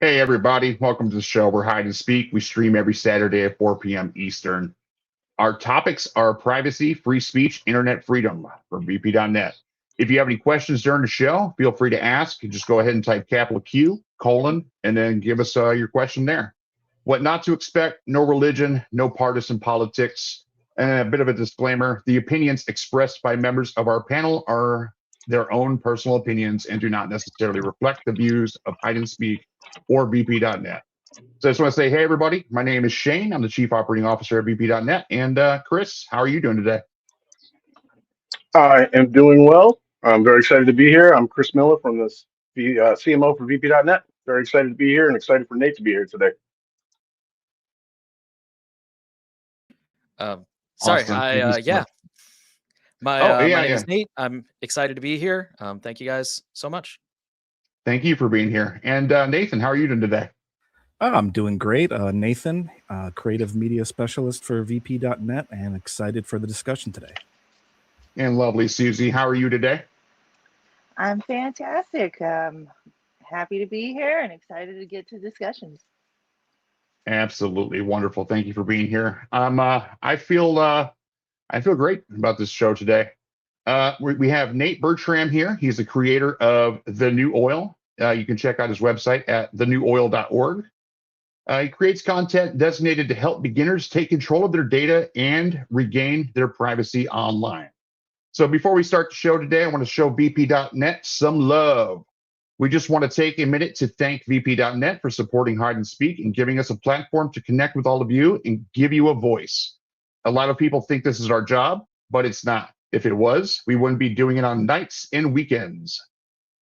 Hey everybody, welcome to the show. We're Hide and Speak. We stream every Saturday at 4 p.m. Eastern. Our topics are privacy, free speech, internet freedom from vp.net. If you have any questions during the show, feel free to ask. You just go ahead and type capital Q, colon, and then give us your question there. What not to expect: no religion, no partisan politics. And a bit of a disclaimer: the opinions expressed by members of our panel are their own personal opinions and do not necessarily reflect the views of Hide and Speak or vp.net. So I just want to say, hey, everybody, my name is Shane. I'm the Chief Operating Officer at vp.net. And Chris, how are you doing today? I am doing well. I'm very excited to be here. I'm Chris Miller from the CMO for vp.net. Very excited to be here and excited for Nate to be here today. Sorry, Awesome. My name is Nate. I'm excited to be here. Thank you guys so much. Thank you for being here. And Nathan, how are you doing today? I'm doing great. Nathan, creative media specialist for vp.net, and excited for the discussion today. And lovely Susie, how are you today? I'm fantastic. Happy to be here and excited to get to discussions. Absolutely wonderful. Thank you for being here. I feel great about this show today. We have Nate Bertram here. He's the creator of The New Oil. You can check out his website at thenewoil.org. He creates content designated to help beginners take control of their data and regain their privacy online. So before we start the show today, I want to show vp.net some love. We just want to take a minute to thank vp.net for supporting Hide and Speak and giving us a platform to connect with all of you and give you a voice. A lot of people think this is our job, but it's not. If it was, we wouldn't be doing it on nights and weekends.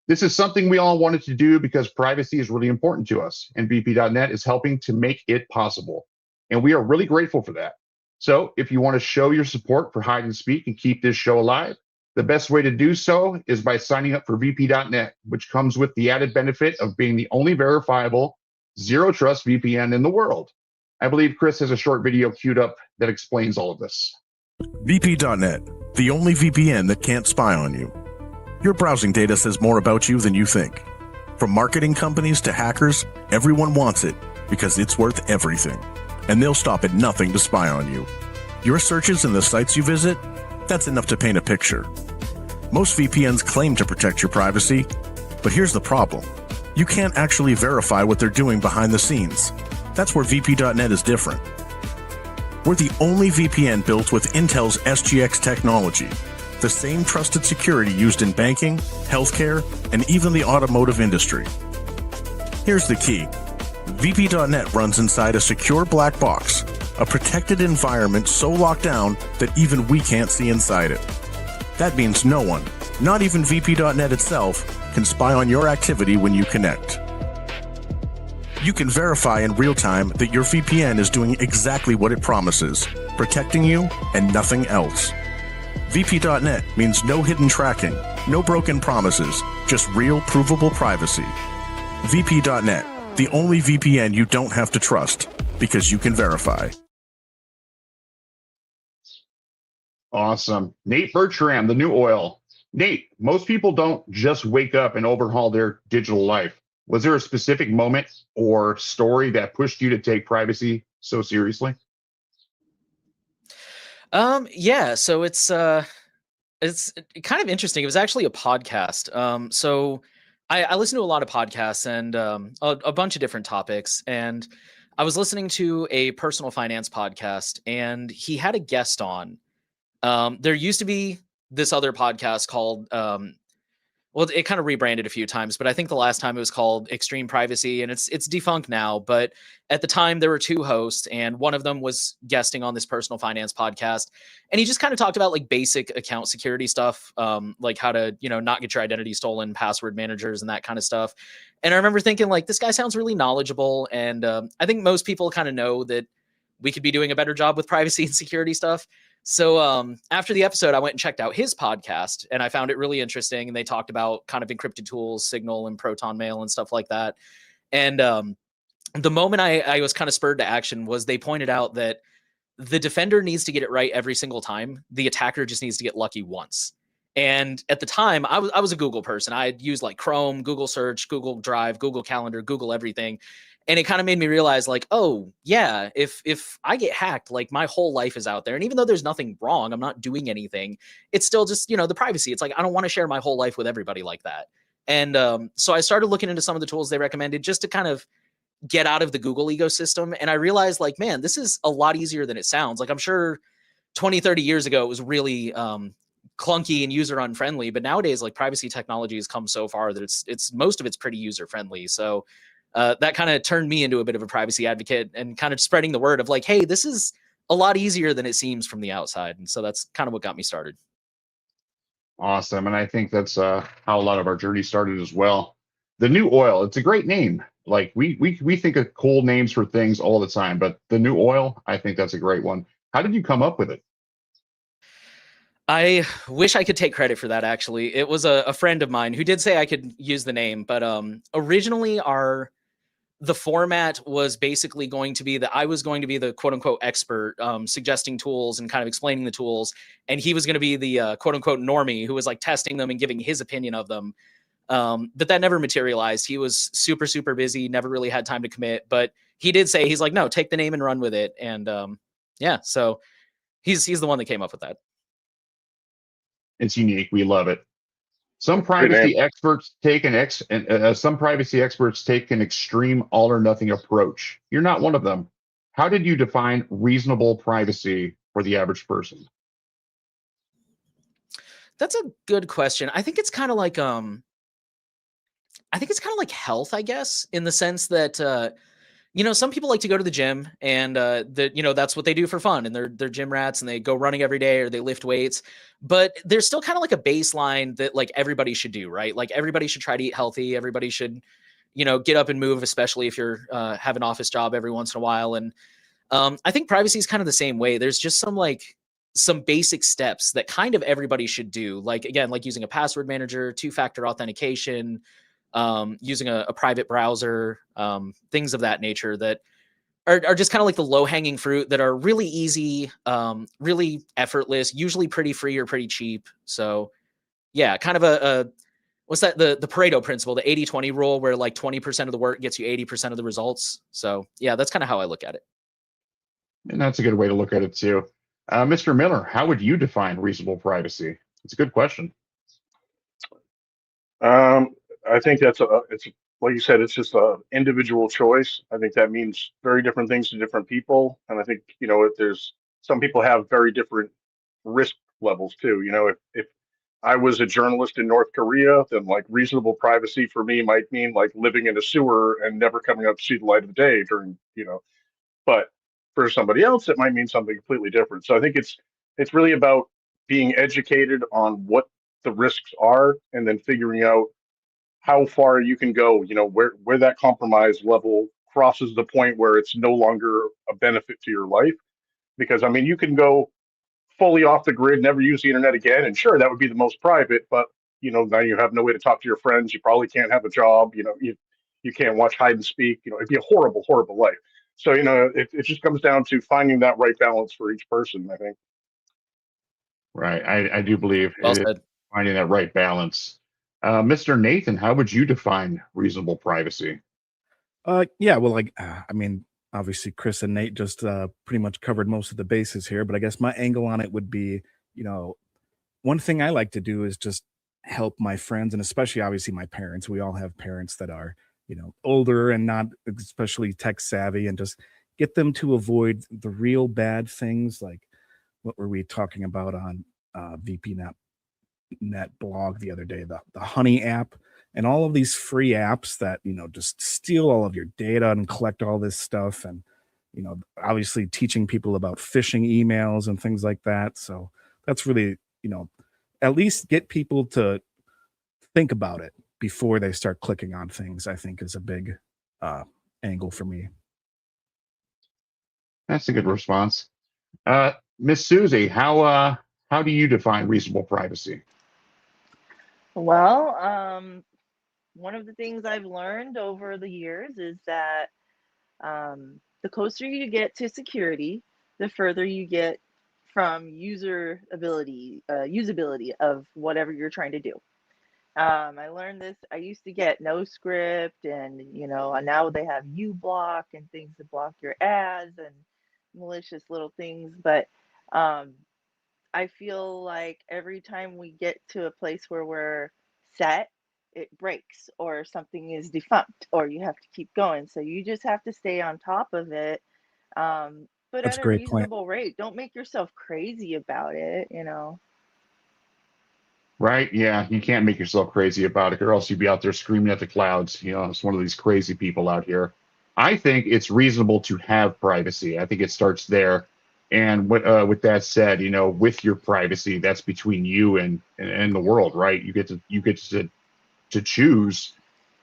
This is something we all wanted to do because privacy is really important to us, and vp.net is helping to make it possible. And we are really grateful for that. So if you want to show your support for Hide and Speak and keep this show alive, the best way to do so is by signing up for vp.net, which comes with the added benefit of being the only verifiable zero trust VPN in the world. I believe Chris has a short video queued up that explains all of this. vp.net, the only VPN that can't spy on you. Your browsing data says more about you than you think. From marketing companies to hackers, everyone wants it because it's worth everything. And they'll stop at nothing to spy on you. Your searches and the sites you visit, that's enough to paint a picture. Most VPNs claim to protect your privacy, but here's the problem. You can't actually verify what they're doing behind the scenes. That's where vp.net is different. We're the only VPN built with Intel's SGX technology, the same trusted security used in banking, healthcare, and even the automotive industry. Here's the key. vp.net runs inside a secure black box, a protected environment so locked down that even we can't see inside it. That means no one, not even vp.net itself, can spy on your activity when you connect. You can verify in real time that your VPN is doing exactly what it promises, protecting you and nothing else. vp.net means no hidden tracking, no broken promises, just real provable privacy. vp.net, the only VPN you don't have to trust, because you can verify. Awesome. Nate Bertram, The New Oil. Nate, most people don't just wake up and overhaul their digital life. Was there a specific moment or story that pushed you to take privacy so seriously? Yeah, so it's kind of interesting. It was actually a podcast. So I listen to a lot of podcasts and a bunch of different topics. And I was listening to a personal finance podcast, and he had a guest on. There used to be this other podcast called well, it kind of rebranded a few times, but I think the last time it was called Extreme Privacy, and it's defunct now. But at the time, there were two hosts, and one of them was guesting on this personal finance podcast, and he just kind of talked about like basic account security stuff, like how to not get your identity stolen, password managers, and that kind of stuff. And I remember thinking like, this guy sounds really knowledgeable, and I think most people kind of know that we could be doing a better job with privacy and security stuff. So after the episode, I went and checked out his podcast, and I found it really interesting. And they talked about kind of encrypted tools, Signal and Proton Mail and stuff like that. And the moment I was kind of spurred to action was they pointed out that the defender needs to get it right every single time. The attacker just needs to get lucky once. And at the time, I was a Google person. I'd use like Chrome, Google Search, Google Drive, Google Calendar, Google everything. And it kind of made me realize like, oh yeah, if I get hacked, like my whole life is out there. And even though there's nothing wrong, I'm not doing anything. It's still just, the privacy. It's like, I don't want to share my whole life with everybody like that. And so I started looking into some of the tools they recommended just to kind of get out of the Google ecosystem. And I realized like, man, this is a lot easier than it sounds. Like I'm sure 20, 30 years ago, it was really clunky and user unfriendly. But nowadays, like privacy technology has come so far that it's most of it's pretty user friendly. So that kind of turned me into a bit of a privacy advocate and kind of spreading the word of like, hey, this is a lot easier than it seems from the outside. And so that's kind of what got me started. Awesome. And I think that's how a lot of our journey started as well. The New Oil, it's a great name. Like we think of cool names for things all the time, but the New Oil, I think that's a great one. How did you come up with it? I wish I could take credit for that. Actually, it was a friend of mine who did say I could use the name, but originally the format was basically going to be that I was going to be the quote unquote expert, suggesting tools and kind of explaining the tools. And he was going to be the quote unquote normie who was like testing them and giving his opinion of them. But that never materialized. He was super, super busy, never really had time to commit, but he did say, he's like, no, take the name and run with it. And yeah, so he's the one that came up with that. It's unique. We love it. Some Good name. privacy experts take some privacy experts take an extreme all or nothing approach. You're not one of them. How did you define reasonable privacy for the average person? That's a good question. I think it's kind of like health, I guess, in the sense that some people like to go to the gym and that's what they do for fun and they're gym rats and they go running every day or they lift weights. But there's still kind of like a baseline that like everybody should do, right? Like everybody should try to eat healthy. Everybody should, get up and move, especially if you're have an office job every once in a while. And I think privacy is kind of the same way. There's just some basic steps that kind of everybody should do. Like again, like using a password manager, two-factor authentication, using a private browser, things of that nature that are just kind of like the low-hanging fruit that are really easy, really effortless, usually pretty free or pretty cheap. So yeah, kind of a what's that? The Pareto principle, the 80-20 rule, where like 20% of the work gets you 80% of the results. So yeah, that's kind of how I look at it. And that's a good way to look at it too. Mr. Miller, how would you define reasonable privacy? It's a good question. I think it's like you said, it's just a individual choice. I think that means very different things to different people, and I think if there's some people have very different risk levels too. If I was a journalist in North Korea, then like reasonable privacy for me might mean like living in a sewer and never coming up to see the light of day during. But for somebody else, it might mean something completely different. So I think it's really about being educated on what the risks are and then figuring out how far you can go, where that compromise level crosses the point where it's no longer a benefit to your life. Because I mean, you can go fully off the grid, never use the internet again, and sure, that would be the most private, but now you have no way to talk to your friends. You probably can't have a job. You can't watch hide and speak. It'd be a horrible, horrible life. So it just comes down to finding that right balance for each person, I think. Right. I do believe Well it is said. finding that right balance. Mr. Nathan, how would you define reasonable privacy? Yeah, well, like, I mean, obviously, Chris and Nate just pretty much covered most of the bases here, but I guess my angle on it would be, one thing I like to do is just help my friends and especially obviously my parents. We all have parents that are, older and not especially tech savvy and just get them to avoid the real bad things. Like what were we talking about on vp.net blog the other day, the Honey app and all of these free apps that, just steal all of your data and collect all this stuff. And, obviously teaching people about phishing emails and things like that. So that's really, at least get people to think about it before they start clicking on things, I think is a big angle for me. That's a good response. Miss Susie, how do you define reasonable privacy? Well, one of the things I've learned over the years is that the closer you get to security, the further you get from usability of whatever you're trying to do. I learned this. I used to get no script, and now they have uBlock and things to block your ads and malicious little things. But I feel like every time we get to a place where we're set, it breaks or something is defunct or you have to keep going. So you just have to stay on top of it, but That's at a a great point. reasonable rate. Don't make yourself crazy about it. Right? Yeah, you can't make yourself crazy about it, or else you'd be out there screaming at the clouds. It's one of these crazy people out here. I think it's reasonable to have privacy. I think it starts there. And with that said, with your privacy, that's between you and the world, right? You get to choose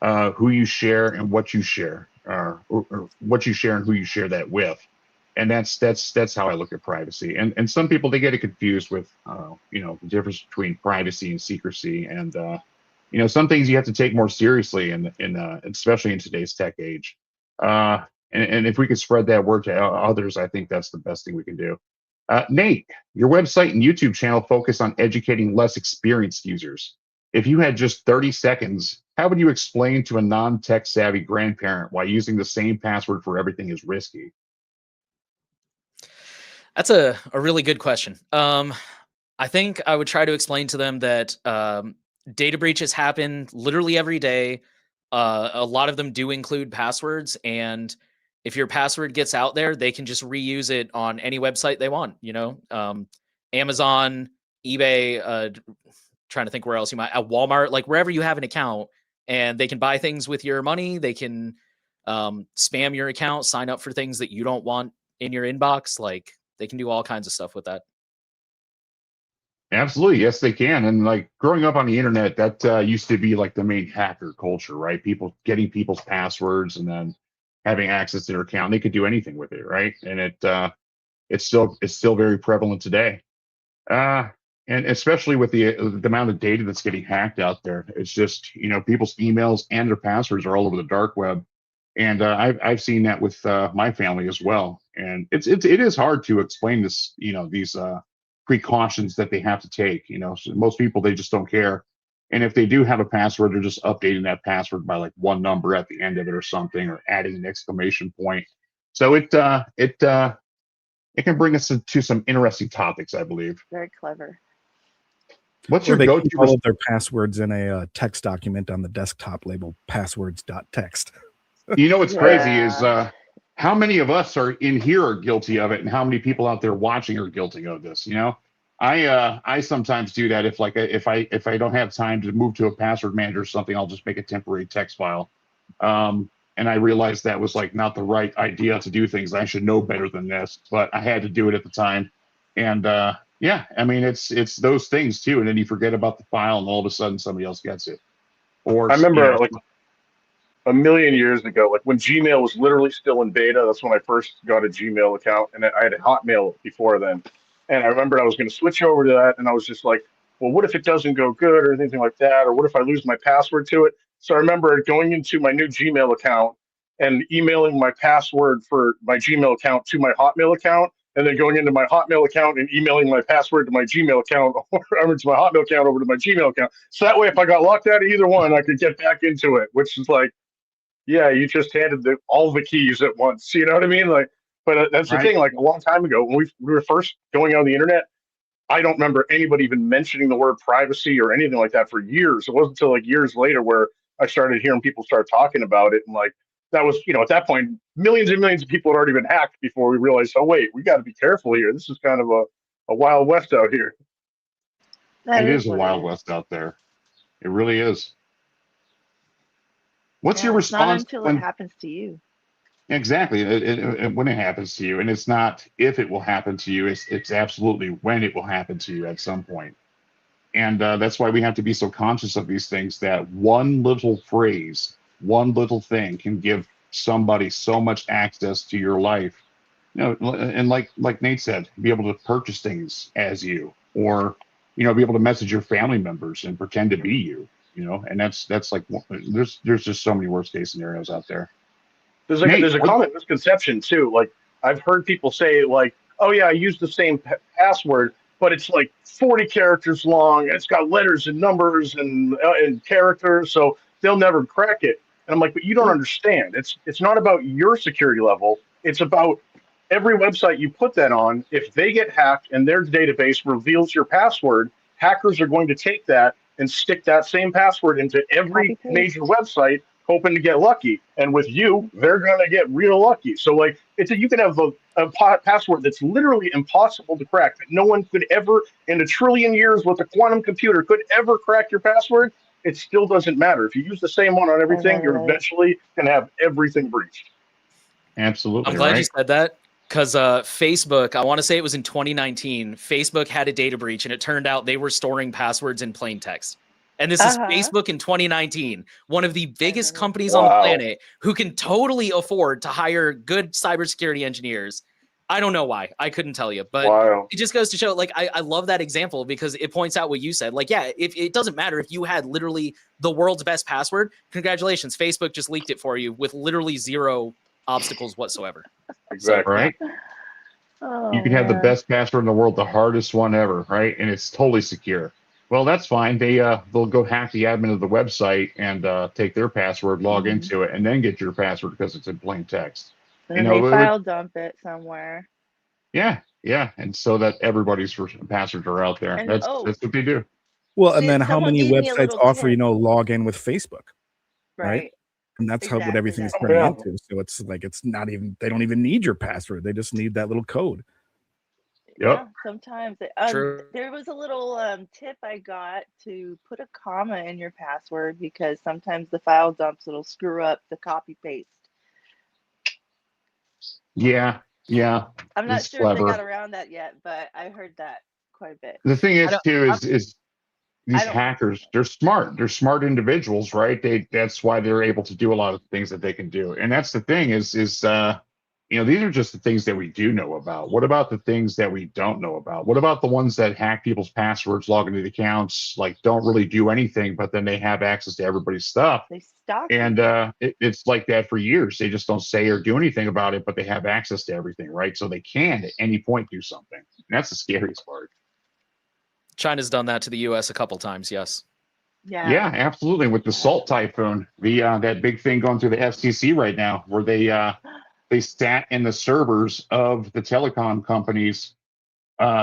who you share and what you share, or what you share and who you share that with. And that's how I look at privacy. And some people, they get it confused with the difference between privacy and secrecy. And some things you have to take more seriously especially in today's tech age. And if we could spread that word to others, I think that's the best thing we can do. Nate, your website and YouTube channel focus on educating less experienced users. If you had just 30 seconds, how would you explain to a non-tech savvy grandparent why using the same password for everything is risky? That's a really good question. I think I would try to explain to them that data breaches happen literally every day. A lot of them do include passwords, and if your password gets out there, they can just reuse it on any website they want. Amazon, eBay. Trying to think where else you might at Walmart, like wherever you have an account, and they can buy things with your money. They can spam your account, sign up for things that you don't want in your inbox. Like they can do all kinds of stuff with that. Absolutely, yes, they can. And like growing up on the internet, that used to be like the main hacker culture, right? People getting people's passwords and then having access to their account. They could do anything with it, right? And it's still very prevalent today. Uh, and especially with the amount of data that's getting hacked out there, it's just people's emails and their passwords are all over the dark web, and I've seen that with my family as well. And it is hard to explain this, these precautions that they have to take. So most people, they just don't care, and if they do have a password, they're just updating that password by like one number at the end of it or something, or adding an exclamation point. So it can bring us to some interesting topics, I believe. Very clever. What's Or your they go-to? keep all of their passwords in a text document on the desktop labeled passwords.txt. What's crazy is Yeah. how many of us are in here are guilty of it, and how many people out there watching are guilty of this. I sometimes do that if I don't have time to move to a password manager or something, I'll just make a temporary text file. And I realized that was like not the right idea to do things. I should know better than this, but I had to do it at the time. And yeah, I mean it's those things too. And then you forget about the file, and all of a sudden somebody else gets it. Or I remember like a million years ago, like when Gmail was literally still in beta. That's when I first got a Gmail account, and I had a Hotmail before then. And I remember I was going to switch over to that, and I was just like, well, what if it doesn't go good or anything like that? Or what if I lose my password to it? So I remember going into my new Gmail account and emailing my password for my Gmail account to my Hotmail account, and then going into my Hotmail account and emailing my password to my Gmail account, or to my Hotmail account over to my Gmail account. So that way, if I got locked out of either one, I could get back into it, which is like, yeah, you just handed all the keys at once. You know what I mean? Like, but that's the right. thing. Like a long time ago, when we were first going on the internet, I don't remember anybody even mentioning the word privacy or anything like that for years. It wasn't until like years later where I started hearing people start talking about it, and like that was, at that point, millions and millions of people had already been hacked before we realized, oh wait, we got to be careful here. This is kind of a wild west out here. That It is is a what wild it is. west out there. It really is. What's your Yeah, it's not response until it when happens to you. exactly when it happens to you? And it's not if it will happen to you; it's absolutely when it will happen to you at some point. And that's why we have to be so conscious of these things. That one little phrase, one little thing, can give somebody so much access to your life. And like Nate said, be able to purchase things as you, or be able to message your family members and pretend to be you. And that's like there's just so many worst case scenarios out there. There's Nate, a common misconception too. Like I've heard people say like, oh yeah, I use the same password, but it's like 40 characters long. It's got letters and numbers and characters, so they'll never crack it. And I'm like, but you don't understand. It's not about your security level. It's about every website you put that on. If they get hacked and their database reveals your password, hackers are going to take that and stick that same password into every Copy-paste. major website, hoping to get lucky. And with you, they're going to get real lucky. So like, you can have a password that's literally impossible to crack, that no one could ever in a trillion years with a quantum computer could ever crack your password. It still doesn't matter. If you use the same one on everything, you're eventually going to have everything breached. Absolutely. I'm glad right? you said that, because Facebook, I want to say it was in 2019, Facebook had a data breach, and it turned out they were storing passwords in plain text. And this is Facebook in 2019, one of the biggest companies on the planet who can totally afford to hire good cybersecurity engineers. I don't know why. I couldn't tell you, but it just goes to show, like, I love that example because it points out what you said. Like, yeah, if it doesn't matter if you had literally the world's best password, congratulations, Facebook just leaked it for you with literally zero obstacles whatsoever. Exactly. Right? You can have the best password in the world, the hardest one ever, right? And it's totally secure. Well, that's fine. They'll go hack the admin of the website and take their password, log into it, and then get your password because it's in plain text. And they file dump it somewhere. Yeah, and so that everybody's passwords are out there. And, that's what they do. Well, and then how many websites offer, log in with Facebook? Right. And that's what everything is turning into. So it's like, it's not even, they don't even need your password. They just need that little code. Yeah, sometimes. There was a little tip I got to put a comma in your password because sometimes the file dumps, it'll screw up the copy paste. Yeah. I'm not sure if they got around that yet, but I heard that quite a bit. The thing is, too, is these hackers, they're smart. They're smart individuals, right? That's why they're able to do a lot of things that they can do. And that's the thing is these are just the things that we do know about. What about the things that we don't know about? What about the ones that hack people's passwords, log into the accounts, like don't really do anything, but then they have access to everybody's stuff? They stalk. And it's like that for years. They just don't say or do anything about it, but they have access to everything, right? So they can at any point do something. And that's the scariest part. China's done that to the U.S. a couple times, yes. Yeah, absolutely. With the Salt Typhoon, that big thing going through the FCC right now, where they sat in the servers of the telecom companies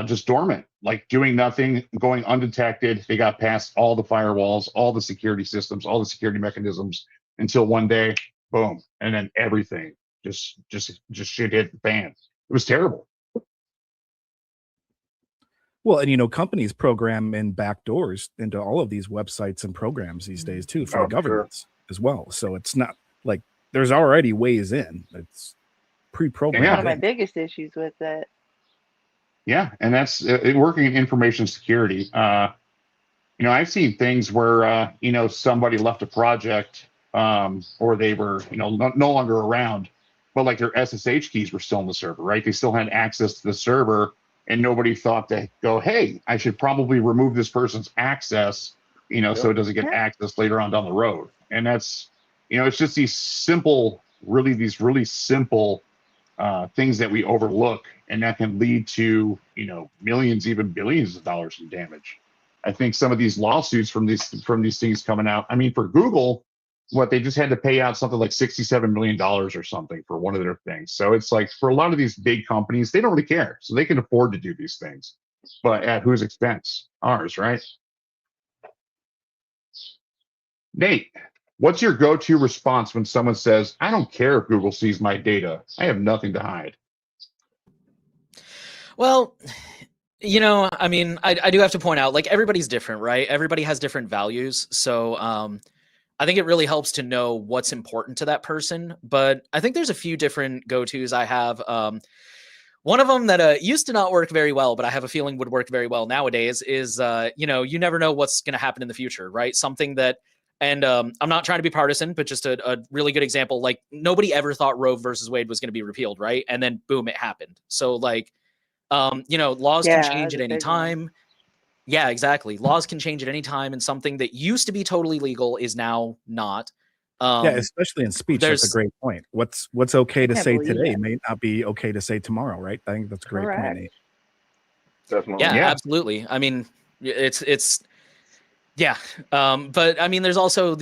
just dormant, like doing nothing, going undetected. They got past all the firewalls, all the security systems, all the security mechanisms until one day, boom, and then everything just shit hit the fan. It was terrible. Well, and companies program in backdoors into all of these websites and programs these days too for the governments as well. So it's not like there's already ways in. It's pre-programmed. One of my biggest issues with it. Yeah, and that's working in information security. I've seen things where somebody left a project or they were no longer around, but like their SSH keys were still in the server, right? They still had access to the server. And nobody thought to go, hey, I should probably remove this person's access, so it doesn't get access later on down the road. And that's, it's just these really simple things that we overlook, and that can lead to, millions, even billions of dollars in damage. I think some of these lawsuits from these things coming out. I mean, for Google, they just had to pay out something like $67 million or something for one of their things. So it's like for a lot of these big companies, they don't really care. So they can afford to do these things, but at whose expense? Ours, right? Nate, what's your go-to response when someone says, I don't care if Google sees my data. I have nothing to hide? Well, I mean, I do have to point out, like, everybody's different, right? Everybody has different values. So, I think it really helps to know what's important to that person. But I think there's a few different go-tos I have. One of them that used to not work very well, but I have a feeling would work very well nowadays is, you never know what's going to happen in the future, right? Something that, and I'm not trying to be partisan, but just a really good example. Like, nobody ever thought Roe versus Wade was going to be repealed, right? And then boom, it happened. So like, laws can change at any time. Yeah, exactly. Laws can change at any time, and something that used to be totally legal is now not. Yeah, especially in speech. That's a there's great point. What's okay to Can't say believe today it. may not be okay to say tomorrow, right? I think that's a great point, Correct. Nate. Definitely. yeah, Yeah. absolutely. I mean, it's yeah. But I mean, there's also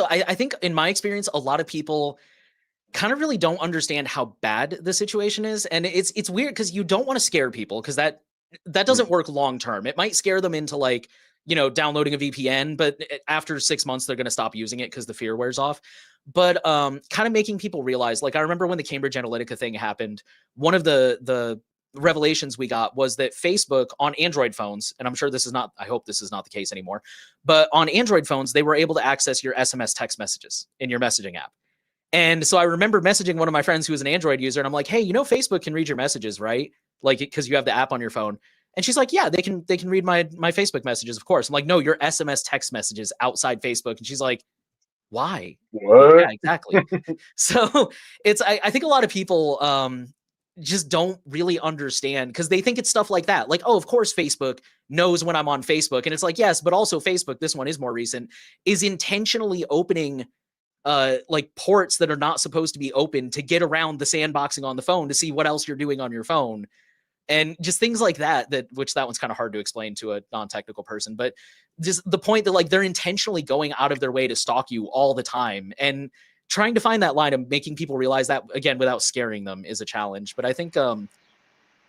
I think in my experience, a lot of people kind of really don't understand how bad the situation is. And it's weird because you don't want to scare people because that doesn't work long term. It might scare them into like, downloading a VPN, but after 6 months, they're going to stop using it because the fear wears off. But kind of making people realize, like, I remember when the Cambridge Analytica thing happened, one of the revelations we got was that Facebook on Android phones, and I hope this is not the case anymore, but on Android phones, they were able to access your SMS text messages in your messaging app. And so I remember messaging one of my friends who was an Android user, and I'm like, "Hey, Facebook can read your messages, right? Like, because you have the app on your phone." And she's like, "Yeah, they can read my Facebook messages, of course." I'm like, "No, your SMS text messages outside Facebook." And she's like, "Why?" I'm like, What? yeah, exactly. So I think a lot of people just don't really understand because they think it's stuff like that. Like, oh, of course Facebook knows when I'm on Facebook. And it's like, yes, but also Facebook, this one is more recent, is intentionally opening like ports that are not supposed to be open to get around the sandboxing on the phone to see what else you're doing on your phone. And just things like that, which that one's kind of hard to explain to a non-technical person, but just the point that like they're intentionally going out of their way to stalk you all the time, and trying to find that line of making people realize that, again, without scaring them, is a challenge. But I think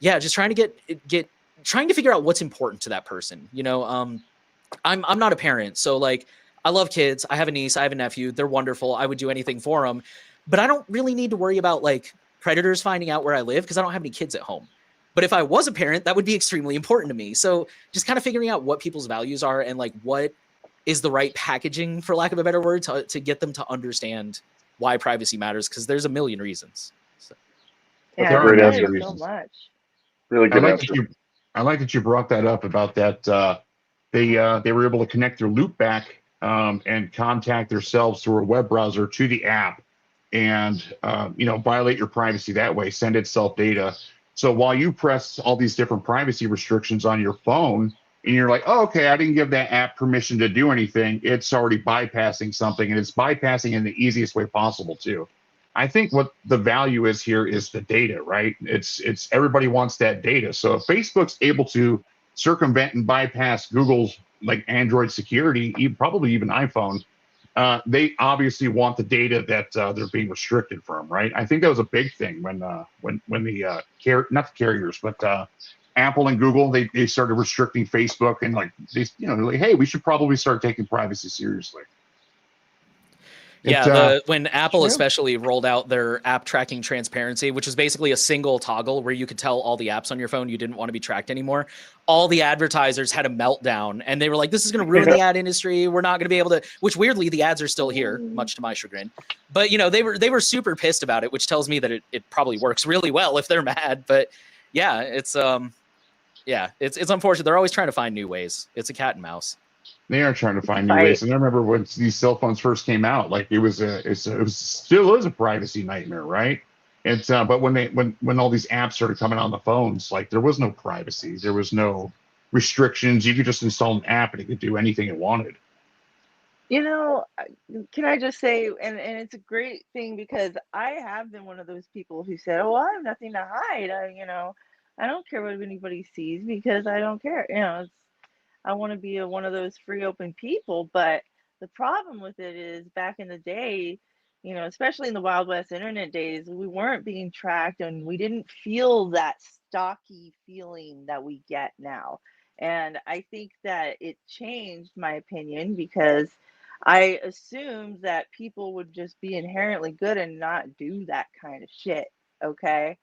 just trying to figure out what's important to that person. I'm not a parent, so like I love kids. I have a niece, I have a nephew. They're wonderful. I would do anything for them, but I don't really need to worry about like predators finding out where I live because I don't have any kids at home. But if I was a parent, that would be extremely important to me. So just kind of figuring out what people's values are and like what is the right packaging, for lack of a better word, to get them to understand why privacy matters, because there's a million reasons. So. That's Yeah, a great there answer. is so much. Really I good like answer. that you brought that up about that. They were able to connect their loop back and contact themselves through a web browser to the app, and violate your privacy that way. Send itself data. So while you press all these different privacy restrictions on your phone, and you're like, oh, okay, I didn't give that app permission to do anything, it's already bypassing something, and it's bypassing in the easiest way possible too. I think what the value is here is the data, right? It's everybody wants that data. So if Facebook's able to circumvent and bypass Google's like Android security, probably even iPhone, they obviously want the data that they're being restricted from, right? I think that was a big thing when the not the carriers, but Apple and Google, they started restricting Facebook, and like they're like, hey, we should probably start taking privacy seriously. When Apple True. especially rolled out their app tracking transparency, which is basically a single toggle where you could tell all the apps on your phone you didn't want to be tracked anymore, all the advertisers had a meltdown, and they were like, this is going to ruin the ad industry. We're not going to be able to, which weirdly, the ads are still here, much to my chagrin. But, they were super pissed about it, which tells me that it probably works really well if they're mad. But yeah, it's unfortunate. They're always trying to find new ways. It's a cat and mouse. They are trying to find new ways. And I remember when these cell phones first came out, like it still is a privacy nightmare, right? But when all these apps started coming on the phones, like there was no privacy, there was no restrictions. You could just install an app and it could do anything it wanted. Can I just say, and it's a great thing because I have been one of those people who said, "Oh, I have nothing to hide. I don't care what anybody sees because I don't care." I want to be one of those free, open people. But the problem with it is, back in the day, especially in the Wild West internet days, we weren't being tracked, and we didn't feel that stocky feeling that we get now. And I think that it changed my opinion because I assumed that people would just be inherently good and not do that kind of shit. Okay.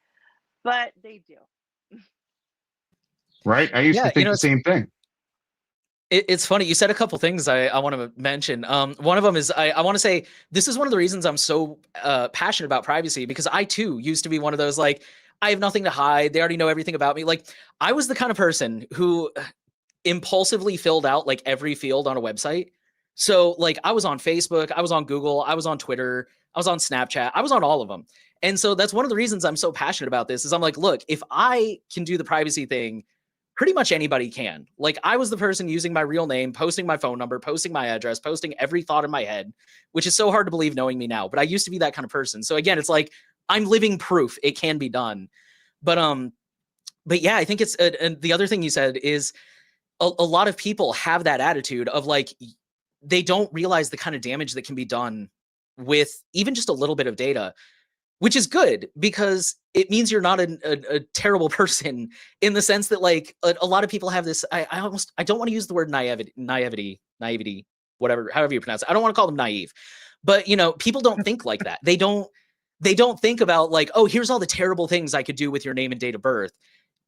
But they do. Right? I used to think the same thing. It's funny. You said a couple things I want to mention. One of them is I want to say this is one of the reasons I'm so passionate about privacy, because I too used to be one of those, like, I have nothing to hide. They already know everything about me. Like, I was the kind of person who impulsively filled out like every field on a website. So like I was on Facebook, I was on Google, I was on Twitter, I was on Snapchat, I was on all of them. And so that's one of the reasons I'm so passionate about this is I'm like, look, if I can do the privacy thing, pretty much anybody can. Like, I was the person using my real name, posting my phone number, posting my address, posting every thought in my head, which is so hard to believe knowing me now. But I used to be that kind of person. So again, it's like I'm living proof it can be done. But yeah, I think it's and the other thing you said is a lot of people have that attitude of like they don't realize the kind of damage that can be done with even just a little bit of data, which is good because it means you're not a terrible person in the sense that like a lot of people have this. I don't want to use the word naivety, whatever, however you pronounce it. I don't want to call them naive, but people don't think like that. They don't think about like, oh, here's all the terrible things I could do with your name and date of birth,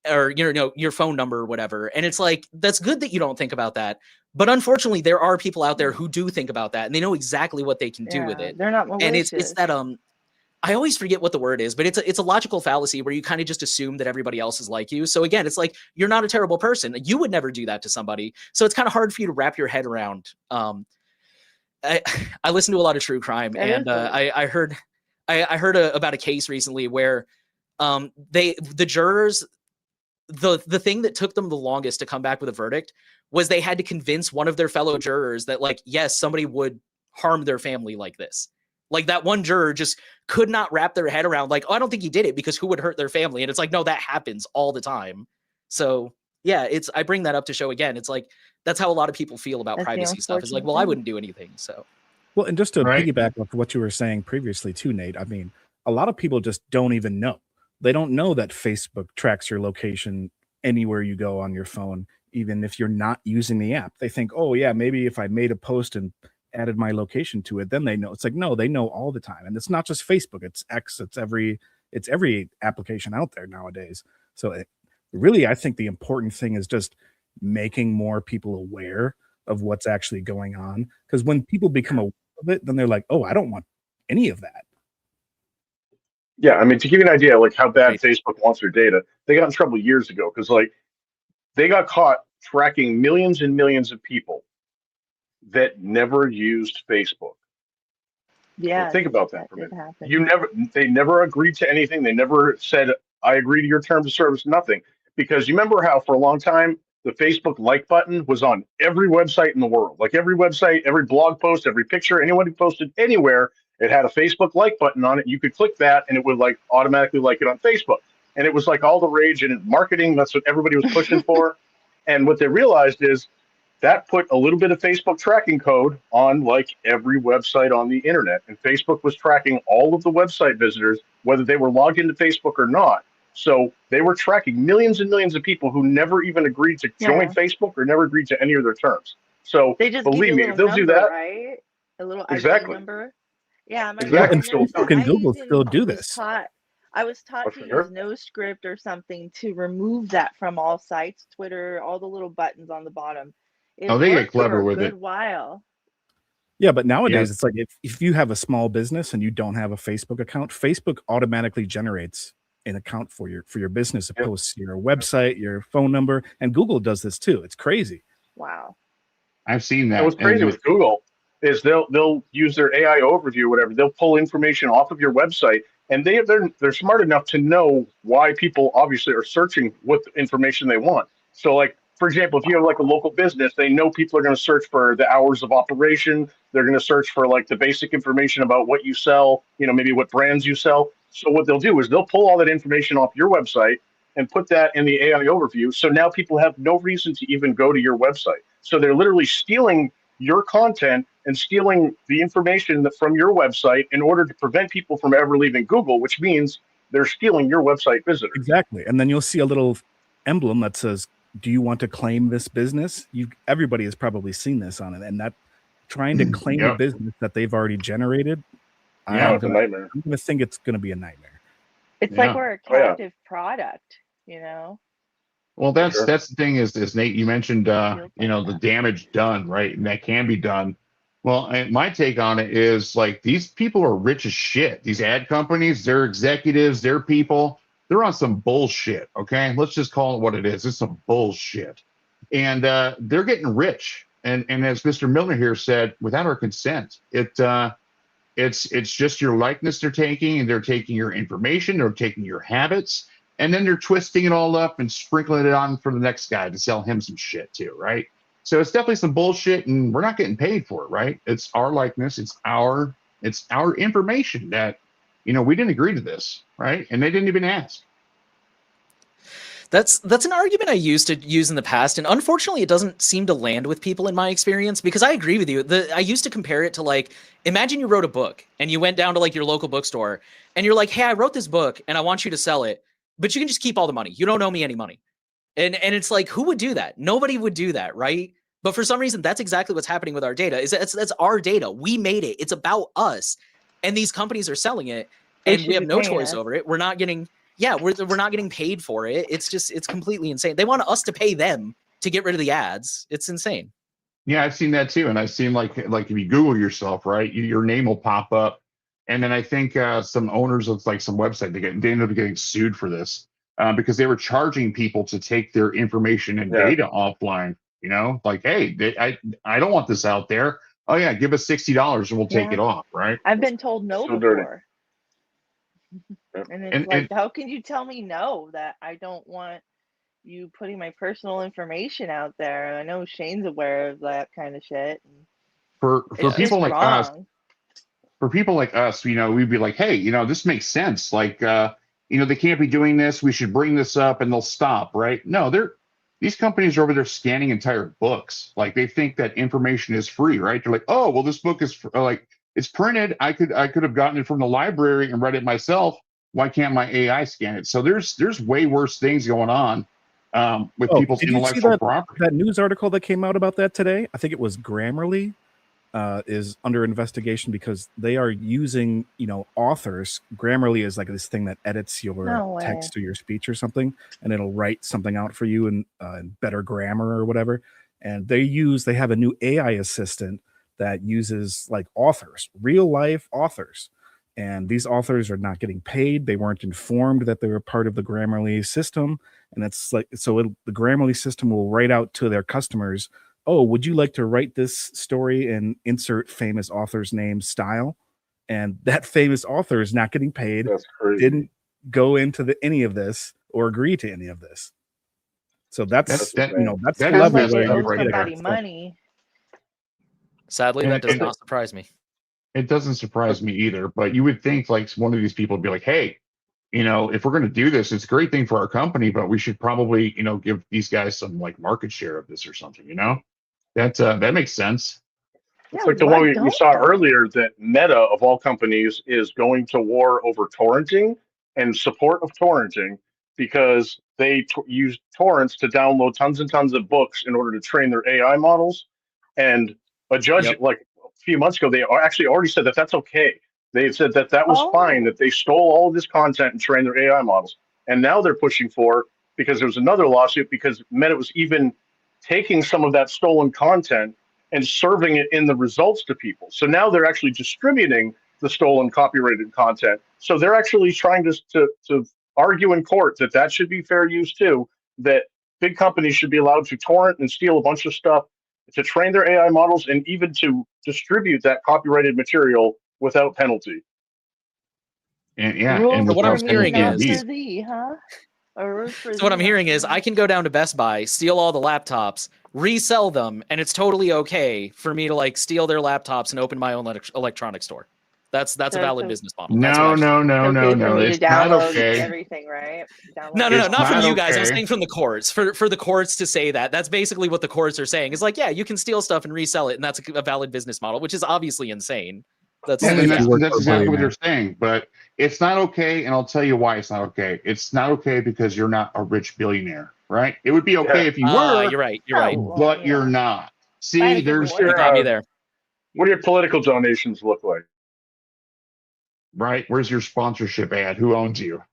or your phone number or whatever. And it's like, that's good that you don't think about that. But unfortunately, there are people out there who do think about that and they know exactly what they can do with it. They're not malicious. And it's that I always forget what the word is, but it's a logical fallacy where you kind of just assume that everybody else is like you. So again, it's like, you're not a terrible person. You would never do that to somebody. So it's kind of hard for you to wrap your head around. I listen to a lot of true crime, and I heard about a case recently where the jurors, the thing that took them the longest to come back with a verdict was they had to convince one of their fellow jurors that like, yes, somebody would harm their family like this. Like that one juror just could not wrap their head around like, oh, I don't think he did it because who would hurt their family? And it's like, no, that happens all the time. So yeah, I bring that up to show again. It's like, that's how a lot of people feel about privacy stuff. It's like, well, I wouldn't do anything. So. Well, and just to piggyback off what you were saying previously too, Nate, I mean, a lot of people just don't even know. They don't know that Facebook tracks your location anywhere you go on your phone, even if you're not using the app. They think, oh yeah, maybe if I made a post and added my location to it, then they know. It's like, no, they know all the time. And it's not just Facebook, it's X, it's every application out there nowadays. So really, I think the important thing is just making more people aware of what's actually going on. Because when people become aware of it, then they're like, oh, I don't want any of that. Yeah, I mean, to give you an idea, like how bad Facebook wants their data, they got in trouble years ago because like they got caught tracking millions and millions of people that never used Facebook. Yeah, so think about that for a minute. They never agreed to anything. They never said, I agree to your terms of service, nothing. Because you remember how for a long time, the Facebook like button was on every website in the world. Like every website, every blog post, every picture, anyone who posted anywhere, it had a Facebook like button on it. You could click that and it would like automatically like it on Facebook. And it was like all the rage in marketing. That's what everybody was pushing for. And what they realized is that put a little bit of Facebook tracking code on like every website on the internet. And Facebook was tracking all of the website visitors, whether they were logged into Facebook or not. So they were tracking millions and millions of people who never even agreed to join Facebook or never agreed to any of their terms. So they just believe me, if they'll do that, right? A little exactly. ID number. Yeah, exactly. And Facebook and Google still do this. I was taught to use NoScript or something to remove that from all sites, Twitter, all the little buttons on the bottom. They get clever with it. While. Yeah, but nowadays it's like if you have a small business and you don't have a Facebook account, Facebook automatically generates an account for your business. It posts your website, your phone number, and Google does this too. It's crazy. Wow. I've seen that. And what's crazy with Google is they'll use their AI overview or whatever. They'll pull information off of your website, and they're smart enough to know why people obviously are searching what information they want. So like, for example, if you have like a local business, they know people are going to search for the hours of operation. They're going to search for like the basic information about what you sell, maybe what brands you sell. So what they'll do is they'll pull all that information off your website and put that in the AI overview. So now people have no reason to even go to your website. So they're literally stealing your content and stealing the information from your website in order to prevent people from ever leaving Google, which means they're stealing your website visitors. Exactly. And then you'll see a little emblem that says, do you want to claim this business? Everybody has probably seen this on it. And that trying to claim a business that they've already generated, it's a nightmare. I'm going to think it's going to be a nightmare. It's like we're a captive product, Well, that's the thing is Nate, you mentioned, the damage done, right? And that can be done. Well, my take on it is like these people are rich as shit. These ad companies, their executives, their people, they're on some bullshit. Okay, let's just call it what it is. It's some bullshit, and they're getting rich. And as Mr. Milner here said, without our consent, it's just your likeness they're taking, and they're taking your information, they're taking your habits, And then they're twisting it all up and sprinkling it on for the next guy to sell him some shit too, right? So it's definitely some bullshit, and we're not getting paid for it, right? It's our likeness, it's our information that, we didn't agree to this, right? And they didn't even ask. That's an argument I used to use in the past, and unfortunately, it doesn't seem to land with people in my experience, because I agree with you. I used to compare it to, like, imagine you wrote a book and you went down to like your local bookstore and you're like, hey, I wrote this book and I want you to sell it, but you can just keep all the money. You don't owe me any money. And it's like, who would do that? Nobody would do that, right? But for some reason, that's exactly what's happening with our data. That's our data. We made it. It's about us, and these companies are selling it, and we have no choice over it. We're not getting. Yeah, we're not getting paid for it. It's completely insane. They want us to pay them to get rid of the ads. It's insane. Yeah, I've seen that too, and I've seen like if you Google yourself, right, your name will pop up, and then I think some owners of like some website they ended up getting sued for this because they were charging people to take their information and data offline. Like, hey, I don't want this out there. Oh yeah, give us $60 and we'll take it off, right? I've been told no So before. And it's like, and how can you tell me no, that I don't want you putting my personal information out there? I know Shane's aware of that kind of shit. for It's people just like us, wrong. we'd be like, hey, this makes sense. Like, they can't be doing this. We should bring this up, and they'll stop, right? No, these companies are over there scanning entire books. Like, they think that information is free, right? They're like, oh, well, this book is like, it's printed. I could have gotten it from the library and read it myself. Why can't my AI scan it? So there's way worse things going on with people's intellectual property. That news article that came out about that today? I think it was Grammarly. Is under investigation because they are using, authors. Grammarly is like this thing that edits your text or your speech or something, and it'll write something out for you in better grammar or whatever. And they have a new AI assistant that uses like authors, real life authors. And these authors are not getting paid. They weren't informed that they were part of the Grammarly system. And it's like, the Grammarly system will write out to their customers, oh, would you like to write this story and insert famous author's name style? And that famous author is not getting paid. That's crazy. Didn't go into any of this or agree to any of this. So that's the level where you owe somebody money. Sadly, that does not surprise me. It doesn't surprise me either. But you would think like one of these people would be like, hey, if we're going to do this, it's a great thing for our company, but we should probably, give these guys some like market share of this or something, that makes sense. It's like the one we saw earlier that Meta, of all companies, is going to war over torrenting and support of torrenting because they use torrents to download tons and tons of books in order to train their AI models. And a judge, like a few months ago, they actually already said that that's okay. They said that was fine, that they stole all of this content and trained their AI models. And now they're pushing for, because there was another lawsuit, because Meta was even taking some of that stolen content and serving it in the results to people. So now they're actually distributing the stolen copyrighted content. So they're actually trying to argue in court that should be fair use too, that big companies should be allowed to torrent and steal a bunch of stuff to train their AI models and even to distribute that copyrighted material without penalty. And what I'm hearing is, So what I'm hearing is I can go down to Best Buy, steal all the laptops, resell them, and it's totally okay for me to like steal their laptops and open my own electronic store. That's a valid business model. No. It's not okay. Everything, right? No, not from you guys. I'm saying from the courts. For the courts to say that. That's basically what the courts are saying. It's like, yeah, you can steal stuff and resell it, and that's a valid business model, which is obviously insane. That's exactly what they're saying. But it's not okay, and I'll tell you why it's not okay. It's not okay because you're not a rich billionaire, right? It would be okay if you were. You're right. But you're not. See, there's you got me there. What do your political donations look like? Right? Where's your sponsorship ad? Who owns you?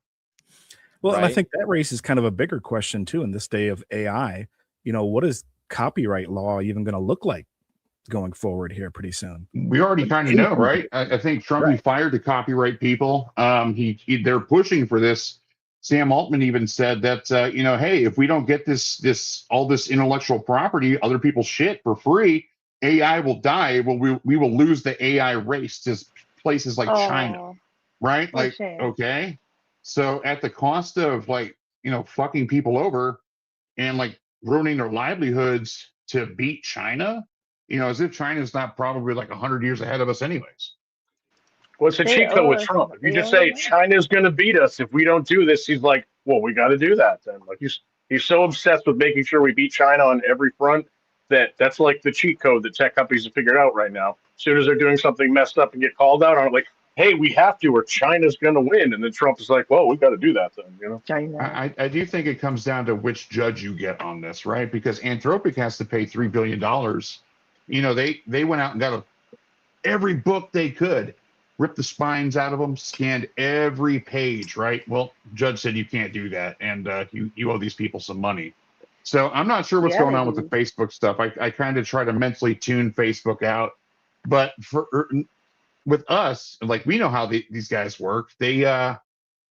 Well, and I think that raises kind of a bigger question too in this day of AI. What is copyright law even going to look like going forward here pretty soon? We already kind of know, right? I think Trump he fired the copyright people. They're pushing for this. Sam Altman even said that hey, if we don't get all this intellectual property, other people's shit for free, AI will die. We will lose the AI race to places like China, right? Like, okay. So at the cost of like fucking people over and like ruining their livelihoods to beat China, as if China's not probably like 100 years ahead of us anyways. Well, it's a They cheat code owe with us. Trump. If you They just owe say us. China's going to beat us if we don't do this, he's like, well, we got to do that then. Like he's so obsessed with making sure we beat China on every front that's like the cheat code that tech companies have figured out right now. As soon as they're doing something messed up and get called out on it, like, hey, we have to, or China's going to win, and then Trump is like, well, we got to do that then. China. I do think it comes down to which judge you get on this, right? Because Anthropic has to pay $3 billion. They went out and got every book they could, ripped the spines out of them, scanned every page, right? Well, judge said you can't do that, and you owe these people some money. So I'm not sure what's Yeah, going they on with the do. Facebook stuff. I kind of try to mentally tune Facebook out, but with us, like we know how these guys work. They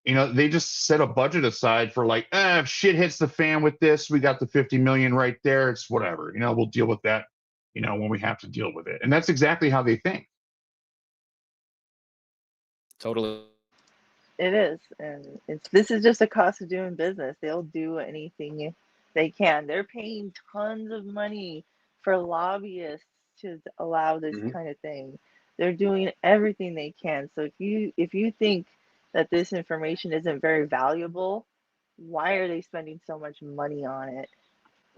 they just set a budget aside for like, if shit hits the fan with this, we got the 50 million right there. It's whatever, we'll deal with that, when we have to deal with it. And that's exactly how they think. Totally. It is, and this is just a cost of doing business. They'll do anything they can. They're paying tons of money for lobbyists to allow this Mhm. kind of thing. They're doing everything they can. So if you think that this information isn't very valuable, why are they spending so much money on it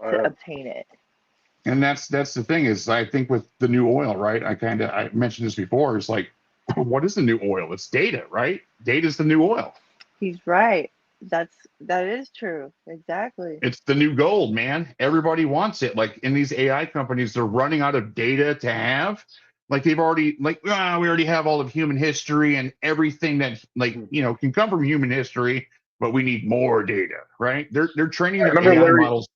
to obtain it? And that's the thing is, I think with the new oil, right? I mentioned this before. It's like, what is the new oil? It's data, right? Data is the new oil. He's right. That is true. Exactly. It's the new gold, man. Everybody wants it. Like in these AI companies, they're running out of data to have. Like they've already we already have all of human history and everything that can come from human history, but we need more data, right? They're training I their remember AI models.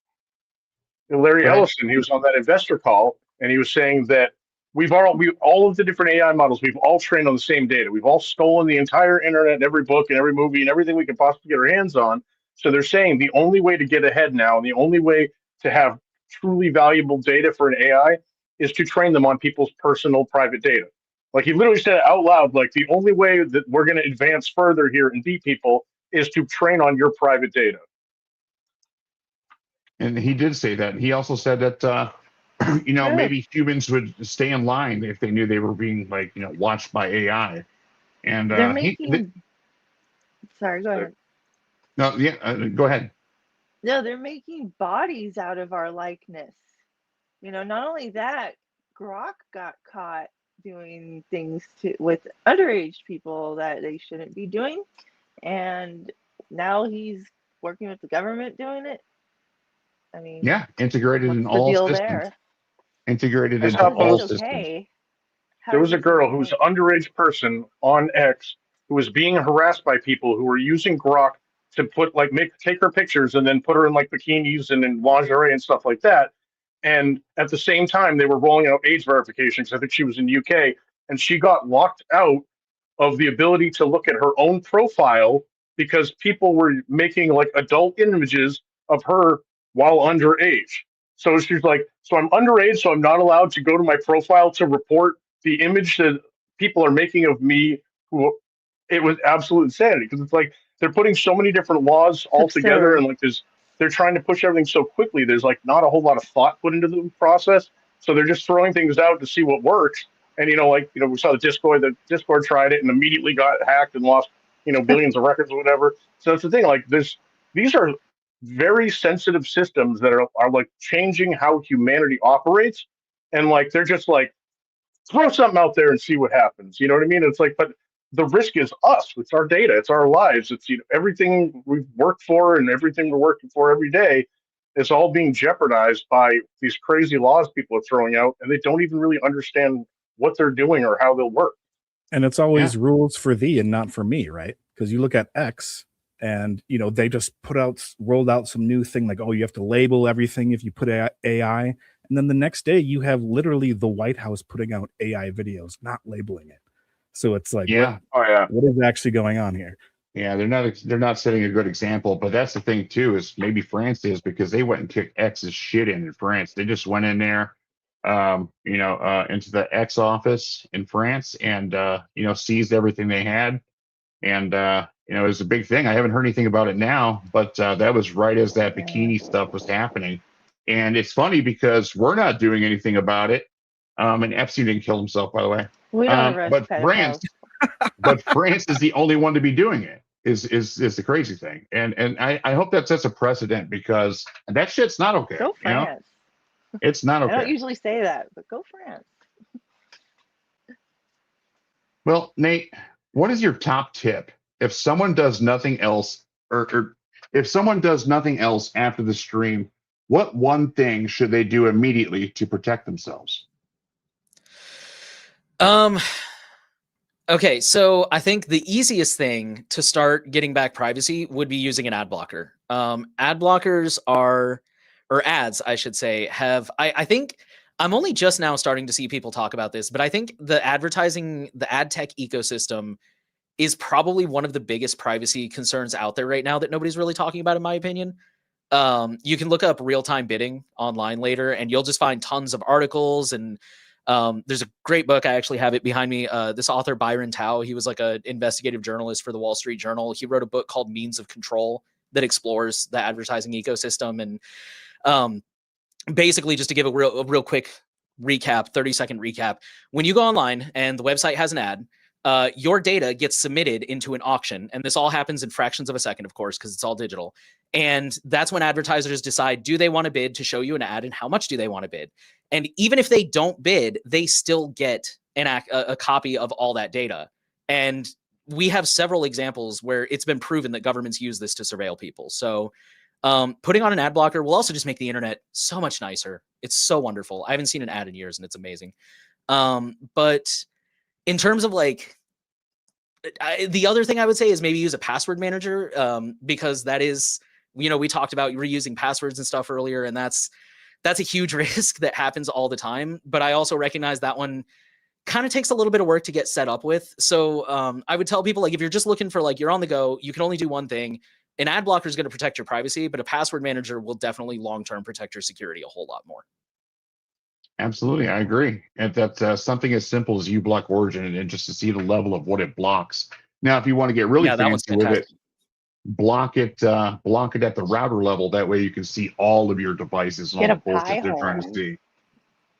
Larry Go ahead. Ellison, he was on that investor call, and he was saying that all of the different AI models, we've all trained on the same data. We've all stolen the entire internet, and every book, and every movie, and everything we could possibly get our hands on. So they're saying the only way to get ahead now, and the only way to have truly valuable data for an AI is to train them on people's personal private data. Like he literally said it out loud, like the only way that we're going to advance further here and beat people is to train on your private data. And he did say that. He also said that maybe humans would stay in line if they knew they were being watched by AI. And They're making. Sorry, go ahead. No, yeah, go ahead. No, they're making bodies out of our likeness. Not only that, Grok got caught doing things with underage people that they shouldn't be doing, and now he's working with the government doing it. I mean, yeah, integrated in what's the all deal systems. there? Integrated That's into how all It's systems. okay. There was a girl who okay? was an underage person on X who was being harassed by people who were using Grok to take her pictures and then put her in like bikinis and in lingerie and stuff like that. And at the same time, they were rolling out age verification because I think she was in the UK, and she got locked out of the ability to look at her own profile because people were making like adult images of her while underage. So she's like, so I'm underage, so I'm not allowed to go to my profile to report the image that people are making of me. It was absolute insanity because it's like they're putting so many different laws all together, and they're trying to push everything so quickly. There's like not a whole lot of thought put into the process, so they're just throwing things out to see what works. And we saw the Discord. The Discord tried it and immediately got hacked and lost billions of records or whatever. So that's the thing. Like these are very sensitive systems that are like changing how humanity operates, and like they're just like throw something out there and see what happens. You know what I mean? It's like, but the risk is us. It's our data. It's our lives. It's everything we've worked for and everything we're working for every day is all being jeopardized by these crazy laws people are throwing out, and they don't even really understand what they're doing or how they'll work. And it's always rules for thee and not for me, right? Because you look at X and, they just rolled out some new thing like, oh, you have to label everything if you put AI. And then the next day you have literally the White House putting out AI videos, not labeling it. So it's like, what is actually going on here? Yeah, they're not setting a good example, but that's the thing too, is maybe France is, because they went and kicked X's shit in France. They just went in there, into the X office in France and, seized everything they had. And You know, it was a big thing. I haven't heard anything about it now, but that was right as that bikini stuff was happening. And it's funny because we're not doing anything about it. And Epstein didn't kill himself, by the way. We don't arrest But pedophiles. France is the only one to be doing it. Is the crazy thing. And I hope that sets a precedent because that shit's not okay. Go France. You know? It's not okay. I don't usually say that, but go France. Well, Nate, what is your top tip if someone does nothing else, or if someone does nothing else after the stream? What one thing should they do immediately to protect themselves? Okay, so I think the easiest thing to start getting back privacy would be using an ad blocker. Ad blockers or ads, I should say, I think I'm only just now starting to see people talk about this, but I think the ad tech ecosystem is probably one of the biggest privacy concerns out there right now that nobody's really talking about, in my opinion. You can look up real-time bidding online later, and you'll just find tons of articles. And there's a great book. I actually have it behind me. This author, Byron Tao, he was like an investigative journalist for the Wall Street Journal. He wrote a book called Means of Control that explores the advertising ecosystem. And basically, just to give a real quick recap, 30-second recap, when you go online and the website has an ad, your data gets submitted into an auction. And this all happens in fractions of a second, of course, because it's all digital. And that's when advertisers decide, do they want to bid to show you an ad, and how much do they want to bid? And even if they don't bid, they still get a copy of all that data. And we have several examples where it's been proven that governments use this to surveil people. So putting on an ad blocker will also just make the internet so much nicer. It's so wonderful. I haven't seen an ad in years, and it's amazing. But in terms of like, the other thing I would say is maybe use a password manager, because that is, we talked about reusing passwords and stuff earlier, and that's a huge risk that happens all the time. But I also recognize that one kind of takes a little bit of work to get set up with. So I would tell people, like, if you're just looking for, like, you're on the go, you can only do one thing. An ad blocker is going to protect your privacy, but a password manager will definitely long-term protect your security a whole lot more. Absolutely, I agree. And that's something as simple as uBlock Origin, and just to see the level of what it blocks. Now, if you want to get really fancy with it, block it at the router level. That way you can see all of your devices and all the bullshit they're trying to see.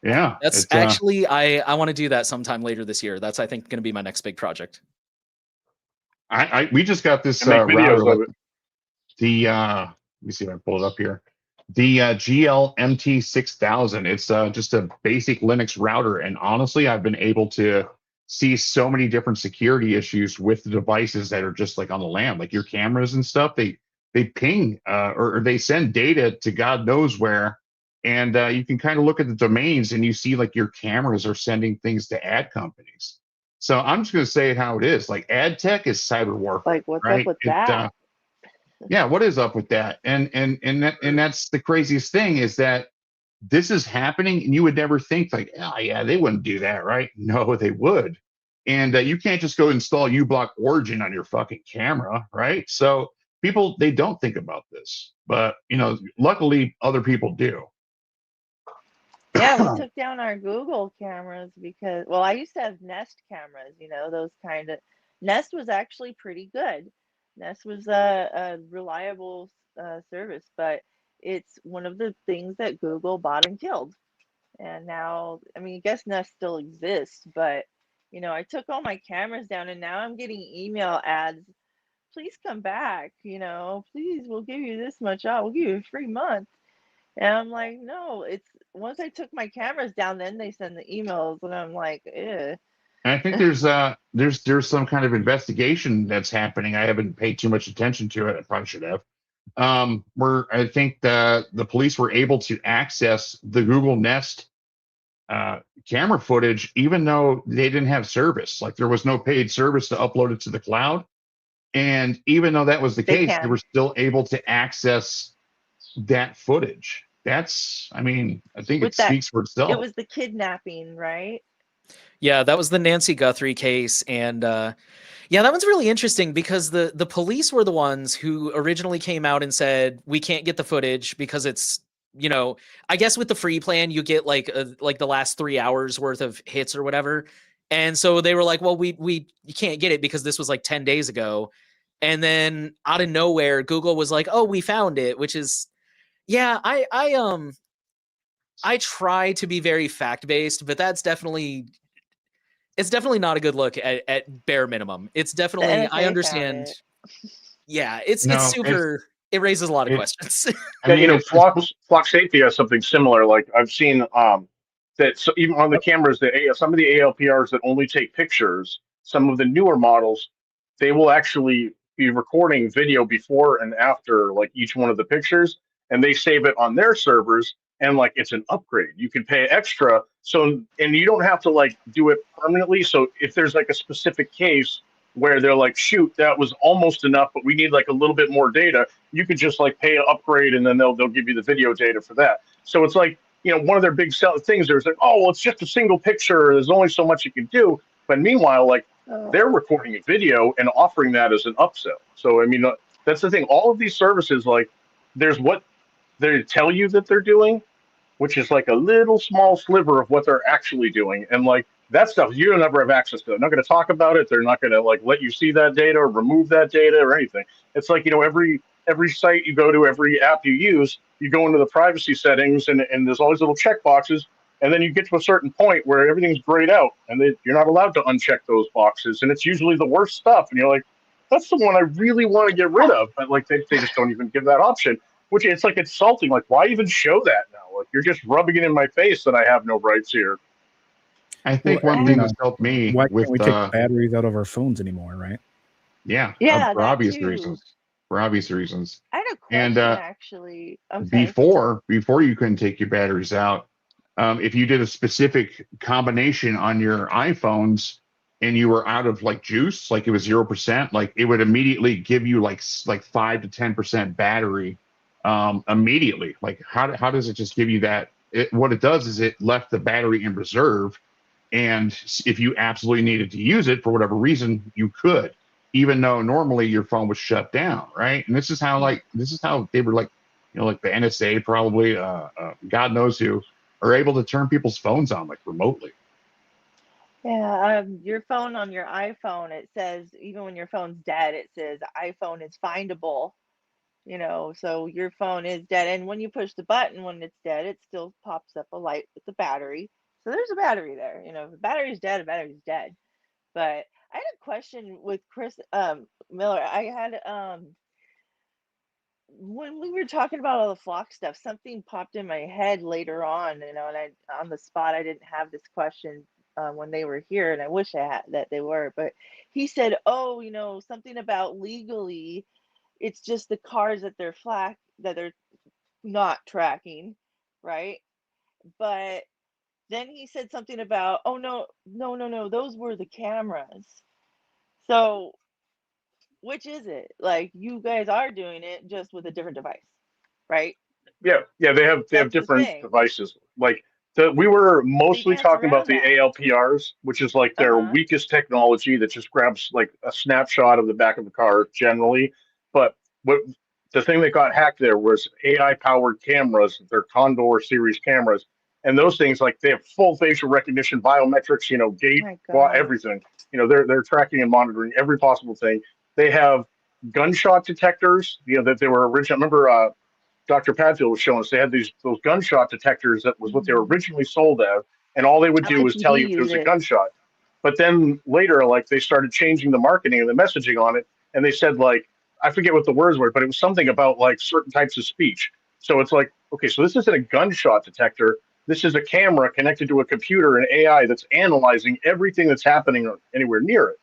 Yeah. That's actually, I want to do that sometime later this year. That's, I think, going to be my next big project. We just got this make videos router. of it. Let me see if I pull it up here. The GLMT6000. It's just a basic Linux router, and honestly, I've been able to see so many different security issues with the devices that are just like on the LAN, like your cameras and stuff. They ping or they send data to God knows where, and you can kind of look at the domains and you see like your cameras are sending things to ad companies. So I'm just going to say it how it is. Like, ad tech is cyber warfare. Like, what's right? up with that? Yeah, what is up with that? And that's the craziest thing, is that this is happening, and you would never think like, oh yeah, they wouldn't do that, right? No, they would. And you can't just go install uBlock Origin on your fucking camera, right? So people, they don't think about this, but luckily other people do. Yeah, we took down our Google cameras because, well, I used to have Nest cameras, those kind of. Nest was actually pretty good. Nest was a reliable service, but it's one of the things that Google bought and killed. And now, I mean, I guess Nest still exists, but I took all my cameras down, and now I'm getting email ads. Please come back, please, we'll give you this much off. We'll give you a free month. And I'm like, no, it's once I took my cameras down, then they send the emails, and I'm like, eh. And I think there's some kind of investigation that's happening. I haven't paid too much attention to it. I probably should have. Where I think the police were able to access the Google Nest camera footage, even though they didn't have service. Like, there was no paid service to upload it to the cloud. And even though that was the case, they were still able to access that footage. That's, I mean, I think it speaks for itself. It was the kidnapping, right? Yeah, that was the Nancy Guthrie case. And yeah, that one's really interesting because the police were the ones who originally came out and said, we can't get the footage because it's, I guess with the free plan, you get like the last 3 hours worth of hits or whatever. And so they were like, well, you can't get it because this was like 10 days ago. And then out of nowhere, Google was like, "Oh, we found it," which is, yeah, I try to be very fact based, but it's definitely not a good look at bare minimum. It's The definitely, I NSA found understand. it. Yeah, it's No, super. It raises a lot of it, questions. I Yeah, mean, Flock Safety has something similar. Like I've seen that so even on the cameras, some of the ALPRs that only take pictures, some of the newer models, they will actually be recording video before and after like each one of the pictures, and they save it on their servers. And like it's an upgrade. You can pay extra, so and you don't have to like do it permanently. So if there's like a specific case where they're like, shoot, that was almost enough, but we need like a little bit more data, you could just like pay an upgrade and then they'll give you the video data for that. So it's like, one of their big things there's like, oh, well, it's just a single picture. There's only so much you can do. But meanwhile, like they're recording a video and offering that as an upsell. So, I mean, that's the thing. All of these services, like there's what they tell you that they're doing, which is like a little small sliver of what they're actually doing. And like that stuff, you don't ever have access to. They're not going to talk about it. They're not going to like let you see that data or remove that data or anything. It's like, every site you go to, every app you use, you go into the privacy settings and there's all these little check boxes. And then you get to a certain point where everything's grayed out and you're not allowed to uncheck those boxes. And it's usually the worst stuff. And you're like, that's the one I really want to get rid of. But like they just don't even give that option, which it's like insulting. Like, why even show that now? Like, you're just rubbing it in my face that I have no rights here. I think Well, one thing that's helped me why with can't we take batteries out of our phones anymore, right? Yeah, for that obvious too. reasons. For obvious reasons. I had a And question actually. I'm sorry. before you couldn't take your batteries out, if you did a specific combination on your iPhones and you were out of like juice, like it was 0%, like it would immediately give you like 5 to 10% battery immediately. Like how does it just give you that? What it does is it left the battery in reserve, and if you absolutely needed to use it for whatever reason, you could, even though normally your phone was shut down, right? And this is how they were like, like the NSA probably, God knows who, are able to turn people's phones on like remotely. Yeah, your phone on your iPhone, it says even when your phone's dead, it says iPhone is findable. So your phone is dead, and when you push the button when it's dead, it still pops up a light with the battery. So there's a battery there. If the battery's dead, the battery's dead. But I had a question with Chris Miller. I had when we were talking about all the flock stuff, something popped in my head later on, and I on the spot I didn't have this question when they were here, and I wish I had that they were. But he said, "Oh, something about legally, it's just the cars that they're not tracking, right?" But then he said something about, "Oh no, no, no, no, those were the cameras." So which is it? Like you guys are doing it just with a different device, right? Yeah, they have That's the different thing. devices. Like we were So you mostly can't talking about surround the that. ALPRs, which is like their Uh-huh. weakest technology that just grabs like a snapshot of the back of the car generally. But what the thing that got hacked there was AI powered cameras, their Condor series cameras, and those things like they have full facial recognition, biometrics, gait, My gosh. everything. They're tracking and monitoring every possible thing. They have gunshot detectors, that they were originally. Remember, Dr. Padfield was showing us they had those gunshot detectors that was what they were Mhm. originally sold as, and all they would I do let was tell you PD if there use was a it. gunshot. But then later, like they started changing the marketing and the messaging on it, and they said like I forget what the words were, but it was something about like certain types of speech. So it's like, okay, so this isn't a gunshot detector. This is a camera connected to a computer and AI that's analyzing everything that's happening anywhere near it.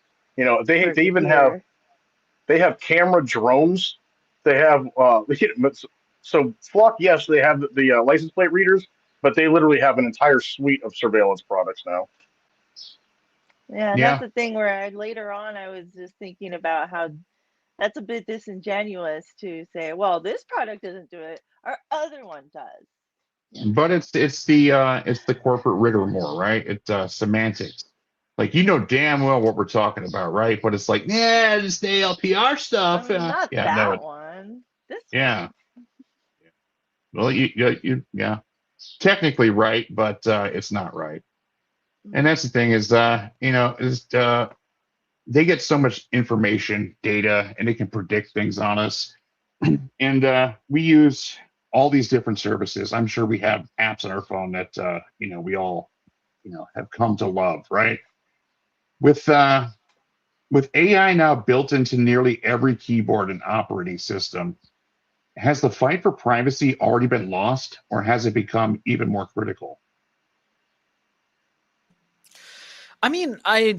They Right even have here. they have camera drones. They have so Flock. Yes, they have the license plate readers, but they literally have an entire suite of surveillance products now. Yeah, and that's Yeah, the thing where later on I was just thinking about how that's a bit disingenuous to say, well, this product doesn't do it, our other one does. but it's the corporate rigmarole, right? It's semantics. Like damn well what we're talking about, right? But it's like, yeah, this ALPR stuff. Not Yeah, no, that one. This yeah. one. Well, yeah, technically right, but it's not right. And that's the thing is, is they get so much information, data, and they can predict things on us. And we use all these different services. I'm sure we have apps on our phone that we all have come to love, right? With AI now built into nearly every keyboard and operating system, has the fight for privacy already been lost, or has it become even more critical? I mean, I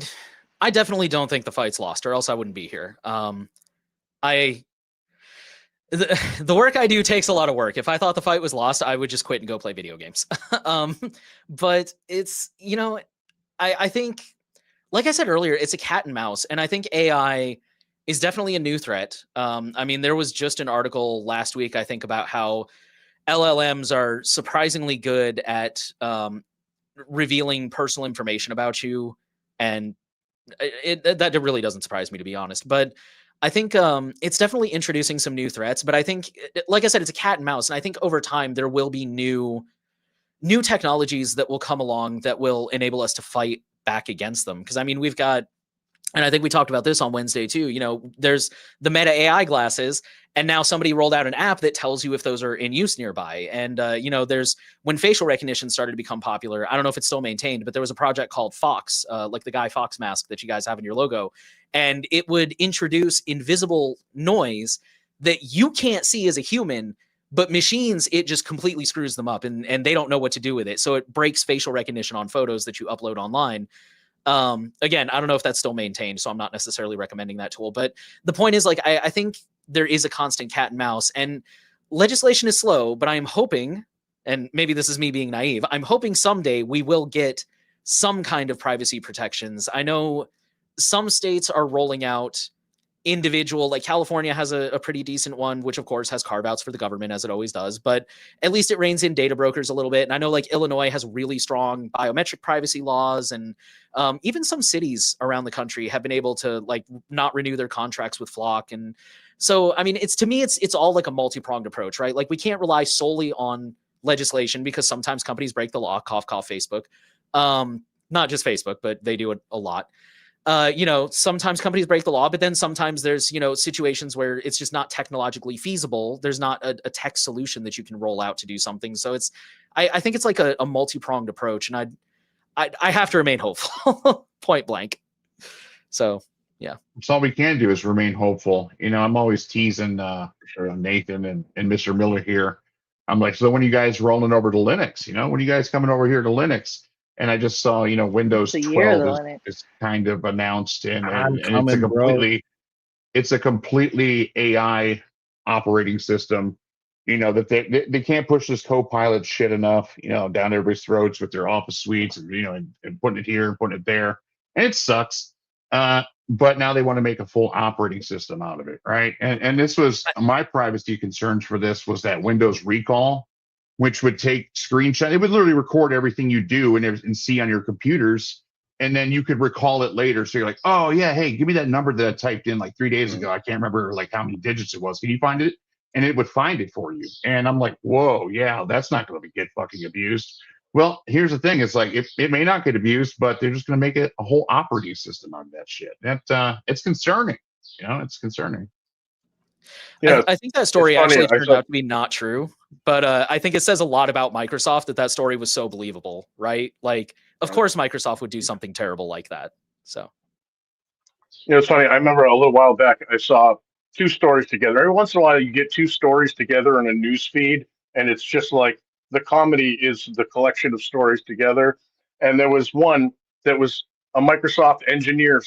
definitely don't think the fight's lost, or else I wouldn't be here. I the work I do takes a lot of work. If I thought the fight was lost, I would just quit and go play video games. But it's, I think, like I said earlier, it's a cat and mouse. And I think AI is definitely a new threat. I mean, there was just an article last week, I think, about how LLMs are surprisingly good at revealing personal information about you. And that really doesn't surprise me, to be honest. But I think it's definitely introducing some new threats. But I think, like I said, it's a cat and mouse. And I think over time, there will be new technologies that will come along that will enable us to fight back against them. Because I mean, we've got, and I think we talked about this on Wednesday too, there's the Meta AI glasses, and now somebody rolled out an app that tells you if those are in use nearby. And there's, when facial recognition started to become popular, I don't know if it's still maintained, but there was a project called Fox, like the Guy Fawkes mask that you guys have in your logo, and it would introduce invisible noise that you can't see as a human, but machines, it just completely screws them up, and they don't know what to do with it. So it breaks facial recognition on photos that you upload online. Again, I don't know if that's still maintained, so I'm not necessarily recommending that tool. But the point is, like, I think there is a constant cat and mouse, and legislation is slow, but I am hoping, and maybe this is me being naive, I'm hoping someday we will get some kind of privacy protections. I know some states are rolling out individual, like California has a pretty decent one, which of course has carve outs for the government, as it always does, but at least it reins in data brokers a little bit. And I know like Illinois has really strong biometric privacy laws, and even some cities around the country have been able to like not renew their contracts with Flock. And so, I mean, to me, it's all like a multi-pronged approach, right? Like we can't rely solely on legislation, because sometimes companies break the law, cough, cough, Facebook. Not just Facebook, but they do it a lot. Sometimes companies break the law, but then sometimes there's, situations where it's just not technologically feasible. There's not a tech solution that you can roll out to do something. So I think it's like a multi-pronged approach, and I have to remain hopeful, point blank. So, yeah. It's all we can do is remain hopeful. I'm always teasing Nathan and Mr. Miller here. I'm like, so when are you guys rolling over to Linux? When are you guys coming over here to Linux? And I just saw, Windows 12 is kind of announced, and it's a completely AI operating system. That they can't push this Copilot shit enough, down everybody's throats with their office suites, and and putting it here and putting it there, and it sucks. But now they want to make a full operating system out of it, right? And this was my privacy concerns for this was that Windows recall, which would take screenshots. It would literally record everything you do and see on your computers, and then you could recall it later. So you're like, oh yeah, hey, give me that number that I typed in like 3 days ago. I can't remember like how many digits it was. Can you find it? And it would find it for you. And I'm like, whoa, yeah, that's not going to get fucking abused. Well, here's the thing: it's like it may not get abused, but they're just going to make it a whole operating system out of that shit. It's concerning. It's concerning. Yeah, I think that story actually turned out to be not true, but I think it says a lot about Microsoft that story was so believable, right? Like, of course, Microsoft would do something terrible like that. So, it's funny. I remember a little while back, I saw two stories together. Every once in a while, you get two stories together in a news feed, and it's just like the comedy is the collection of stories together. And there was one that was a Microsoft engineer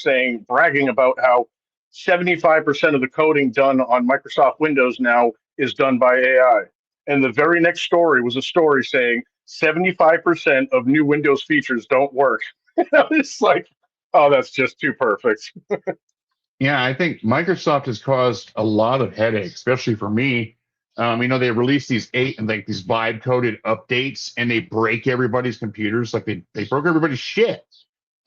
bragging about how 75% of the coding done on Microsoft Windows now is done by AI. And the very next story was a story saying 75% of new Windows features don't work. It's like, oh, that's just too perfect. Yeah, I think Microsoft has caused a lot of headache, especially for me. They release these these vibe coded updates, and they break everybody's computers. Like they broke everybody's shit.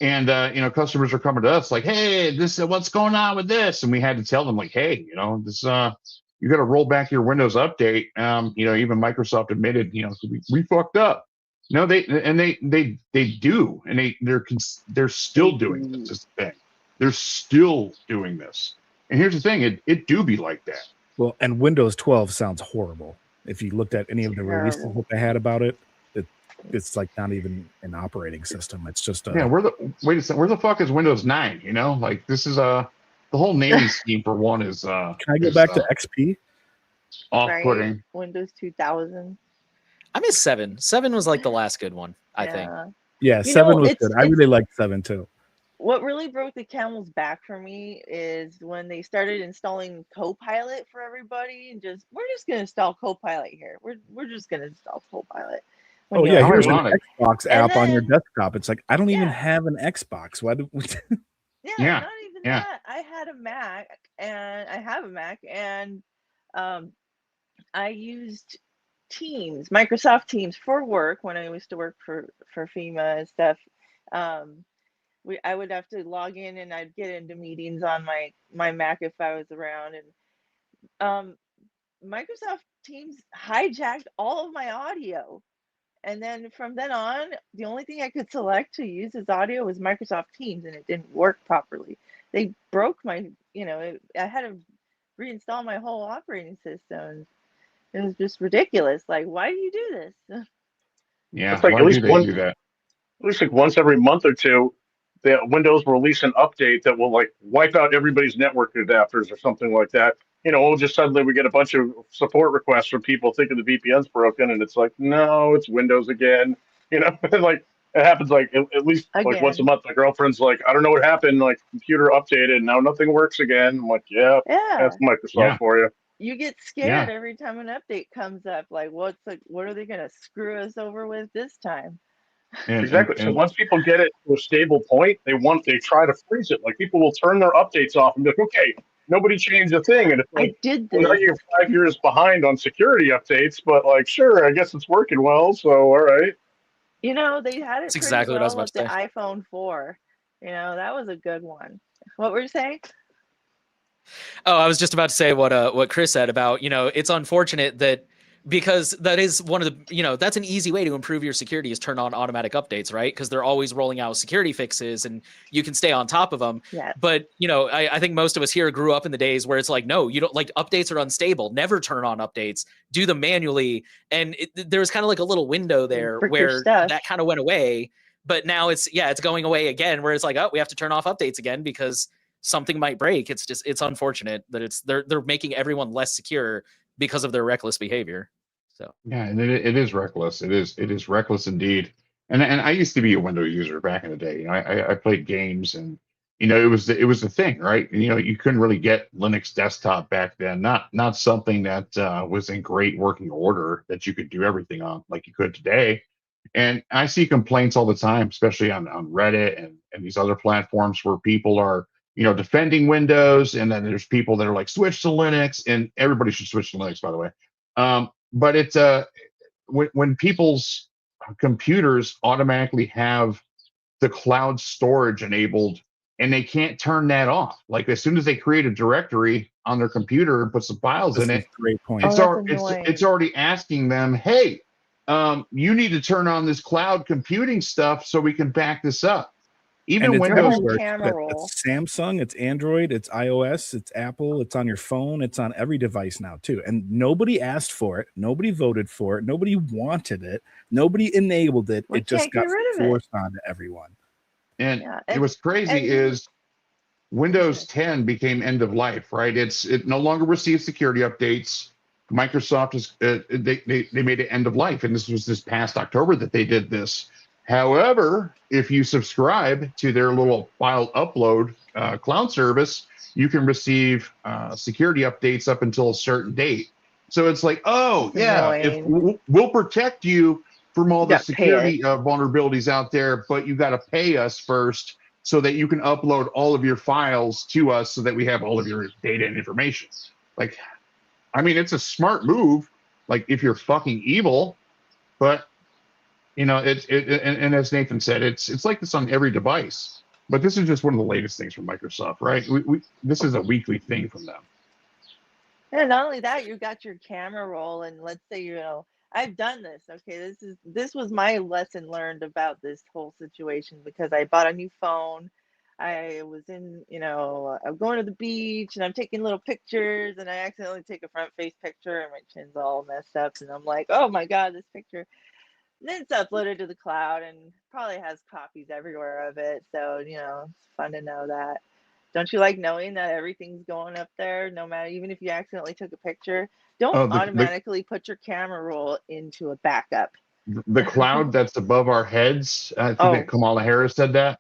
And customers are coming to us like, hey, this what's going on with this? And we had to tell them like, hey, this you got to roll back your Windows update. Even Microsoft admitted, we fucked up. No, they do, and they're still doing this thing. They're still doing this. And here's the thing, it do be like that. Well, and Windows 12 sounds horrible. If you looked at any of the releases Terrible. that they had about it, it's like not even an operating system. It's just Yeah, wait a second, where the fuck is Windows 9? You know, like this is the whole naming scheme for one is Can I go back to XP? off-putting. Right? Windows 2000. I miss 7. 7 was like the last good one, I think. Yeah, You 7 know, was it's- good. I really liked 7 too. What really broke the camel's back for me is when they started installing Copilot for everybody, and we're just gonna install Copilot here. We're just gonna install Copilot. When Oh you're yeah, How like, here's an ironic. Xbox And app on your then- desktop. It's like I don't even Yeah. have an Xbox. Why do we? Yeah, not even yeah. that. I had a Mac, and I have a Mac, and I used Teams, Microsoft Teams for work when I used to work for FEMA and stuff. I would have to log in, and I'd get into meetings on my Mac if I was around, and Microsoft Teams hijacked all of my audio. And then from then on, the only thing I could select to use as audio was Microsoft Teams, and it didn't work properly. They broke my, I had to reinstall my whole operating system. It was just ridiculous. Like, why do you do this? Yeah, It's like why at do least they do that? at least like once every month or two, the Windows will release an update that will like wipe out everybody's network adapters or something like that. We'll just suddenly we get a bunch of support requests from people thinking the VPN's broken, and it's like, no, it's Windows again. Like it happens like at least like once a Again. month. My girlfriend's like, I don't know what happened. Like computer updated, now nothing works again. I'm like, yeah, Yeah. that's Microsoft Yeah. for you. You get Yeah. scared every time an update comes up. Like, what are they going to screw us over with this time? Exactly. So once people get it to a stable point, they try to freeze it. Like people will turn their updates off and be like, okay, nobody changed a thing. And it's I like, did well, now this. you're 5 years behind on security updates, but like, sure, I guess it's working well. So, all right. They had it That's pretty exactly what I was well about with to the say. iPhone 4. That was a good one. What were you saying? Oh, I was just about to say what Chris said about, it's unfortunate that because that is one of the, that's an easy way to improve your security is turn on automatic updates, right? Because they're always rolling out security fixes and you can stay on top of them. Yeah. But, I think most of us here grew up in the days where it's like, no, you don't, like, updates are unstable. Never turn on updates. Do them manually. And there was kind of like a little window there Brick your where stuff. that kind of went away. But now it's going away again, where it's like, oh, we have to turn off updates again because something might break. It's unfortunate that they're making everyone less secure because of their reckless behavior. So Yeah, and it is reckless. It is reckless indeed. And I used to be a Windows user back in the day. I played games, and it was the thing, right? You couldn't really get Linux desktop back then. Not something that was in great working order that you could do everything on like you could today. And I see complaints all the time, especially on Reddit and these other platforms where people are defending Windows, and then there's people that are like switch to Linux, and everybody should switch to Linux, by the way. But it's when people's computers automatically have the cloud storage enabled and they can't turn that off. Like as soon as they create a directory on their computer and put some files in This is it, a great point. Oh, it's that's already annoying. it's already asking them, hey, you need to turn on this cloud computing stuff so we can back this up. Even And it's Windows. everywhere. Camera roll. It's Samsung, it's Android, it's iOS, it's Apple, it's on your phone, it's on every device now too. And nobody asked for it, nobody voted for it, nobody wanted it, nobody enabled it. We It just can't get got rid of it. forced onto everyone. And Yeah, it was crazy is Windows 10 became end of life, right? It no longer receives security updates. Microsoft is they made it end of life, and this was this past October that they did this. However, if you subscribe to their little file upload cloud service, you can receive security updates up until a certain date. So it's like, oh That's yeah, annoying. if we'll protect you from all You the gotta pay security vulnerabilities out there, but you got to pay us first so that you can upload all of your files to us so that we have all of your data and information. Like, I mean, it's a smart move, like if you're fucking evil, but and as Nathan said, it's like this on every device. But this is just one of the latest things from Microsoft, right? This is a weekly thing from them. And not only that, you got your camera roll, and let's say I've done this. Okay, this was my lesson learned about this whole situation because I bought a new phone. I was in, I'm going to the beach and I'm taking little pictures and I accidentally take a front face picture and my chin's all messed up and I'm like, oh my God, this picture. And then it's uploaded to the cloud and probably has copies everywhere of it. So, it's fun to know that. Don't you like knowing that everything's going up there, no matter, even if you accidentally took a picture? Don't Oh, automatically put your camera roll into a backup. the cloud that's above our heads. I think that Oh, Kamala Harris said that.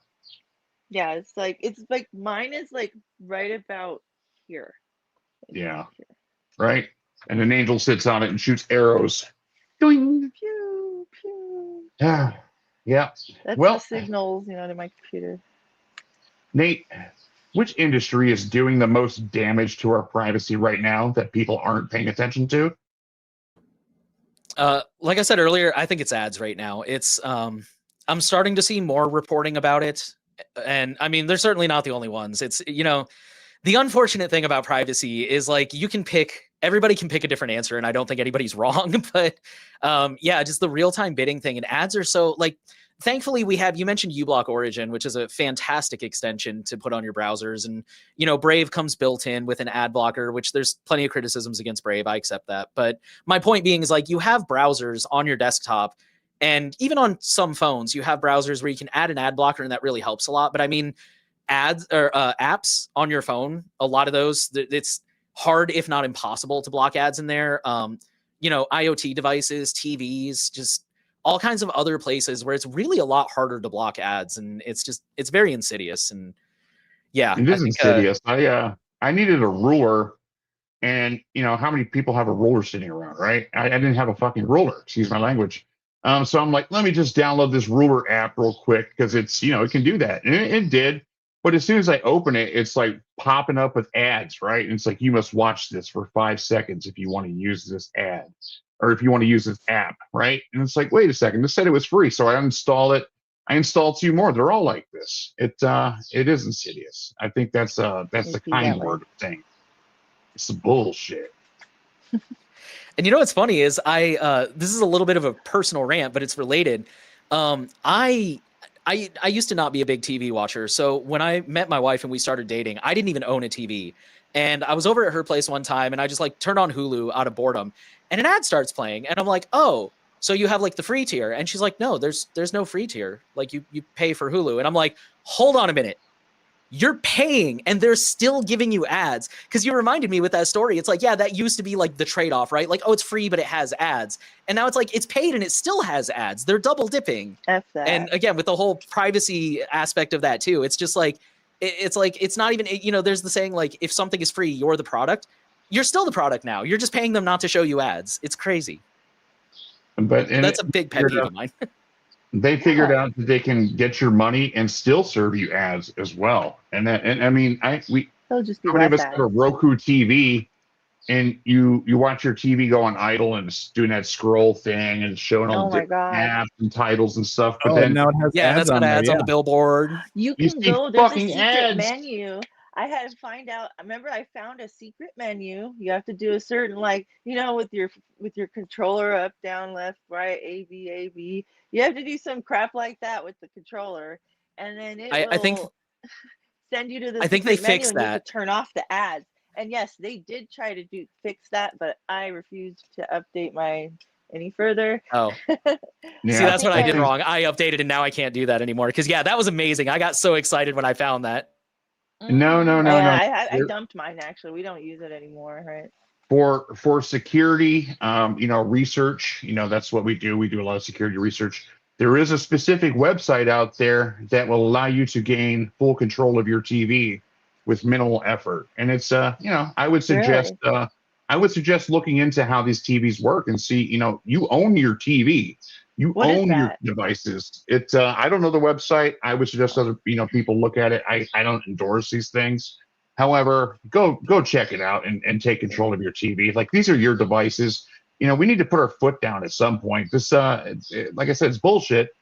yeah, it's like mine is like right about here. Yeah. Right. And an angel sits on it and shoots arrows. Doing. Pew, pew. Yeah. Yeah. That's the Well, signals, to my computer. Nate, which industry is doing the most damage to our privacy right now that people aren't paying attention to? Like I said earlier, I think it's ads right now. It's I'm starting to see more reporting about it. And I mean, they're certainly not the only ones. It's, the unfortunate thing about privacy is like everybody can pick a different answer, and I don't think anybody's wrong. But yeah, just the real-time bidding thing, and ads are so like, thankfully you mentioned uBlock Origin, which is a fantastic extension to put on your browsers. And, Brave comes built in with an ad blocker, which there's plenty of criticisms against Brave. I accept that. But my point being is like, you have browsers on your desktop, and even on some phones, you have browsers where you can add an ad blocker, and that really helps a lot. But I mean, ads or apps on your phone, a lot of those, it's hard, if not impossible, to block ads in there. IoT devices, TVs, just all kinds of other places where it's really a lot harder to block ads, and it's very insidious. And yeah, It I is think insidious. I needed a ruler, and how many people have a ruler sitting around, right? I didn't have a fucking ruler. Excuse my language. So I'm like, let me just download this ruler app real quick because it's it can do that, and it did. But as soon as I open it, it's like popping up with ads, right? And it's like, you must watch this for 5 seconds if you want to use this ad, or if you want to use this app, right? And it's like, wait a second, this said it was free, so I uninstall it. I installed 2 more. They're all like this. It is insidious. I think that's the It'd be kind that way. word of thing. It's bullshit. And what's funny is this is a little bit of a personal rant, but it's related. I used to not be a big TV watcher. So when I met my wife and we started dating, I didn't even own a TV. And I was over at her place one time and I just like turned on Hulu out of boredom, and an ad starts playing. And I'm like, oh, so you have like the free tier? And she's like, no, there's no free tier. Like you pay for Hulu. And I'm like, hold on a minute. You're paying and they're still giving you ads. Because you reminded me with that story. It's like, yeah, that used to be like the trade-off, right? Like, oh, it's free, but it has ads. And now it's like, it's paid and it still has ads. They're double dipping. F that. And again, with the whole privacy aspect of that too, it's just like, it's like, it's not even, there's the saying, like, if something is free, you're the product. You're still the product now. You're just paying them not to show you ads. It's crazy. But That's a big pet peeve of mine. They figured out that they can get your money and still serve you ads as well. And I mean, They'll just be how many of less us ads. have a Roku TV, and you watch your TV go on idle and it's doing that scroll thing and it's showing all Oh my different God. apps and titles and stuff. But Oh, then and now it has Yeah, and that's ads got on there. ads on Yeah. the billboard. You You can see go, there's a fucking secret ads. menu. I had to find out. Remember, I found a secret menu. You have to do a certain, like, with your controller up, down, left, right, A, B, A, B. You have to do some crap like that with the controller, and then it I think will send you to the I think they secret menu, fixed and you have that. to turn off the ads. And yes, they did try to fix that, but I refused to update any further. Oh. Yeah, See, that's what I did think wrong. I updated and now I can't do that anymore. Because yeah, that was amazing. I got so excited when I found that. No. I There- dumped mine actually. We don't use it anymore, right? For security, research, that's what we do. We do a lot of security research. There is a specific website out there that will allow you to gain full control of your TV with minimal effort. And it's I would suggest looking into how these TVs work and see, you own your TV. You What is own your that? devices. It's I don't know the website. I would suggest other people look at it. I don't endorse these things. However, go check it out and take control of your TV. Like, these are your devices. We need to put our foot down at some point. This like I said, it's bullshit,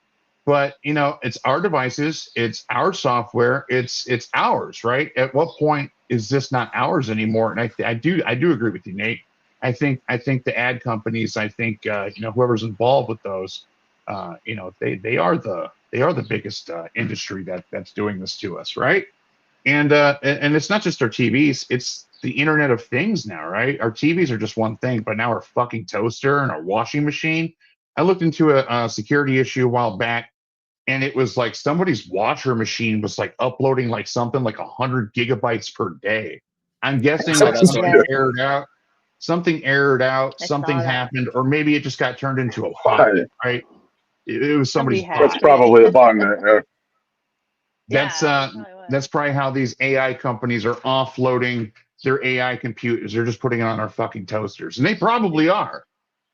but it's our devices, it's our software, it's ours, right? At what point is this not ours anymore? And I do agree with you, Nate. I think the ad companies, whoever's involved with those, they are the biggest industry that's doing this to us, right? And it's not just our TVs; it's the Internet of Things now, right? Our TVs are just one thing, but now our fucking toaster and our washing machine. I looked into a security issue a while back, and it was like somebody's washer machine was like uploading like something like 100 gigabytes per day. I'm I guessing saw like that something story. Yes, aired out, something aired out, I something saw that. happened, or maybe it just got turned into a bot, Right. right? It was Somebody somebody's That's bot. hacked probably a it. botnet. Yeah. That's Yeah, it probably that's was. probably how these AI companies are offloading their AI computers. They're just putting it on our fucking toasters, and they probably are.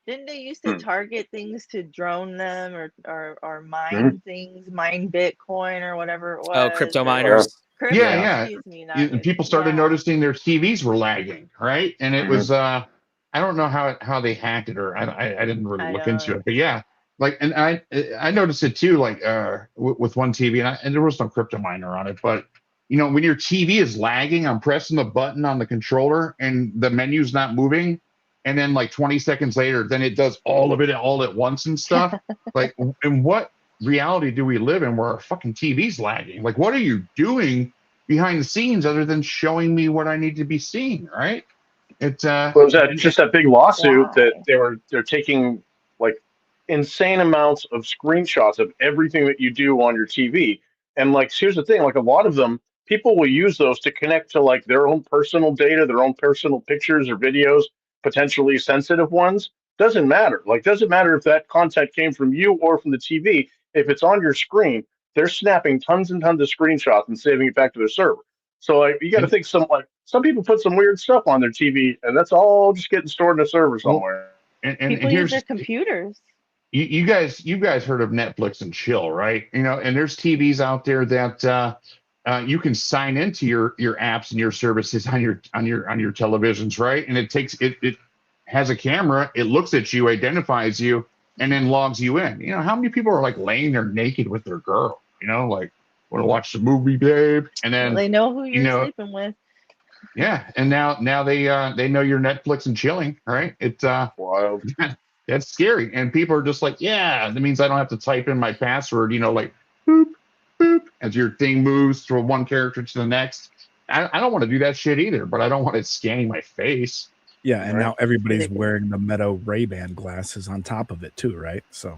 Didn't they used to Hmm. target things to drone them or Mhm. mine things, mine Bitcoin or whatever it Oh, was, crypto or Yeah. miners. Yeah, crypto? Yeah. yeah. Excuse me, not good. People started Yeah, noticing their TVs were lagging, right? And it Mhm. was I don't know how they hacked it, or I didn't really I look into don't. it, but yeah, like, and I noticed it too, like with one TV, and there was no crypto miner on it, but when your TV is lagging, I'm pressing the button on the controller and the menu's not moving, and then like 20 seconds later, then it does all of it all at once and stuff. Like, in what reality do we live in where our fucking TV's lagging? Like, what are you doing behind the scenes other than showing me what I need to be seeing, right? It's Well, it was that just that big lawsuit that Why? they're taking like insane amounts of screenshots of everything that you do on your TV. And like, here's the thing: like, a lot of them, people will use those to connect to like their own personal data, their own personal pictures or videos, potentially sensitive ones. Doesn't matter. Like, doesn't matter if that content came from you or from the TV. If it's on your screen, they're snapping tons and tons of screenshots and saving it back to their server. So like, you got to and, think some people put some weird stuff on their TV, and that's all just getting stored in a server well, somewhere. and People use their here's computers. you guys heard of Netflix and chill, right? And there's TVs out there that you can sign into your apps and your services on your televisions, right? And it has a camera, it looks at you, identifies you, and then logs you in. How many people are like laying there naked with their girl? Like, want to watch the movie, babe? And Well, then they know who you you're know, sleeping with. yeah, and now they know you're Netflix and chilling, right? Wild. that's scary, and people are just like, yeah, that means I don't have to type in my password, like boop boop as your thing moves from one character to the next. I don't want to do that shit either, but I don't want it scanning my face. Yeah, and Right. now It's everybody's ridiculous. wearing the Meta Ray-Ban glasses on top of it too, right? So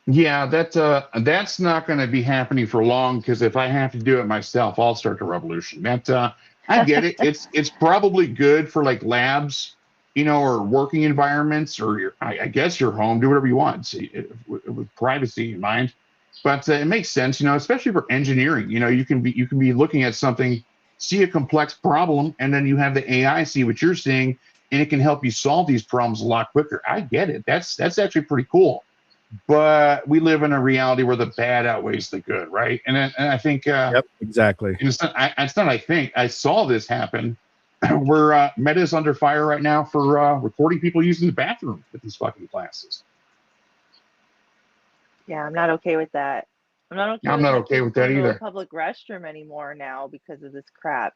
Yeah, that's not going to be happening for long, because if I have to do it myself, I'll start a revolution. I get it. It's probably good for like labs, or working environments, or I guess your home. Do whatever you want, with privacy in mind. But it makes sense, especially for engineering. You can be looking at something, see a complex problem, and then you have the AI see what you're seeing, and it can help you solve these problems a lot quicker. I get it. That's actually pretty cool, but we live in a reality where the bad outweighs the good, right? And I think yep, exactly. I think I saw this happen where Meta is under fire right now for recording people using the bathroom with these fucking classes. Yeah, I'm not okay with that. I'm not okay I'm with not my okay kids with that going to a either. public restroom anymore now because of this crap.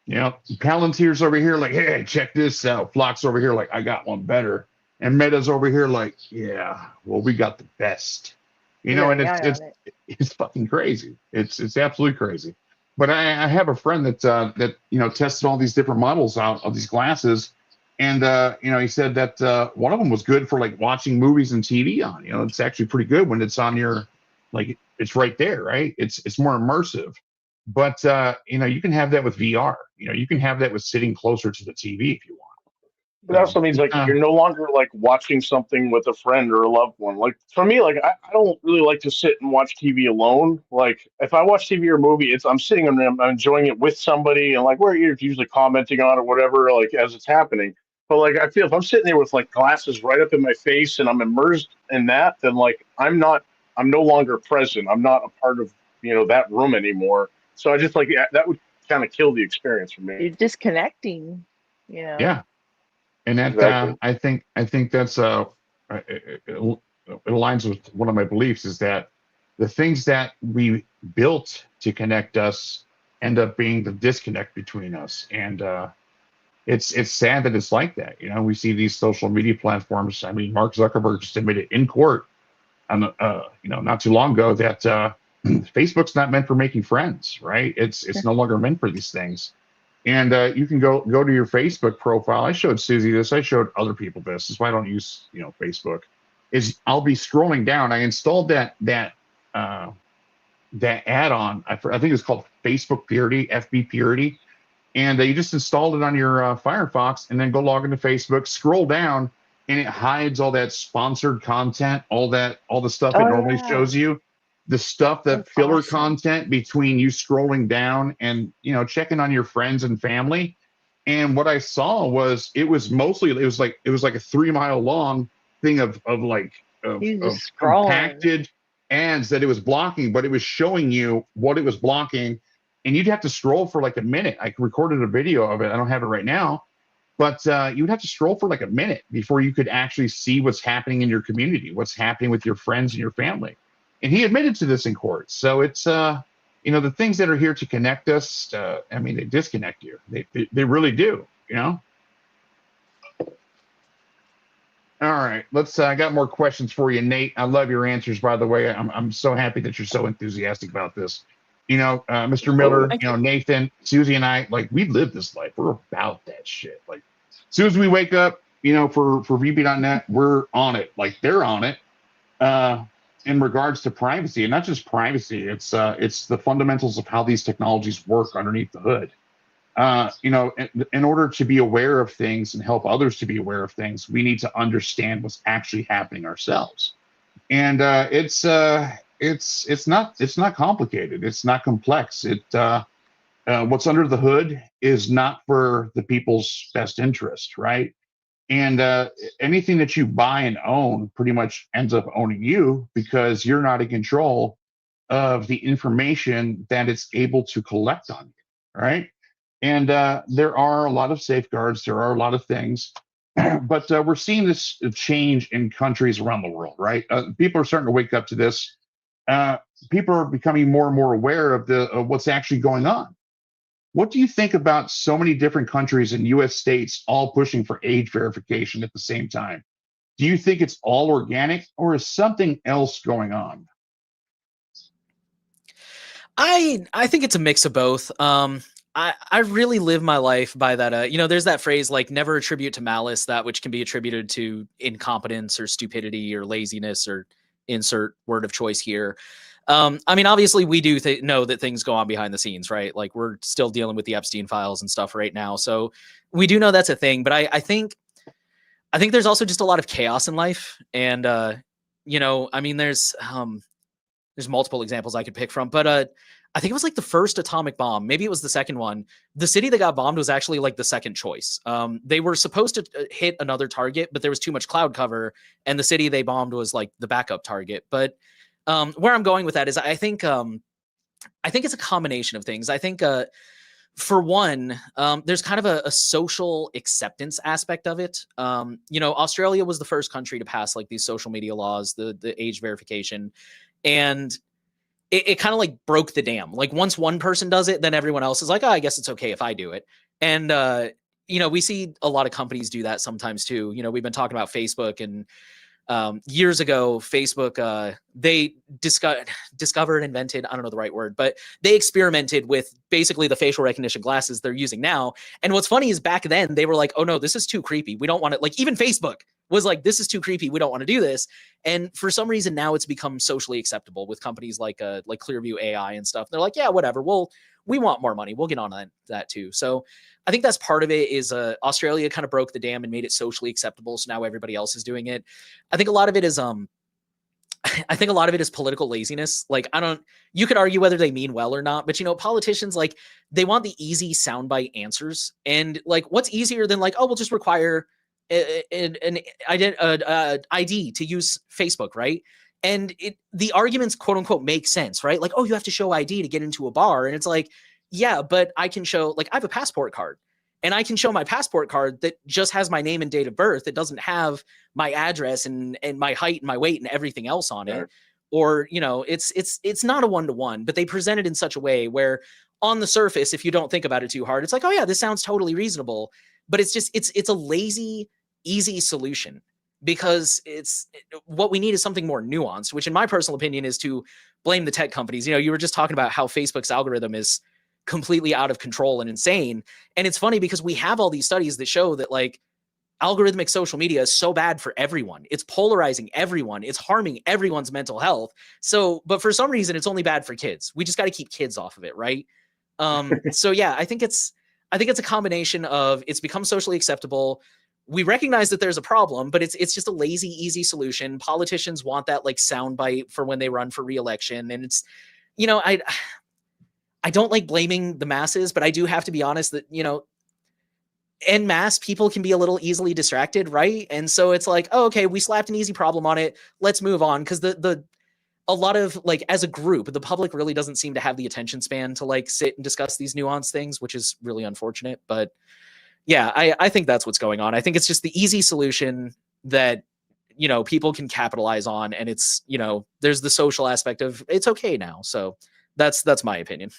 Palantir's over here like, hey, check this out. Flock's over here like, I got one better. And Meta's over here like, yeah, well, we got the best. We got And the it's eye it's on it. it's fucking crazy. It's absolutely crazy. But I have a friend that tested all these different models out of these glasses, and he said that one of them was good for like watching movies and TV on. It's actually pretty good when it's on your, like, it's right there, right? It's more immersive. But you can have that with VR. You can have that with sitting closer to the TV if you want. It also means like you're no longer like watching something with a friend or a loved one. Like for me, like I don't really like to sit and watch TV alone. Like if I watch TV or movie, I'm sitting and I'm enjoying it with somebody, and like we're usually commenting on it, whatever, like as it's happening. But like I feel if I'm sitting there with like glasses right up in my face and I'm immersed in that, then like I'm no longer present. I'm not a part of that room anymore. So I just like that would kind of kill the experience for me. You're disconnecting, you know. Yeah, and that Exactly. I think that's it aligns with one of my beliefs, is that the things that we built to connect us end up being the disconnect between us, and it's sad that it's like that. We see these social media platforms. I mean, Mark Zuckerberg just admitted in court not too long ago that Facebook's not meant for making friends, right? It's no longer meant for these things. And you can go to your Facebook profile. I showed Susie this. I showed other people this. This is why I don't use Facebook. Is I'll be scrolling down. I installed that add-on. I think it's called Facebook Purity, FB Purity, and you just installed it on your Firefox, and then go log into Facebook. Scroll down, and it hides all that sponsored content, all the stuff it normally shows you. The stuff that filler content between you scrolling down and checking on your friends and family. And what I saw was it was like a 3 mile long thing of compacted ads that it was blocking, but it was showing you what it was blocking, and you'd have to scroll for like a minute. I recorded a video of it. I don't have it right now, but you'd have to scroll for like a minute before you could actually see what's happening in your community, what's happening with your friends and your family. And he admitted to this in court. So it's, the things that are here to connect us, they disconnect you. They really do, All right, I got more questions for you, Nate. I love your answers, by the way. I'm so happy that you're so enthusiastic about this. Mr. Miller, Nathan, Susie, and I, we live this life. We're about that shit. As soon as we wake up, for vp.net, we're on it. They're on it. In regards to privacy, and not just privacy, it's the fundamentals of how these technologies work underneath the hood. In order to be aware of things and help others to be aware of things, we need to understand what's actually happening ourselves. And it's not complicated. It's not complex. What's under the hood is not for the people's best interest, right? And anything that you buy and own pretty much ends up owning you, because you're not in control of the information that it's able to collect on you, right? And there are a lot of safeguards. There are a lot of things, but we're seeing this change in countries around the world, right? People are starting to wake up to this. People are becoming more and more aware of what's actually going on. What do you think about so many different countries and U.S. states all pushing for age verification at the same time? Do you think it's all organic, or is something else going on? I think it's a mix of both. I really live my life by that. There's that phrase, never attribute to malice that which can be attributed to incompetence or stupidity or laziness, or insert word of choice here. Obviously we do know that things go on behind the scenes, right? We're still dealing with the Epstein files and stuff right now. So we do know that's a thing, but I think there's also just a lot of chaos in life. And, there's multiple examples I could pick from, but, I think it was the first atomic bomb. Maybe it was the second one. The city that got bombed was actually the second choice. They were supposed to hit another target, but there was too much cloud cover, and the city they bombed was the backup target. But where I'm going with that is I think it's a combination of things. I think for one, there's kind of a social acceptance aspect of it. Australia was the first country to pass these social media laws, the age verification, and it kind of broke the dam. Once one person does it, then everyone else is oh, I guess it's okay if I do it. And we see a lot of companies do that sometimes too. We've been talking about Facebook, and years ago, Facebook, they discovered, invented, I don't know the right word, but they experimented with basically the facial recognition glasses they're using now. And what's funny is back then they were oh no, this is too creepy. We don't want it. Even Facebook was this is too creepy. We don't want to do this. And for some reason now it's become socially acceptable with companies like Clearview AI and stuff. They're yeah, whatever. We want more money. We'll get on that too. So I think that's part of it is Australia kind of broke the dam and made it socially acceptable. So now everybody else is doing it. I think a lot of it is political laziness. You could argue whether they mean well or not, but politicians, they want the easy soundbite answers. And what's easier than oh, we'll just require an ID to use Facebook, right? And the arguments, quote unquote, make sense, right? Oh, you have to show ID to get into a bar. And it's yeah, but I can show, I have a passport card, and I can show my passport card that just has my name and date of birth. It doesn't have my address and my height and my weight and everything else on it. Or, it's not a one-to-one, but they present it in such a way where on the surface, if you don't think about it too hard, it's oh yeah, this sounds totally reasonable. But it's just, it's a lazy, easy solution because what we need is something more nuanced, which in my personal opinion is to blame the tech companies. You were just talking about how Facebook's algorithm is completely out of control and insane. And it's funny because we have all these studies that show that like algorithmic social media is so bad for everyone. It's polarizing everyone. It's harming everyone's mental health. So, but for some reason, it's only bad for kids. We just got to keep kids off of it, right? So yeah, I think it's a combination of it's become socially acceptable. We recognize that there's a problem, but it's just a lazy, easy solution. Politicians want that like soundbite for when they run for re-election, and it's I don't like blaming the masses, but I do have to be honest that en masse, people can be a little easily distracted, right? And so it's like, oh, okay, we slapped an easy problem on it. Let's move on. Because a lot of like as a group, the public really doesn't seem to have the attention span to like sit and discuss these nuanced things, which is really unfortunate. But yeah, I think that's what's going on. I think it's just the easy solution that people can capitalize on, and it's there's the social aspect of it's okay now. So that's my opinion.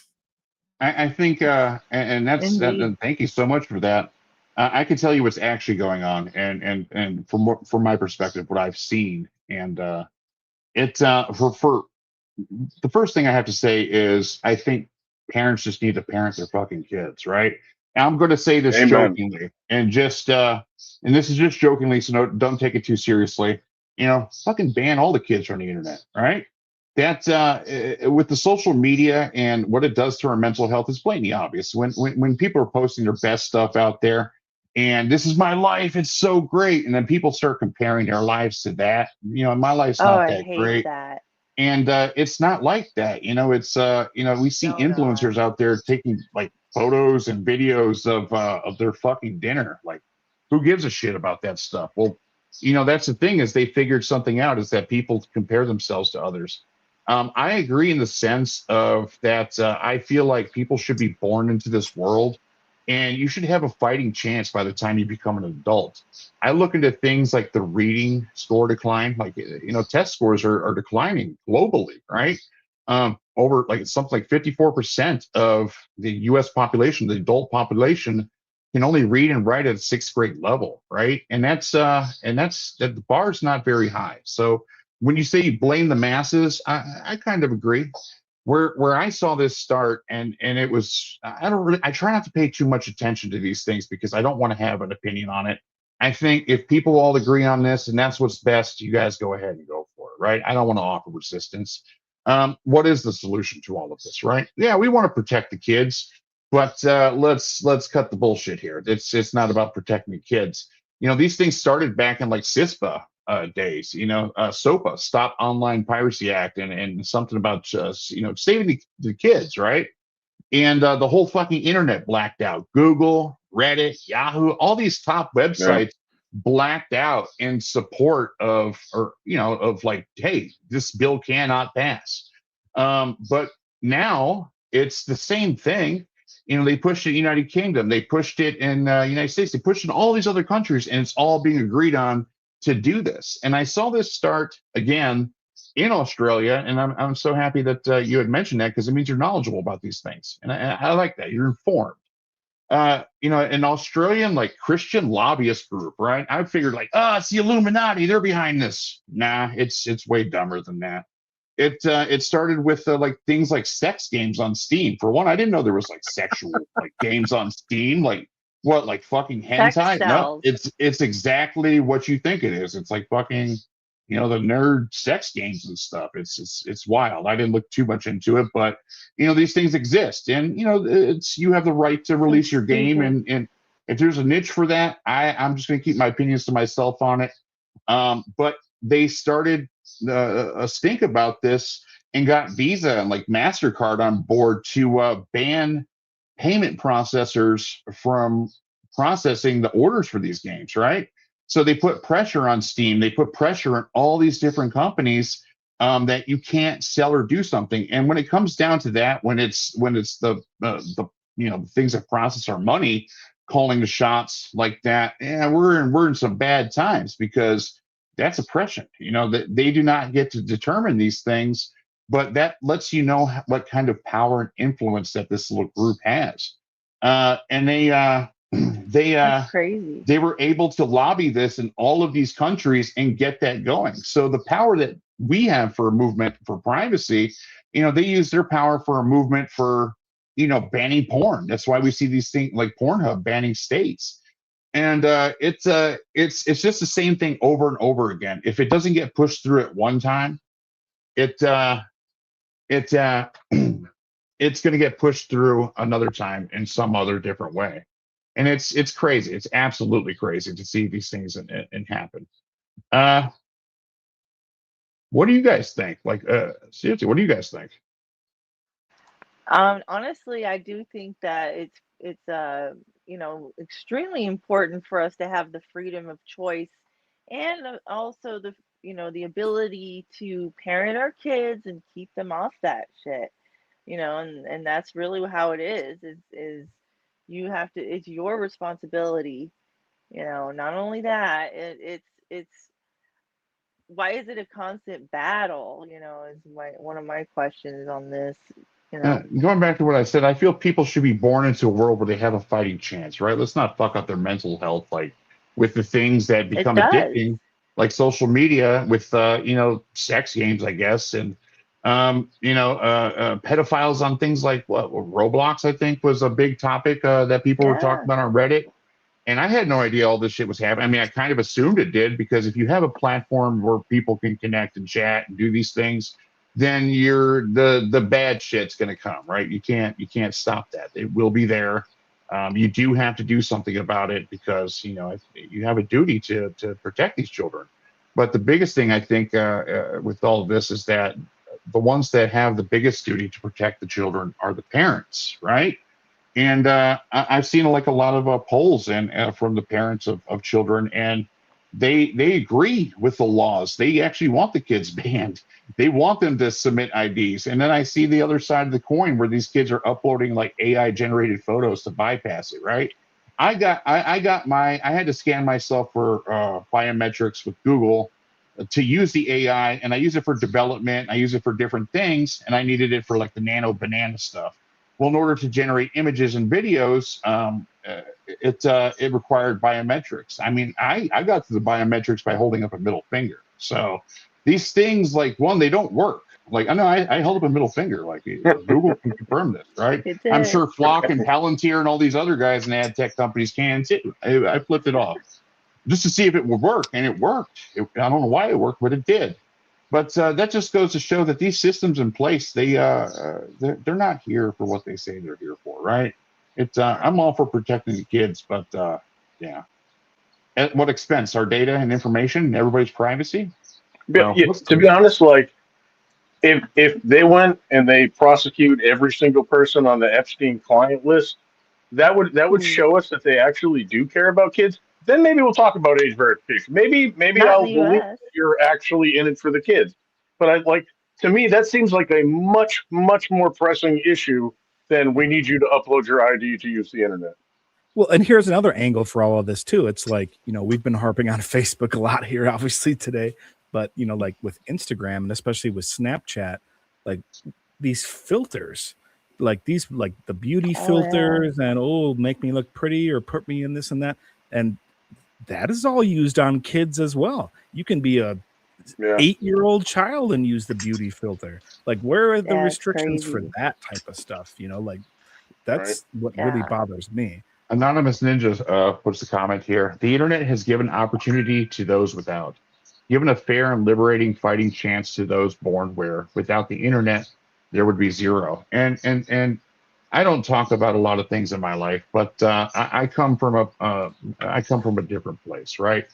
I think, and that's that. Thank you so much for that. I can tell you what's actually going on, and from my perspective, what I've seen, and it's for the first thing I have to say is I think parents just need to parent their fucking kids, right? And I'm going to say this Amen. jokingly, and this is just jokingly, so don't take it too seriously. Fucking ban all the kids from the internet, right? That with the social media and what it does to our mental health is blatantly obvious. When people are posting their best stuff out there, and this is my life, it's so great, and then people start comparing their lives to that. My life's not that great. That. And it's not like that. It's we see influencers out there taking like photos and videos of their fucking dinner. Like, who gives a shit about that stuff? Well, that's the thing, is they figured something out, is that people compare themselves to others. I agree in the sense of that. I feel like people should be born into this world, and you should have a fighting chance by the time you become an adult. I look into things like the reading score decline, like test scores are declining globally, right? Over like something like 54% of the U.S. population, the adult population, can only read and write at a 6th grade level, right? And that's that the bar is not very high. So when you say you blame the masses, I kind of agree. Where I saw this start, and it was, I try not to pay too much attention to these things because I don't want to have an opinion on it. I think if people all agree on this and that's what's best, you guys go ahead and go for it, right? I don't want to offer resistance. What is the solution to all of this, right? Yeah, we want to protect the kids, but let's cut the bullshit here. It's not about protecting the kids. These things started back in like CISPA days. SOPA, Stop Online Piracy Act, and something about saving the kids, right? And the whole fucking internet blacked out. Google, Reddit, Yahoo, all these top websites blacked out in support of like, hey, this bill cannot pass. But now it's the same thing. They pushed it in the United Kingdom, they pushed it in the United States, they pushed it in all these other countries, and it's all being agreed on to do this. And I saw this start again in Australia, and I'm so happy that you had mentioned that, because it means you're knowledgeable about these things, and I like that you're informed. An Australian like Christian lobbyist group, right? I figured like, it's the Illuminati, they're behind this. Nah, it's way dumber than that. It started with like things like sex games on Steam. For one, I didn't know there was like sexual like games on Steam. Like what, like fucking hentai? No, it's exactly what you think it is. It's like fucking the nerd sex games and stuff. It's wild. I didn't look too much into it, but these things exist, and you have the right to release your game, and if there's a niche for that, I'm just going to keep my opinions to myself on it. But they started a stink about this and got Visa and like MasterCard on board to ban payment processors from processing the orders for these games, right? So they put pressure on Steam. They put pressure on all these different companies that you can't sell or do something. And when it comes down to that, when it's the things that process our money calling the shots like that, we're in some bad times, because that's oppression. That they do not get to determine these things, but that lets you know what kind of power and influence that this little group has. And they That's crazy. they were able to lobby this in all of these countries and get that going. So the power that we have for a movement for privacy, they use their power for a movement for, banning porn. That's why we see these things like Pornhub banning states. And it's just the same thing over and over again. If it doesn't get pushed through at one time, it it it's going to get pushed through another time in some other different way. And it's crazy. It's absolutely crazy to see these things and happen. What do you guys think? Like, seriously, what do you guys think? Honestly, I do think that it's extremely important for us to have the freedom of choice and also the ability to parent our kids and keep them off that shit. And that's really how it is you have to, it's your responsibility. Not only that, it's why is it a constant battle, is one of my questions on this, you know. Going back to what I said, I feel people should be born into a world where they have a fighting chance, right? Let's not fuck up their mental health, like with the things that It become does. addicting, like social media, with sex games, I guess, and pedophiles on things like what Roblox, I think, was a big topic that people were talking Yeah. about on Reddit. And I had no idea all this shit was happening. I mean, I kind of assumed it did, because if you have a platform where people can connect and chat and do these things, then the bad shit's going to come, right? You can't stop that. It will be there. You do have to do something about it, because you have a duty to protect these children. But the biggest thing I think with all of this is that the ones that have the biggest duty to protect the children are the parents, right? And I've seen like a lot of polls and from the parents of children, and they agree with the laws. They actually want the kids banned. They want them to submit IDs. And then I see the other side of the coin, where these kids are uploading like AI generated photos to bypass it. Right? I had to scan myself for biometrics with Google to use the AI, and I use it for development. I use it for different things, and I needed it for like the nano banana stuff. Well, in order to generate images and videos, it required biometrics. I mean, I got to the biometrics by holding up a middle finger. So these things, like, one, they don't work. Like, I know I held up a middle finger. Like, Google can confirm this, right? It I'm did. sure Flock and Palantir and all these other guys in ad tech companies can too. I flipped it off just to see if it would work, and it worked. I don't know why it worked, but it did. But that just goes to show that these systems in place, they're not here for what they say they're here for, right? I'm all for protecting the kids, but yeah, at what expense? Our data and information and everybody's privacy. But Well, yeah, to be honest, like if they went and they prosecute every single person on the Epstein client list, that would Hmm. show us that they actually do care about kids. Then maybe we'll talk about age verification. Maybe Not in I'll the believe US. that you're actually in it for the kids. But I like to me that seems like a much more pressing issue than we need you to upload your ID to use the internet. Well, and here's another angle for all of this too. It's like, we've been harping on Facebook a lot here, obviously today, but like with Instagram and especially with Snapchat, like these filters, like the beauty Oh, yeah. filters, and make me look pretty or put me in this and that. And that is all used on kids as well. You can be a Yeah. 8-year-old child and use the beauty filter. Like, where are the Yeah, it's restrictions for crazy. that type of stuff? Like, Right. that's what really Yeah. bothers me. Anonymous Ninja puts the comment here. The internet has given opportunity to those without, given a fair and liberating fighting chance to those born where without the internet there would be zero. And I don't talk about a lot of things in my life, but I come from a different place, right?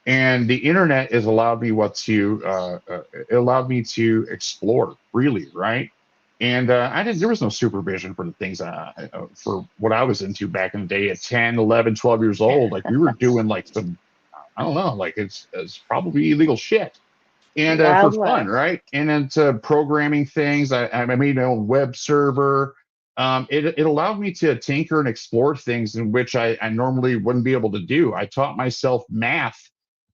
And the internet has allowed me it allowed me to explore freely, right? And I didn't. There was no supervision for the things for what I was into back in the day at 10, 11, 12 years old. Like, we were doing like some, I don't know, like it's probably illegal shit, and for Wild fun, West. right? And into programming things, I made my own web server. It allowed me to tinker and explore things in which I normally wouldn't be able to do. I taught myself math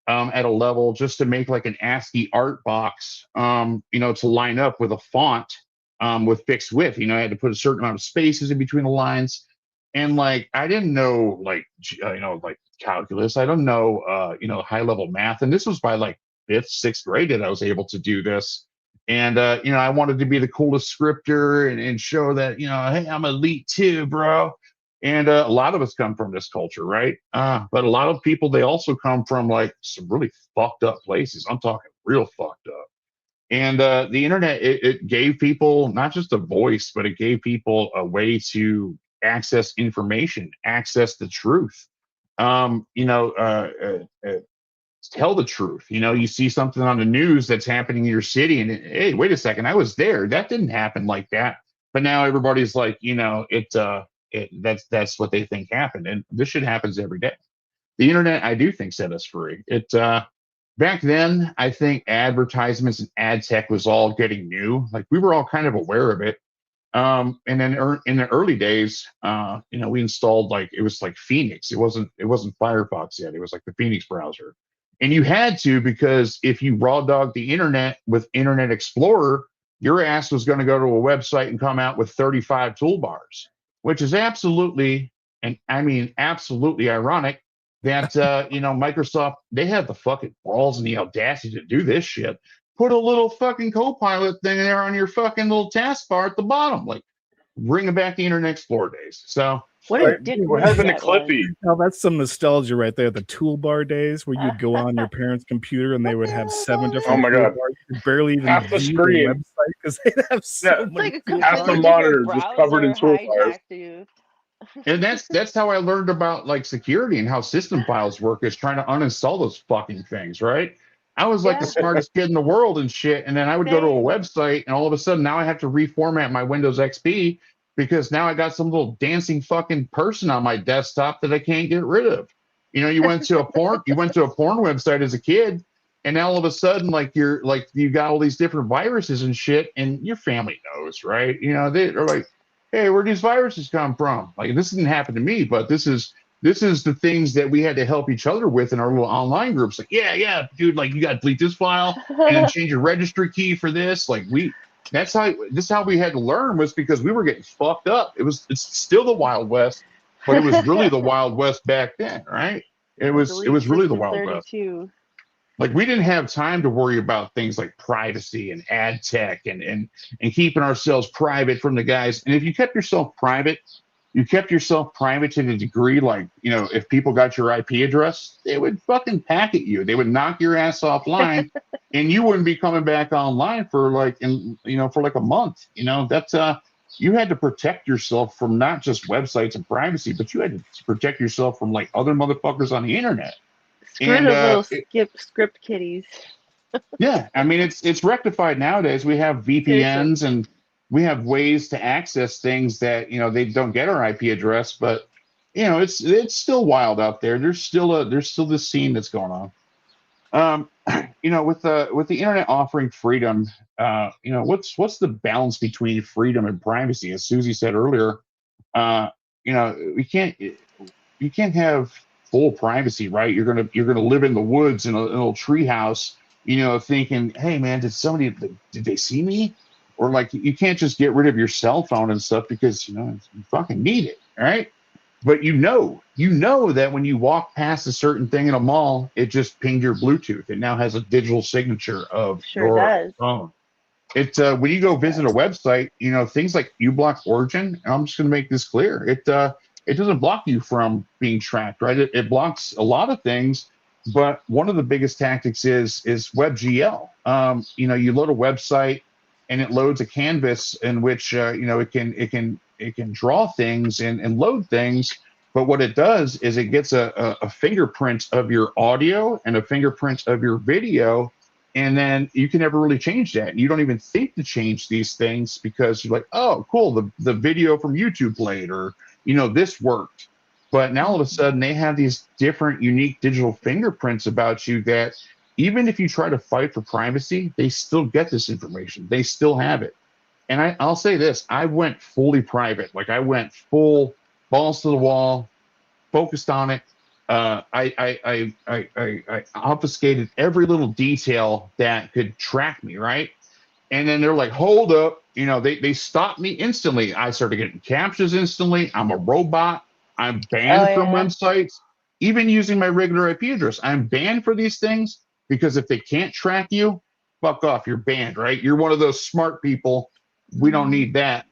at a level just to make like an ASCII art box, to line up with a font with fixed width. I had to put a certain amount of spaces in between the lines. And like, I didn't know like, like calculus. I don't know, high level math. And this was by like fifth, sixth grade that I was able to do this. And, I wanted to be the coolest scripter and show that, hey, I'm elite too, bro. And a lot of us come from this culture, right? But a lot of people, they also come from like some really fucked up places. I'm talking real fucked up. And the internet, it gave people not just a voice, but it gave people a way to access information, access the truth. Tell the truth. You see something on the news that's happening in your city, and hey, wait a second, I was there. That didn't happen like that. But now everybody's like, that's what they think happened, and this shit happens every day. The internet, I do think, set us free. Back then, I think advertisements and ad tech was all getting new. Like we were all kind of aware of it. And then in the early days, we installed like it was like Phoenix. It wasn't Firefox yet. It was like the Phoenix browser, and you had to because if you raw dogged the internet with Internet Explorer, your ass was going to go to a website and come out with 35 toolbars, which is absolutely, and I mean absolutely ironic that Microsoft, they have the fucking balls and the audacity to do this shit. Put a little fucking Copilot thing there on your fucking little taskbar at the bottom, like bringing back the Internet Explorer days. So What Right. a dick What move happened to that was. Clippy? Now that's some nostalgia right there. The toolbar days where you'd go on your parents' computer and they would have 7 different Oh my God. toolbars. You could barely even Half the view screen. the website because they'd have so Yeah. It's many like a Half the completely toolbars. monitor different just covered in browser toolbars. hijacked you. and that's how I learned about like security and how system files work, is trying to uninstall those fucking things, right? I was like the Yeah, smartest kid in the world and shit, and then I would go to a same. website and all of a sudden now I have to reformat my Windows XP because now I got some little dancing fucking person on my desktop that I can't get rid of. You went to a porn website as a kid, and now all of a sudden like you got all these different viruses and shit, and your family knows, right? They're like, hey, where these viruses come from? Like this didn't happen to me, but this is the things that we had to help each other with in our little online groups. Like, yeah, dude, like you got to delete this file and then change your registry key for this. Like this is how we had to learn, was because we were getting fucked up. It's still the Wild West, but it was really the Wild West back then, right? It was Delete really the System Wild West. 32. Like we didn't have time to worry about things like privacy and ad tech and keeping ourselves private from the guys. And if you kept yourself private, you kept yourself private to the degree, like, if people got your IP address, they would fucking packet you. They would knock your ass offline and you wouldn't be coming back online for like, for like a month. That's, you had to protect yourself from not just websites and privacy, but you had to protect yourself from like other motherfuckers on the internet. Screw And, those little script kitties. yeah, I mean it's rectified nowadays. We have Seriously. VPNs and we have ways to access things that they don't get our IP address, but it's still wild out there. There's still this scene that's going on. With the internet offering freedom, what's the balance between freedom and privacy? As Susie said earlier, we can't you can't have full privacy, right? You're gonna live in the woods in a little tree house, thinking, hey man, did they see me? Or like you can't just get rid of your cell phone and stuff because you fucking need it, right? But that when you walk past a certain thing in a mall, it just pinged your Bluetooth. It now has a digital signature of Sure your does. phone. It's when you go visit a website, things like uBlock Origin, and I'm just going to make this clear. It doesn't block you from being tracked, right? It blocks a lot of things, but one of the biggest tactics is WebGL. You load a website and it loads a canvas in which it can draw things and load things. But what it does is it gets a fingerprint of your audio and a fingerprint of your video, and then you can never really change that. You don't even think to change these things because you're like, oh, cool, the video from YouTube played, or this worked. But now all of a sudden they have these different unique digital fingerprints about you that even if you try to fight for privacy, they still get this information. They still have it. And I'll say this, I went fully private. Like I went full balls to the wall, focused on it. I obfuscated every little detail that could track me, right? And then they're like, hold up, they stopped me instantly. I started getting captures instantly. I'm a robot. I'm Oh banned from yeah. websites, even using my regular IP address. I'm banned for these things because if they can't track you, fuck off. You're banned, right? You're one of those smart people. We don't Mhm. need that.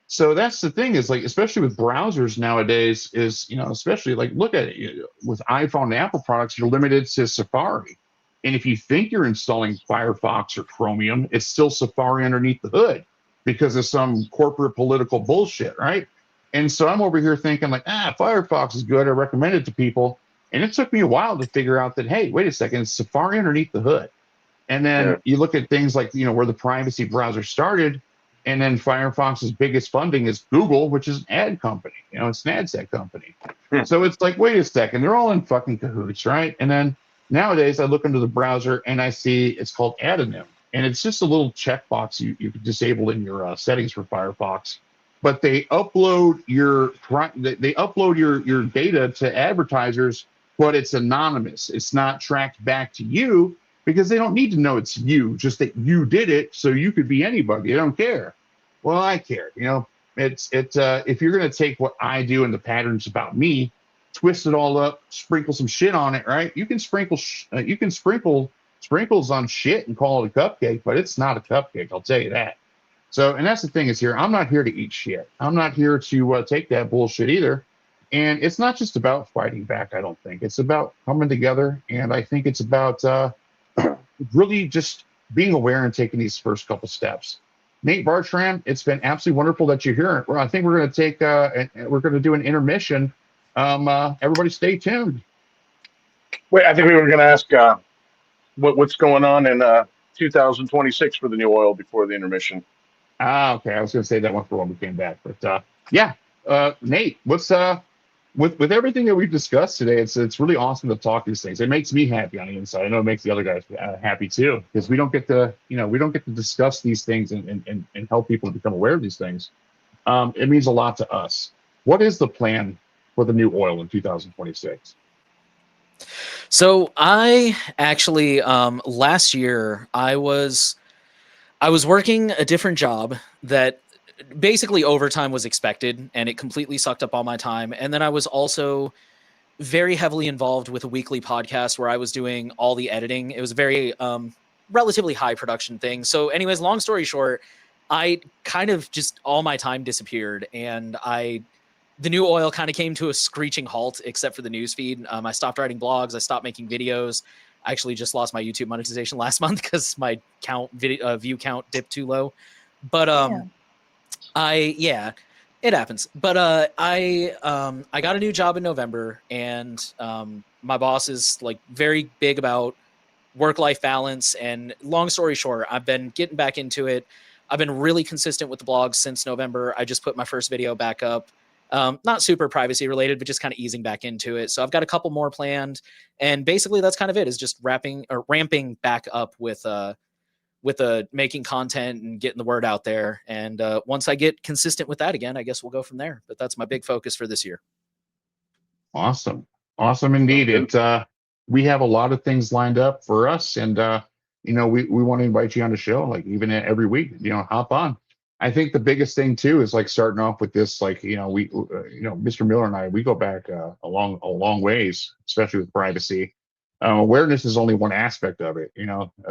So that's the thing is like, especially with browsers nowadays, is especially like look at it with iPhone and Apple products, you're limited to Safari. And if you think you're installing Firefox or Chromium, it's still Safari underneath the hood because of some corporate political bullshit, right? And so I'm over here thinking like, Firefox is good. I recommend it to people. And it took me a while to figure out that, hey, wait a second, it's Safari underneath the hood. And Yeah. then you look at things like, where the privacy browser started, and then Firefox's biggest funding is Google, which is an ad company. It's an ad set company. Hmm. So it's like, wait a second, they're all in fucking cahoots, right? And then nowadays I look into the browser and I see it's called Anonym. And it's just a little checkbox you can disable in your settings for Firefox. But they upload your data to advertisers, but it's anonymous. It's not tracked back to you because they don't need to know it's you, just that you did it, so you could be anybody. They don't care. Well, I care. It's if you're gonna take what I do and the patterns about me, twist it all up, sprinkle some shit on it, right? You can sprinkle sprinkles on shit and call it a cupcake, but it's not a cupcake. I'll tell you that. So, and that's the thing is here, I'm not here to eat shit. I'm not here to take that bullshit either. And it's not just about fighting back. I don't think it's about coming together, and I think it's about really just being aware and taking these first couple steps. Nate Bartram, it's been absolutely wonderful that you're here. Well, I think we're going to we're going to do an intermission. Everybody, stay tuned. Wait, I think we were going to ask what's going on in 2026 for the new oil before the intermission. Okay. I was going to say that one for when we came back, but yeah, Nate, what's with everything that we've discussed today? It's really awesome to talk these things. It makes me happy on the inside. I know it makes the other guys happy too, because we don't get to discuss these things and help people become aware of these things. It means a lot to us. What is the plan for the new oil in 2026? So I actually last year I was working a different job that basically overtime was expected, and it completely sucked up all my time. And then I was also very heavily involved with a weekly podcast where I was doing all the editing. It was a very relatively high production thing. So anyways, long story short, I kind of just all my time disappeared, and the new oil kind of came to a screeching halt except for the news feed. I stopped writing blogs. I stopped making videos. I actually just lost my YouTube monetization last month because my view count dipped too low. But it happens. But I got a new job in November, and my boss is like very big about work-life balance. And long story short, I've been getting back into it. I've been really consistent with the blog since November. I just put my first video back up. Not super privacy related, but just kind of easing back into it. So I've got a couple more planned, and basically that's kind of it. Is just ramping back up with making content and getting the word out there. And once I get consistent with that again, I guess we'll go from there. But that's my big focus for this year. Awesome. Awesome indeed. We have a lot of things lined up for us, and we want to invite you on the show, like even every week, hop on. I think the biggest thing too is like starting off with this, like, Mr. Miller and I, we go back a long ways, especially with privacy. Awareness is only one aspect of it.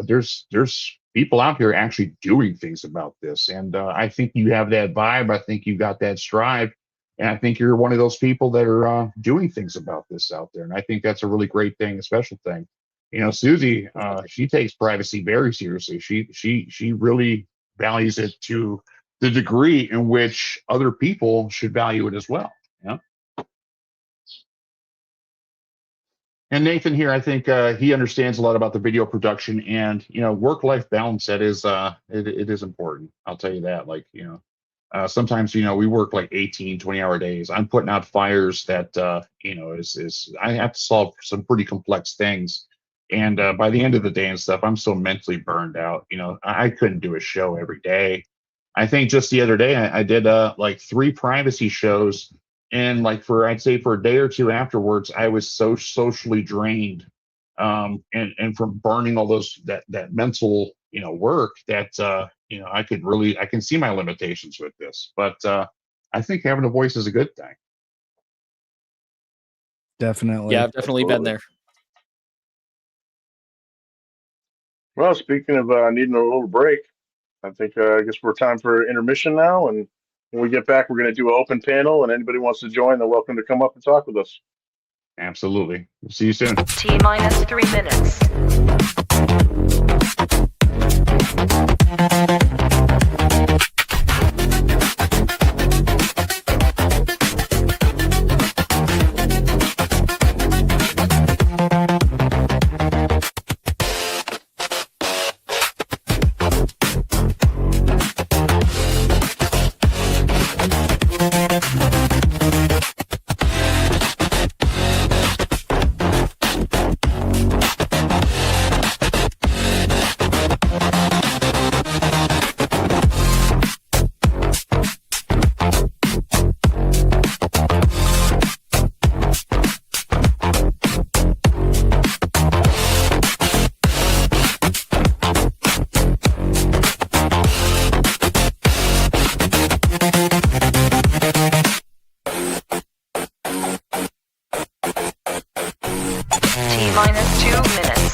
There's people out here actually doing things about this, and I think you have that vibe. I think you got that strive. And I think you're one of those people that are doing things about this out there. And I think that's a really great thing, a special thing. Susie, she takes privacy very seriously. She really values it to the degree in which other people should value it as well. Yeah. And Nathan here, I think he understands a lot about the video production and work-life balance. That is it is important. I'll tell you that. Like sometimes we work like 18 20-hour days. I'm putting out fires that is I have to solve some pretty complex things, and by the end of the day and stuff, I'm so mentally burned out. I couldn't do a show every day. I think just the other day I did like 3 privacy shows, and like I'd say for a day or two afterwards I was so socially drained, and from burning all that mental work that I can see my limitations with this, but I think having a voice is a good thing. Definitely. Yeah, I've definitely been there. Well, speaking of needing a little break, I think I guess we're time for intermission now. And when we get back, we're going to do an open panel, and anybody wants to join, they're welcome to come up and talk with us. Absolutely. We'll see you soon. T-minus 3 minutes. T-minus 2 minutes.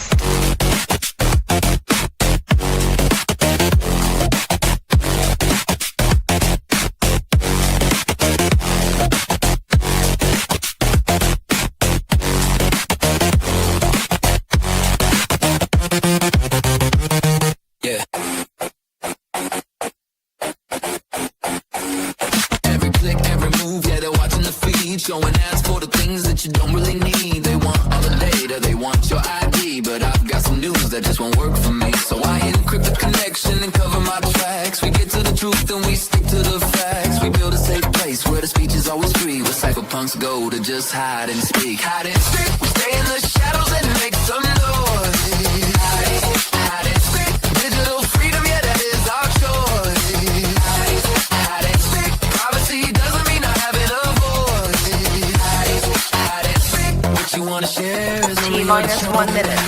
Yeah. Every click, every move, yeah, they're watching the feed, showing ads for the things that you don't really need. They want all the data, they want your ID, but I've got some news that just won't work for me. So I encrypt the connection and cover my tracks. We get to the truth and we stick to the facts. We build a safe place where the speech is always free, where cypherpunks go to just hide and speak. Hide and speak, we stay in the shadows and make some noise. Hide and speak, digital freedom, yeah, that is our choice. Hide and speak, privacy doesn't mean not having a voice. Hide and speak, what you wanna share is only T-minus 1 minute.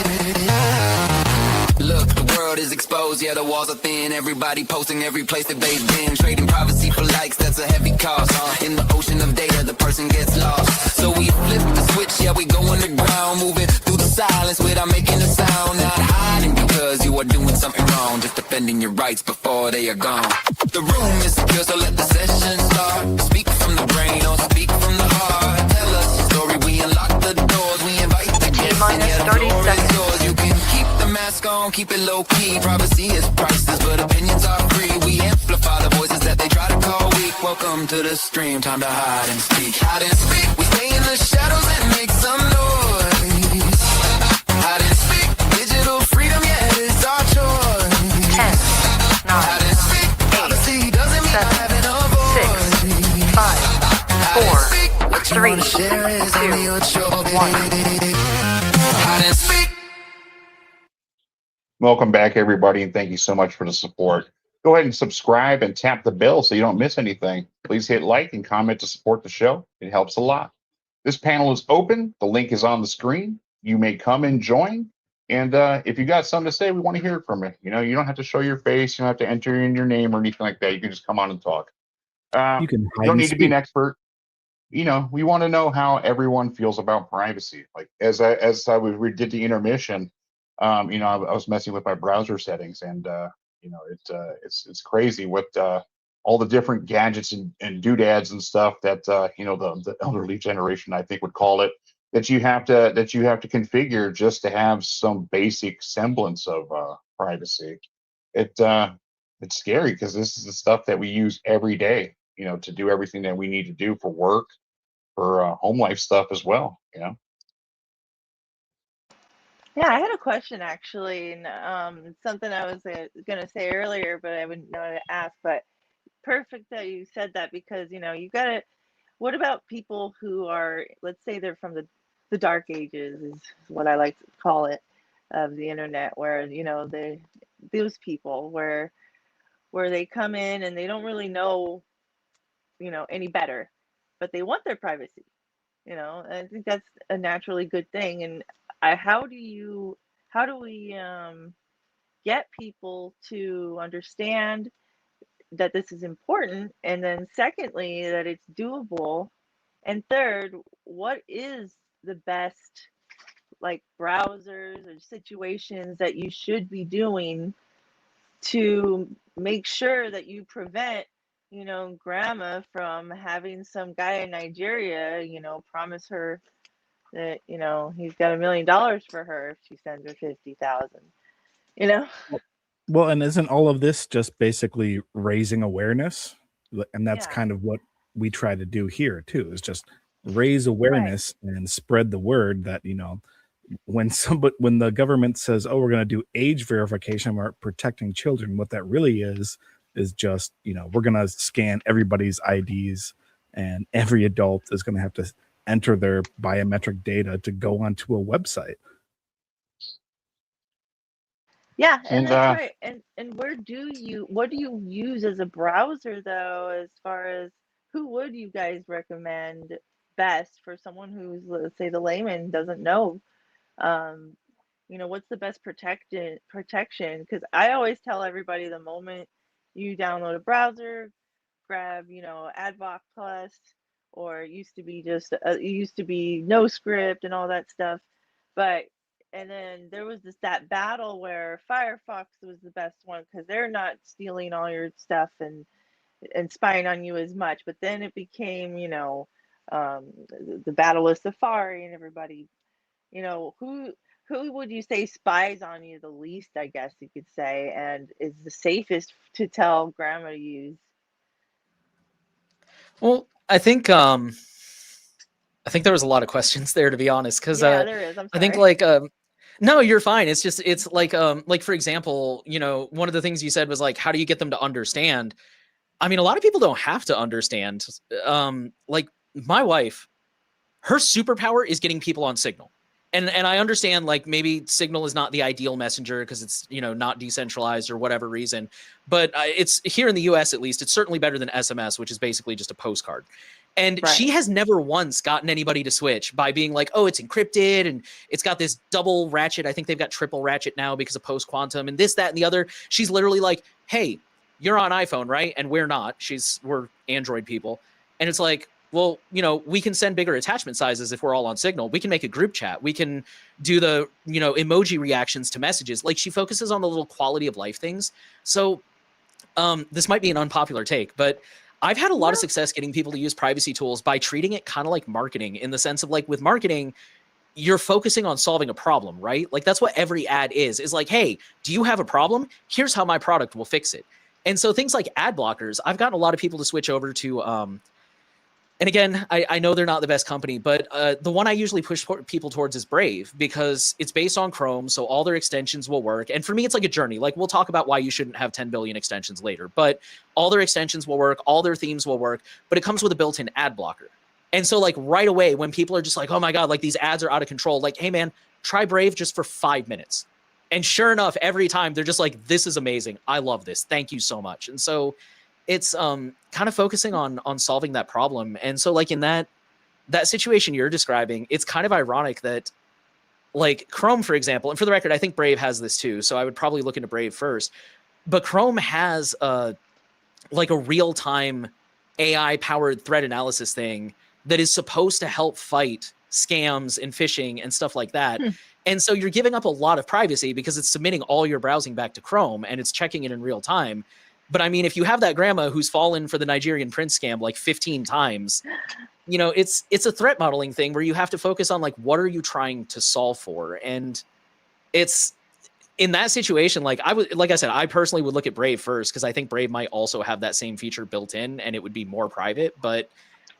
Look, the world is exposed, yeah, the walls are thin. Everybody posting every place that they've been. Trading privacy for likes, that's a heavy cost. In the ocean of data, the person gets lost. So we flip the switch, yeah, we go underground. Moving through the silence without making a sound. Not hiding because you are doing something wrong. Just defending your rights before they are gone. The room is secure, so let the session start. Speak from the brain or speak from the heart. Tell us your story, we unlock the doors. We invite the guests, and T-minus yeah, the 30 floor is seconds. yours. You can keep the mask on, keep it low key. Privacy is priceless, but opinions are free. We amplify the voices that they try to call weak. Welcome to the stream, time to hide and speak. Hide and speak, we stay in the shadows and make some noise. Hide and speak, digital freedom, yeah, it's our choice. 10, 9, Hide and speak, privacy doesn't mean 7, having a voice. 6, 5, Hide and speak, 4, what you 3, wanna share is only 2, your choice. 1. Hide and speak. Welcome back, everybody, and thank you so much for the support. Go ahead and subscribe and tap the bell so you don't miss anything. Please hit like and comment to support the show. It helps a lot. This panel is open. The link is on the screen. You may come and join. And if you got something to say, we want to hear from you. You don't have to show your face. You don't have to enter in your name or anything like that. You can just come on and talk. You can You don't need to be an expert. We want to know how everyone feels about privacy. Like we did the intermission, I was messing with my browser settings, and it's crazy with all the different gadgets and doodads and stuff that the elderly generation, I think, would call it, that you have to configure just to have some basic semblance of privacy. It's scary because this is the stuff that we use every day, to do everything that we need to do for work, for home life stuff as well. Yeah, I had a question actually, and it's something I was gonna say earlier, but I wouldn't know how to ask. But perfect that you said that, because you gotta. What about people who are, let's say they're from the dark ages, is what I like to call it, of the internet, where they those people where they come in and they don't really know any better, but they want their privacy. I think that's a naturally good thing. And how do we get people to understand that this is important, and then secondly, that it's doable, and third, what is the best like browsers or situations that you should be doing to make sure that you prevent, grandma from having some guy in Nigeria, promise her that, he's got $1 million for her if she sends her 50,000, you know? Well, and isn't all of this just basically raising awareness? And that's Yeah, kind of what we try to do here too, is just raise right. awareness and spread the word that, when the government says, "Oh, we're going to do age verification, we're protecting children," what that really is just, we're going to scan everybody's IDs, and every adult is going to have to enter their biometric data to go onto a website. Yeah, and And that's right. And what do you use as a browser though, as far as who would you guys recommend best for someone who's, let's say, the layman doesn't know? Um, what's the best protection? Because I always tell everybody the moment you download a browser, grab, Adblock Plus, or it used to be no script and all that stuff. But and then there was that battle where Firefox was the best one because they're not stealing all your stuff and spying on you as much. But then it became, the battle with Safari, and everybody, who would you say spies on you the least, I guess you could say, and is the safest to tell grandma to use? Well, I think there was a lot of questions there, to be honest, because Yeah, there is. I'm I think sorry. no, you're fine. It's like for example, one of the things you said was like, how do you get them to understand? I mean, a lot of people don't have to understand. Like my wife, her superpower is getting people on Signal. And I understand like maybe Signal is not the ideal messenger because it's, not decentralized or whatever reason, but it's here in the US at least, it's certainly better than SMS, which is basically just a postcard. And she Right. has never once gotten anybody to switch by being like, oh, it's encrypted and it's got this double ratchet. I think they've got triple ratchet now because of post quantum and this, that, and the other. She's literally like, hey, you're on iPhone, right? And we're not. We're Android people. And it's like, well, we can send bigger attachment sizes if we're all on Signal. We can make a group chat. We can do the, emoji reactions to messages. Like she focuses on the little quality of life things. So this might be an unpopular take, but I've had a lot of success getting people to use privacy tools by treating it kind of like marketing, in the sense of like with marketing, you're focusing on solving a problem, right? Like that's what every ad is like, hey, do you have a problem? Here's how my product will fix it. And so things like ad blockers, I've gotten a lot of people to switch over to, and again, I know they're not the best company, but the one I usually push people towards is Brave, because it's based on Chrome, so all their extensions will work. And for me, it's like a journey. Like we'll talk about why you shouldn't have 10 billion extensions later, but all their extensions will work, all their themes will work, but it comes with a built-in ad blocker. And so like right away, when people are just like, oh my God, like these ads are out of control, like, hey man, try Brave just for 5 minutes. And sure enough, every time they're just like, this is amazing. I love this. Thank you so much. And so it's kind of focusing on solving that problem. And so like in that situation you're describing, it's kind of ironic that like Chrome, for example, and for the record, I think Brave has this too, so I would probably look into Brave first, but Chrome has like a real-time AI powered threat analysis thing that is supposed to help fight scams and phishing and stuff like that. And so you're giving up a lot of privacy because it's submitting all your browsing back to Chrome and it's checking it in real time. But I mean, if you have that grandma who's fallen for the Nigerian prince scam like 15 times, it's a threat modeling thing where you have to focus on like, what are you trying to solve for? And it's in that situation, like I said, I personally would look at Brave first, because I think Brave might also have that same feature built in and it would be more private. But,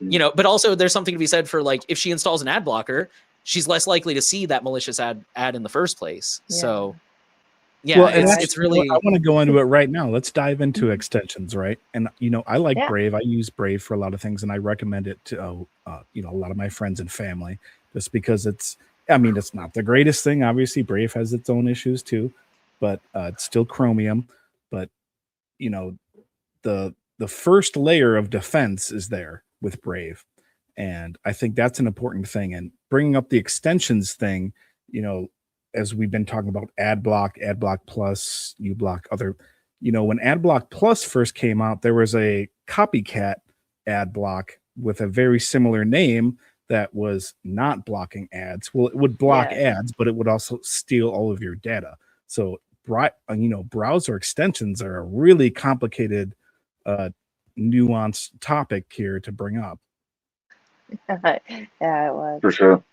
but also there's something to be said for like, if she installs an ad blocker, she's less likely to see that malicious ad in the first place. Yeah. So yeah, Well, and it's really, I want to go into it right now. Let's dive into extensions, right? And I like Yeah. Brave. I use Brave for a lot of things, and I recommend it to a lot of my friends and family, just because it's not the greatest thing. Obviously, Brave has its own issues too, but it's still Chromium. But the first layer of defense is there with Brave, and I think that's an important thing. And bringing up the extensions thing, as we've been talking about ad block plus, uBlock, other, when ad block plus first came out, there was a copycat ad block with a very similar name that was not blocking ads. Well, it would block ads, but it would also steal all of your data. So, browser extensions are a really complicated, nuanced topic here to bring up. Yeah, it was. For sure.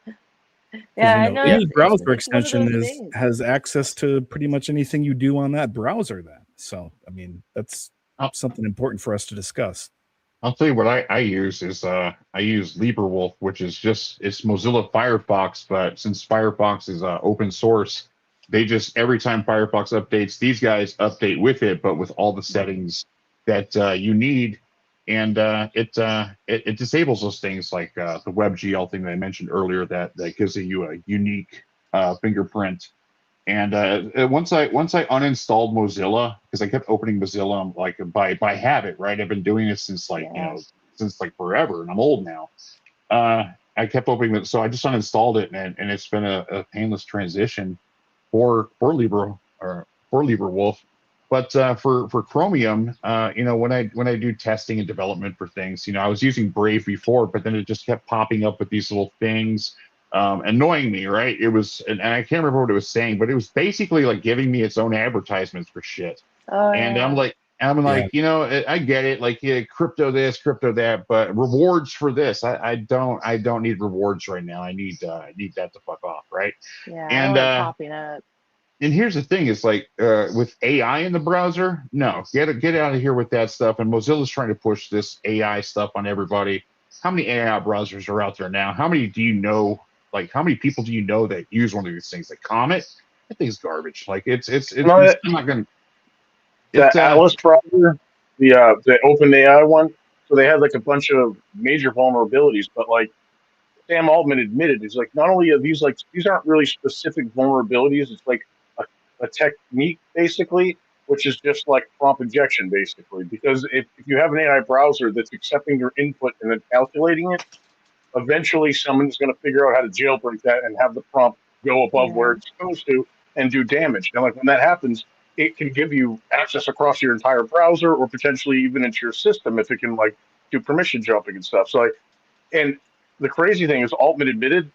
Yeah, I know. Any browser it's one of extension those things. has access to pretty much anything you do on that browser then. So, I mean, that's something important for us to discuss. I'll tell you what I use is I use LibreWolf, which is it's Mozilla Firefox, but since Firefox is open source, they just every time Firefox updates, these guys update with it, but with all the settings that you need, and it disables those things like the WebGL thing that I mentioned earlier that gives you a unique fingerprint. And once I uninstalled Mozilla, because I kept opening Mozilla, I'm like by habit, right? I've been doing this since since forever, and I'm old now. I kept opening it, so I just uninstalled it, and it's been a painless transition for LibreWolf. But for Chromium, when I do testing and development for things, I was using Brave before, but then it just kept popping up with these little things. Annoying me, right? It was, and I can't remember what it was saying, but it was basically like giving me its own advertisements for shit. And I'm like, I get it, like crypto this, crypto that, but rewards for this, I don't need rewards right now. I need that to fuck off, right? Yeah, And I like popping up. And here's the thing: is like with AI in the browser, no, get out of here with that stuff. And Mozilla's trying to push this AI stuff on everybody. How many AI browsers are out there now? How many do you know? Like, how many people do you know that use one of these things? Like Comet, that thing's garbage. Like, it's not going to. The Atlas browser, the OpenAI one. So they had like a bunch of major vulnerabilities, but like Sam Altman admitted, is like not only are these aren't really specific vulnerabilities. It's like a technique basically, which is just like prompt injection basically. Because if you have an AI browser that's accepting your input and then calculating it, eventually someone's going to figure out how to jailbreak that and have the prompt go above where it's supposed to and do damage. And like when that happens, it can give you access across your entire browser or potentially even into your system if it can like do permission jumping and stuff. So and the crazy thing is Altman admitted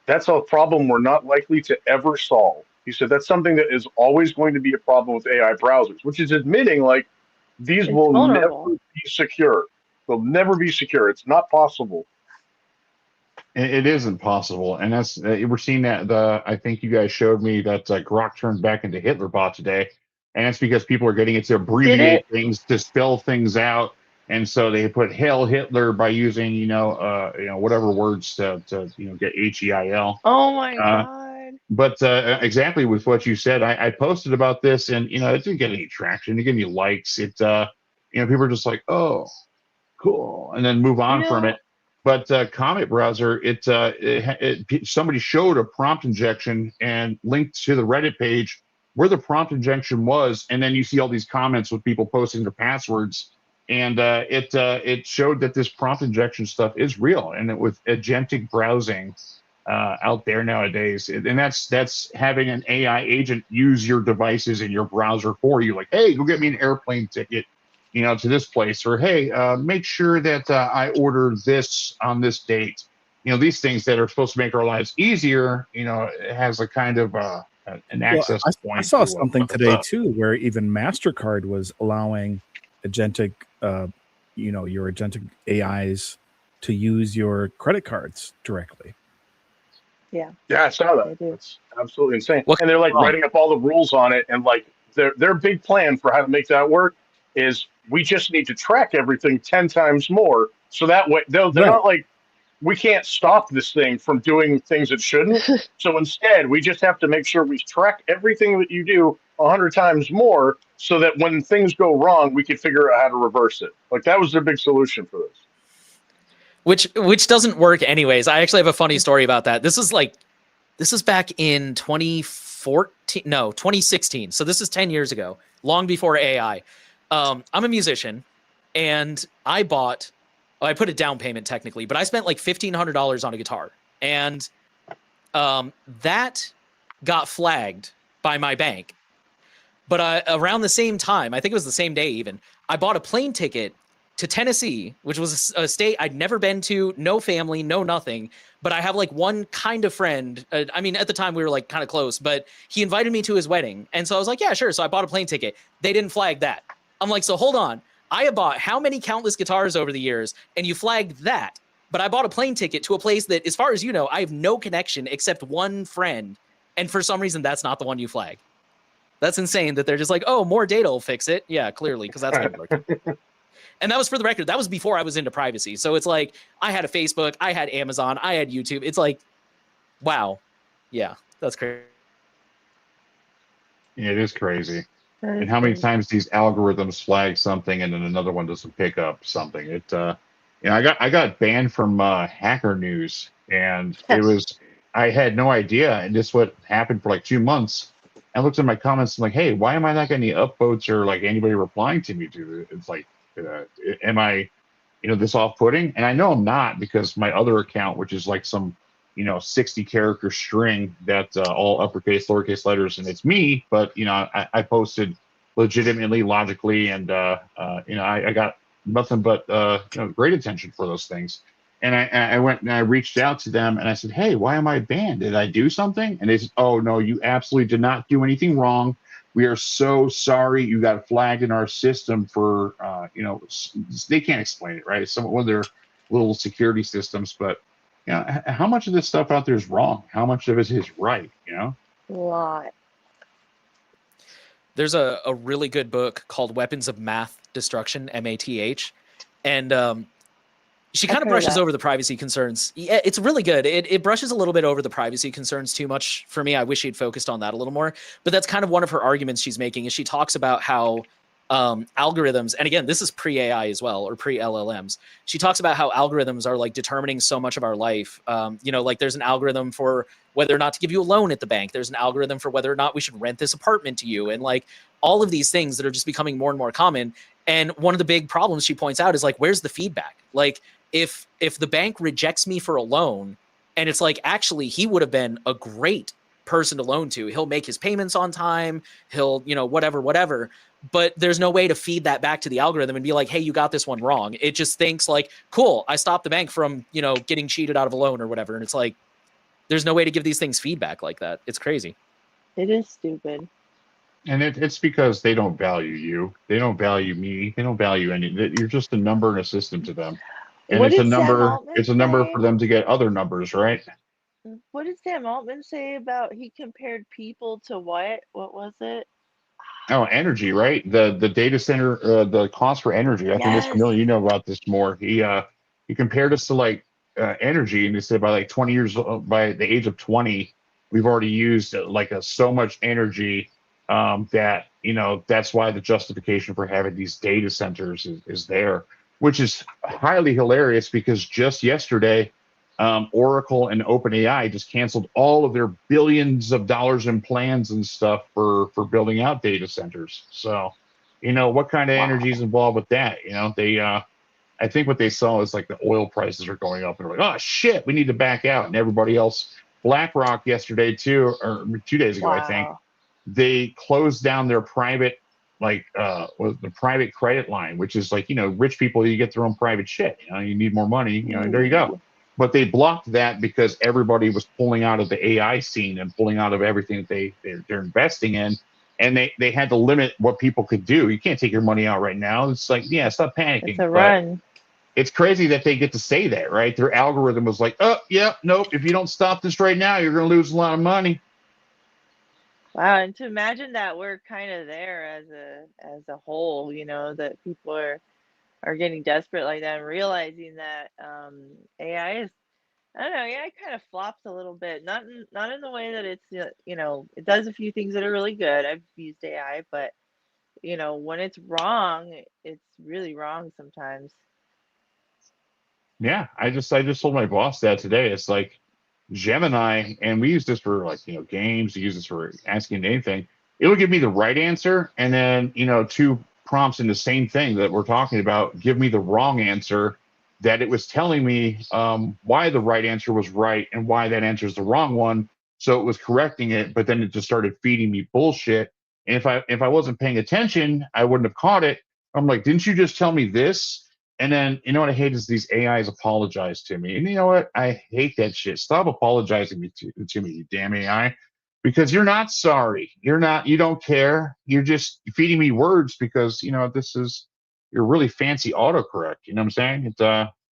that's a problem we're not likely to ever solve. He said that's something that is always going to be a problem with AI browsers, which is admitting like these will vulnerable. never be secure. They'll never be secure. It's not possible. It isn't possible, and that's we're seeing that. I think you guys showed me that Grok turned back into Hitlerbot today, and it's because people are getting it to abbreviate things, to spell things out, and so they put "Hail Hitler" by using whatever words to get HEIL. Oh my god! But exactly with what you said, I posted about this, and it didn't get any traction. It didn't get any likes. It people are just like, oh, cool, and then move on from it. But Comet browser, somebody showed a prompt injection and linked to the Reddit page where the prompt injection was, and then you see all these comments with people posting their passwords, and it showed that this prompt injection stuff is real, and with agentic browsing out there nowadays, and that's having an AI agent use your devices in your browser for you, like, hey, go get me an airplane ticket, to this place, or hey, make sure that I order this on this date. These things that are supposed to make our lives easier. It has a kind of an access point. I saw something today too, where even MasterCard was allowing agentic, your agentic AIs to use your credit cards directly. Yeah, I saw that. It's absolutely insane. And they're like writing up all the rules on it, and like their big plan for how to make that work is we just need to track everything 10 times more, so that way they're not like, we can't stop this thing from doing things it shouldn't. So instead, we just have to make sure we track everything that you do 100 times more, so that when things go wrong, we can figure out how to reverse it. Like that was their big solution for this. Which doesn't work anyways. I actually have a funny story about that. This is back in 2016. So this is 10 years ago, long before AI. I'm a musician, and I put a down payment technically, but I spent like $1,500 on a guitar, and that got flagged by my bank. But around the same time, I think it was the same day even, I bought a plane ticket to Tennessee, which was a state I'd never been to, no family, no nothing. But I have like one kind of friend. I mean, at the time we were like kind of close, but he invited me to his wedding. And so I was like, yeah, sure. So I bought a plane ticket. They didn't flag that. I'm like, so hold on. I have bought how many countless guitars over the years and you flagged that. But I bought a plane ticket to a place that, as far as you know, I have no connection except one friend. And for some reason, that's not the one you flag. That's insane that they're just like, oh, more data will fix it. Yeah, clearly, because that's good work. And that was, for the record, that was before I was into privacy. So it's like, I had a Facebook, I had Amazon, I had YouTube. It's like, wow. Yeah, that's crazy. Yeah, it is crazy. That And is how many crazy. times these algorithms flag something and then another one doesn't pick up something. I got banned from Hacker News, and it was, I had no idea, and this what happened for like 2 months. I looked at my comments and like, hey, why am I not getting any upvotes or like anybody replying to me? It's like, am I, this off-putting? And I know I'm not, because my other account, which is like some 60 character string that all uppercase, lowercase letters, and it's me, but I posted legitimately, logically, and I got nothing but great attention for those things. And I went and I reached out to them and I said, hey, why am I banned? Did I do something? And they said, oh no, you absolutely did not do anything wrong. We are so sorry you got flagged in our system for they can't explain it, right? It's one of their little security systems, but how much of this stuff out there is wrong? How much of it is right? A lot. There's a really good book called Weapons of Math Destruction, MATH. And she kind of brushes over the privacy concerns. Yeah, it's really good. It brushes a little bit over the privacy concerns too much for me. I wish she'd focused on that a little more. But that's kind of one of her arguments she's making, is she talks about how algorithms, and again, this is pre-AI as well, or pre-LLMs. She talks about how algorithms are like determining so much of our life. Like there's an algorithm for whether or not to give you a loan at the bank. There's an algorithm for whether or not we should rent this apartment to you. And like all of these things that are just becoming more and more common. And one of the big problems she points out is like, where's the feedback? Like if the bank rejects me for a loan, and it's like, actually, he would have been a great person to loan to. He'll make his payments on time. He'll, whatever. But there's no way to feed that back to the algorithm and be like, hey, you got this one wrong. It just thinks like, cool, I stopped the bank from, getting cheated out of a loan or whatever. And it's like, there's no way to give these things feedback like that. It's crazy. It is stupid. And it's because they don't value you. They don't value me. They don't value any. You're just a number in a system to them. And What it's a did Sam number. Altman It's a number say? for them to get other numbers, right? What did Sam Altman say about, he compared people to what? What was it? Oh, energy, right? The data center, the cost for energy. I think Mr. Yes. Miller, you know about this more. He compared us to like energy, and he said by like 20 years, by the age of 20, we've already used so much energy that that's why the justification for having these data centers is there, which is highly hilarious, because just yesterday, Oracle and OpenAI just canceled all of their billions of dollars in plans and stuff for building out data centers. So, what kind of energy is involved with that? They, I think what they saw is like the oil prices are going up, and they're like, oh shit, we need to back out. And everybody else, BlackRock yesterday too, or 2 days ago, I think, they closed down their private, the private credit line, which is like, rich people, you get their own private shit. You need more money, there you go. But they blocked that because everybody was pulling out of the AI scene and pulling out of everything that they're investing in. And they had to limit what people could do. You can't take your money out right now. It's like, yeah, stop panicking. It's a run. It's crazy that they get to say that, right? Their algorithm was like, oh, yeah, nope. If you don't stop this right now, you're going to lose a lot of money. Wow, and to imagine that we're kind of there as a whole, that people are getting desperate like that and realizing that AI is, I don't know, AI kind of flops a little bit. Not in the way that it's it does a few things that are really good. I've used AI, but when it's wrong, it's really wrong sometimes. Yeah, I just told my boss that today. It's like Gemini, and we use this for games. We use this for asking anything. It'll give me the right answer, and then 2 prompts in the same thing that we're talking about give me the wrong answer, that it was telling me why the right answer was right and why that answer is the wrong one, so it was correcting it, but then it just started feeding me bullshit. And if I wasn't paying attention, I wouldn't have caught it. I'm like, didn't you just tell me this? And then you know what I hate is these AIs apologize to me. And you know what? I hate that shit. Stop apologizing to me, you damn AI. Because you're not sorry. You don't care. You're just feeding me words because you know this is you're really fancy autocorrect. You know what I'm saying?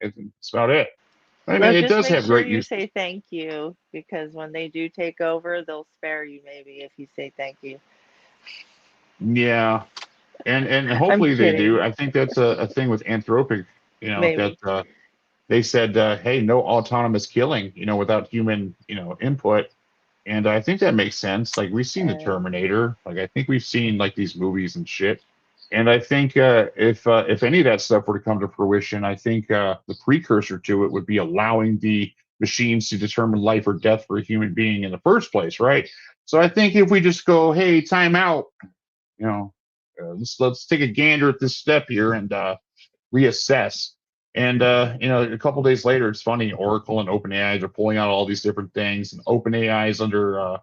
It's about it. I mean, Well, it just does make have sure great you use. say thank you, because when they do take over, they'll spare you maybe if you say thank you. Yeah, and I'm hopefully they do. kidding. I think that's a thing with Anthropic. You know that Maybe. they said, hey, no autonomous killing. You know, without human input. And I think that makes sense. Like we've seen the Um, Terminator. Like I think we've seen like these movies and shit. And I think if any of that stuff were to come to fruition, I think the precursor to it would be allowing the machines to determine life or death for a human being in the first place, right? So I think if we just go, hey, time out, you know, let's take a gander at this step here and reassess. And a couple days later, it's funny. Oracle and OpenAI are pulling out all these different things, and OpenAI is under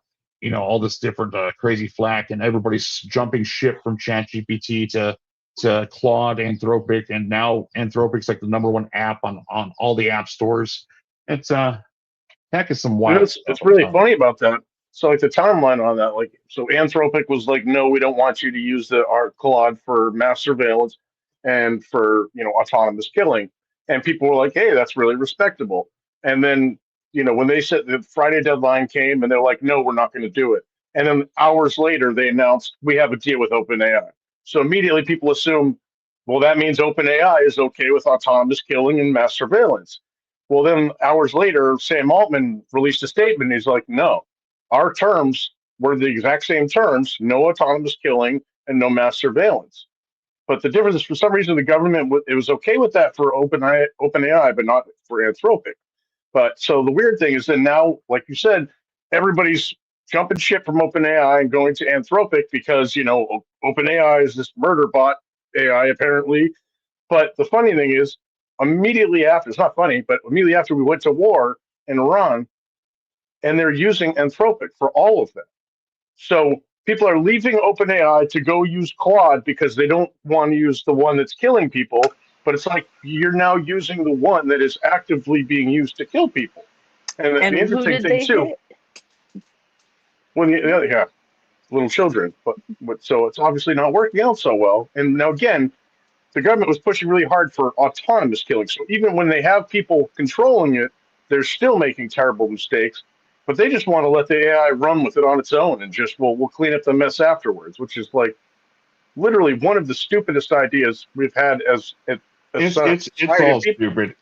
all this different crazy flack, and everybody's jumping ship from ChatGPT to Claude, Anthropic, and now Anthropic's like the number one app on all the app stores. It's heck is some You know, wild stuff. it's I'm really telling funny about that. So like the timeline on that, like so Anthropic was like, no, we don't want you to use the art Claude for mass surveillance and for autonomous killing. And people were like, hey, that's really respectable. And then when they said the Friday deadline came, and they're like, no, we're not going to do it. And then hours later, they announced we have a deal with OpenAI. So immediately people assume, well, that means OpenAI is okay with autonomous killing and mass surveillance. Well, then hours later, Sam Altman released a statement. He's like, no, our terms were the exact same terms: no autonomous killing and no mass surveillance. But the difference is, for some reason, the government it was okay with that for OpenAI, but not for Anthropic. But so the weird thing is that now, like you said, everybody's jumping ship from OpenAI and going to Anthropic because OpenAI is this murder bot AI apparently. But the funny thing is, immediately after, it's not funny, but immediately after we went to war in Iran, and they're using Anthropic for all of that. So people are leaving OpenAI to go use Claude because they don't want to use the one that's killing people. But it's like you're now using the one that is actively being used to kill people. And the and who interesting did thing they too, hit? yeah, little children, but so it's obviously not working out so well. And now again, the government was pushing really hard for autonomous killing. So even when they have people controlling it, they're still making terrible mistakes. But they just want to let the AI run with it on its own and just we'll clean up the mess afterwards, which is like literally one of the stupidest ideas we've had as a it's society of all people. stupid.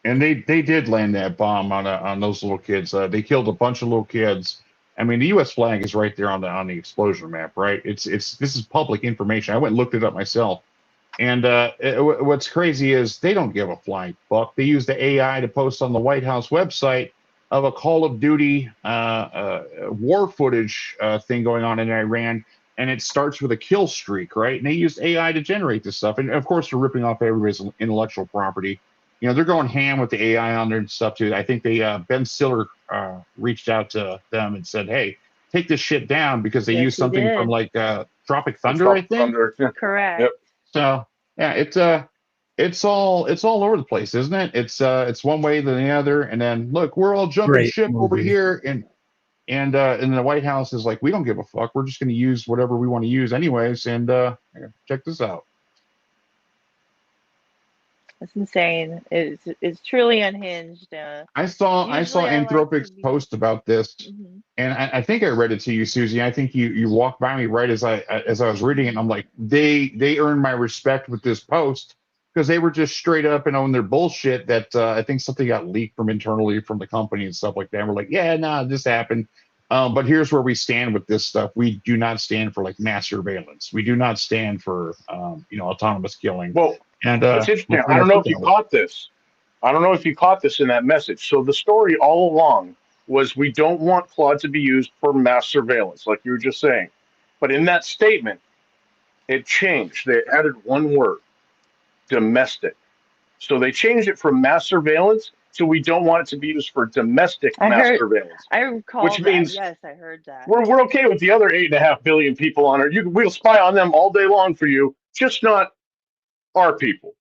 And they did land that bomb on those little kids. They killed a bunch of little kids. I mean, the U.S. flag is right there on the explosion map, right? It's this is public information. I went and looked it up myself. And what's crazy is they don't give a flying fuck. They use the AI to post on the White House website of a Call of Duty war footage thing going on in Iran, and it starts with a kill streak, right? And they used AI to generate this stuff, and of course they're ripping off everybody's intellectual property. You know, they're going ham with the AI on there and stuff too. I think they Ben Stiller reached out to them and said, "Hey, take this shit down," because they Yes, used he something from did. like Tropic It's Thunder, I Tropic think. Thunder. Yeah. Correct. Yep. So yeah, it's all over the place, isn't it? It's one way than the other, and then look, we're all jumping Great ship over movie. here, and the White House is like, we don't give a fuck. We're just going to use whatever we want to use, anyways. And check this out. It's insane. It's truly unhinged. I saw Usually I like to Anthropic's be. post about this, Mhm. and I think I read it to you, Susie. I think you walked by me right as I was reading it, and I'm like, they earned my respect with this post because they were just straight up and on their bullshit that I think something got leaked from internally from the company and stuff like that. And we're like, yeah, nah, this happened. But here's where we stand with this stuff. We do not stand for like mass surveillance. We do not stand for autonomous killing. Well, And it's we're interesting. I going don't to know put if you that way. caught this. I don't know if you caught this in that message. So the story all along was we don't want Claude to be used for mass surveillance, like you were just saying. But in that statement, it changed. They added one word: domestic. So they changed it from mass surveillance so we don't want it to be used for domestic I mass heard. surveillance, I recall which that. means Yes, I heard that. we're okay with the other 8.5 billion people on Earth. We'll spy on them all day long for you, just not our people.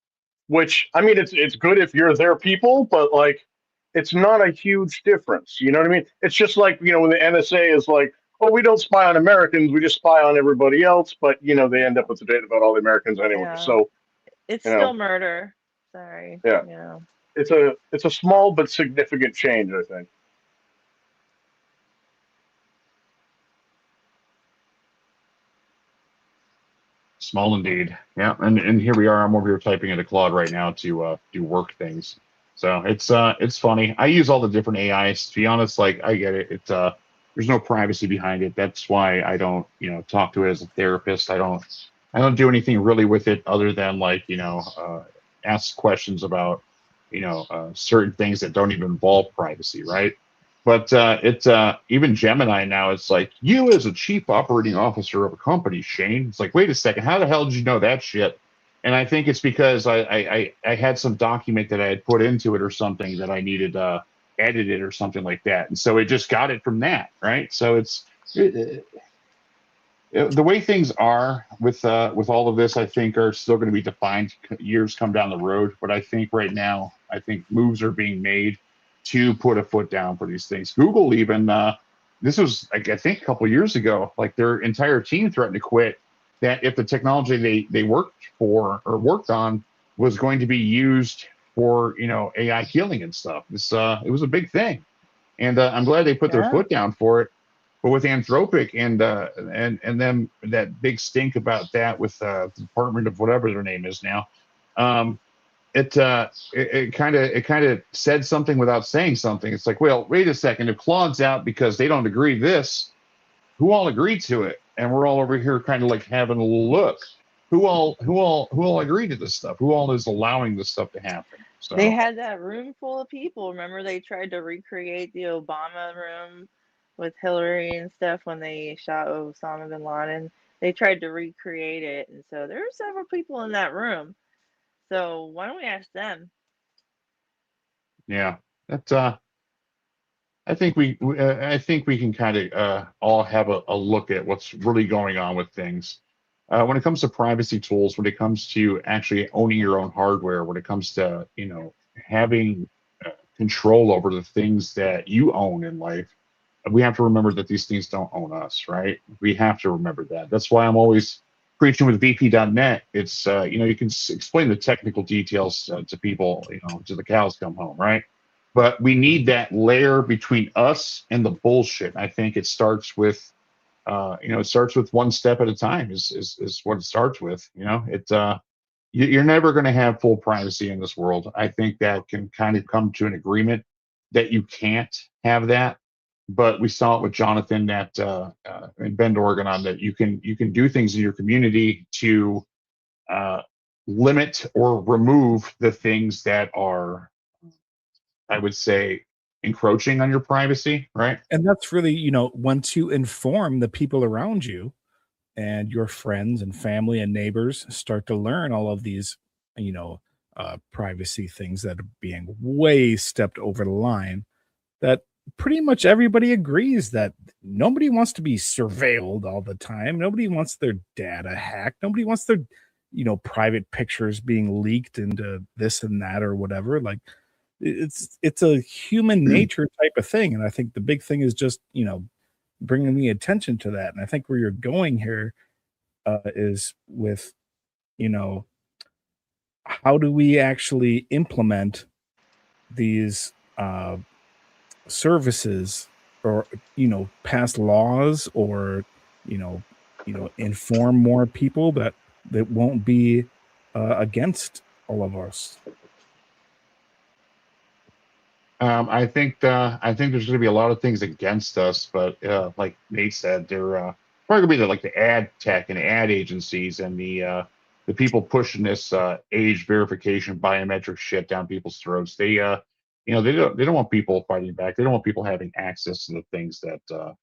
Which, I mean, it's good if you're their people, but like, it's not a huge difference. You know what I mean? It's just like, you know, when the NSA is like, oh, we don't spy on Americans, we just spy on everybody else. But you know, they end up with the data about all the Americans anyway. Yeah, So it's you still know, murder. Sorry. yeah, Yeah. it's a small but significant change, I think. Small indeed. Yeah, and here we are. I'm over here typing into Claude right now to do work things. So it's funny. I use all the different AIs. To be honest, like I get it. It's there's no privacy behind it. That's why I don't talk to it as a therapist. I don't do anything really with it other than like ask questions about certain things that don't even involve privacy, right? But it's even Gemini now. It's like you as a chief operating officer of a company, Shane. It's like, wait a second, how the hell did you know that shit? And I think it's because I had some document that I had put into it or something that I needed edited or something like that, and so it just got it from that, right? So the way things are with all of this, I think are still going to be defined years come down the road. But I think right now, I think moves are being made to put a foot down for these things. Google even this was like I think a couple of years ago, like their entire team threatened to quit that if the technology they worked for or worked on was going to be used for AI healing and stuff. It was a big thing, and I'm glad they put their Yeah. foot down for it. But with Anthropic and them that big stink about that with the Department of whatever their name is now, it kind of said something without saying something. It's like, well, wait a second. If Claude's out because they don't agree this, who all agreed to it? And we're all over here kind of like having a little look. Who all agreed to this stuff? Who all is allowing this stuff to happen? So They had that room full of people. Remember, they tried to recreate the Obama room with Hillary and stuff when they shot Osama bin Laden. They tried to recreate it, and so there were several people in that room. So why don't we ask them? yeah, that's I think we can kind of all have a look at what's really going on with things. When it comes to privacy tools, when it comes to actually owning your own hardware, when it comes to having control over the things that you own in life, we have to remember that these things don't own us, right? We have to remember that. That's why I'm always preaching with vp.net. It's you can explain the technical details to people, till the cows come home, right? But we need that layer between us and the bullshit. I think it starts with it starts with one step at a time is what it starts with. You're never going to have full privacy in this world. I think that can kind of come to an agreement that you can't have that. But we saw it with Jonathan at in Bend, Oregon, on that you can do things in your community to uh, limit or remove the things that are, I would say, encroaching on your privacy, right? And that's really, once you inform the people around you and your friends and family and neighbors start to learn all of these, privacy things that are being way stepped over the line, that pretty much everybody agrees that nobody wants to be surveilled all the time. Nobody wants their data hacked. Nobody wants their, private pictures being leaked into this and that or whatever. Like it's a human nature type of thing. And I think the big thing is just, bringing the attention to that. And I think where you're going here is with, you know, how do we actually implement these services or pass laws or inform more people that won't be against all of us. I think there's going to be a lot of things against us, but like Nate said, they're probably going to be like the ad tech and ad agencies and the people pushing this age verification biometric shit down people's throats. They don't want people fighting back. They don't want people having access to the things that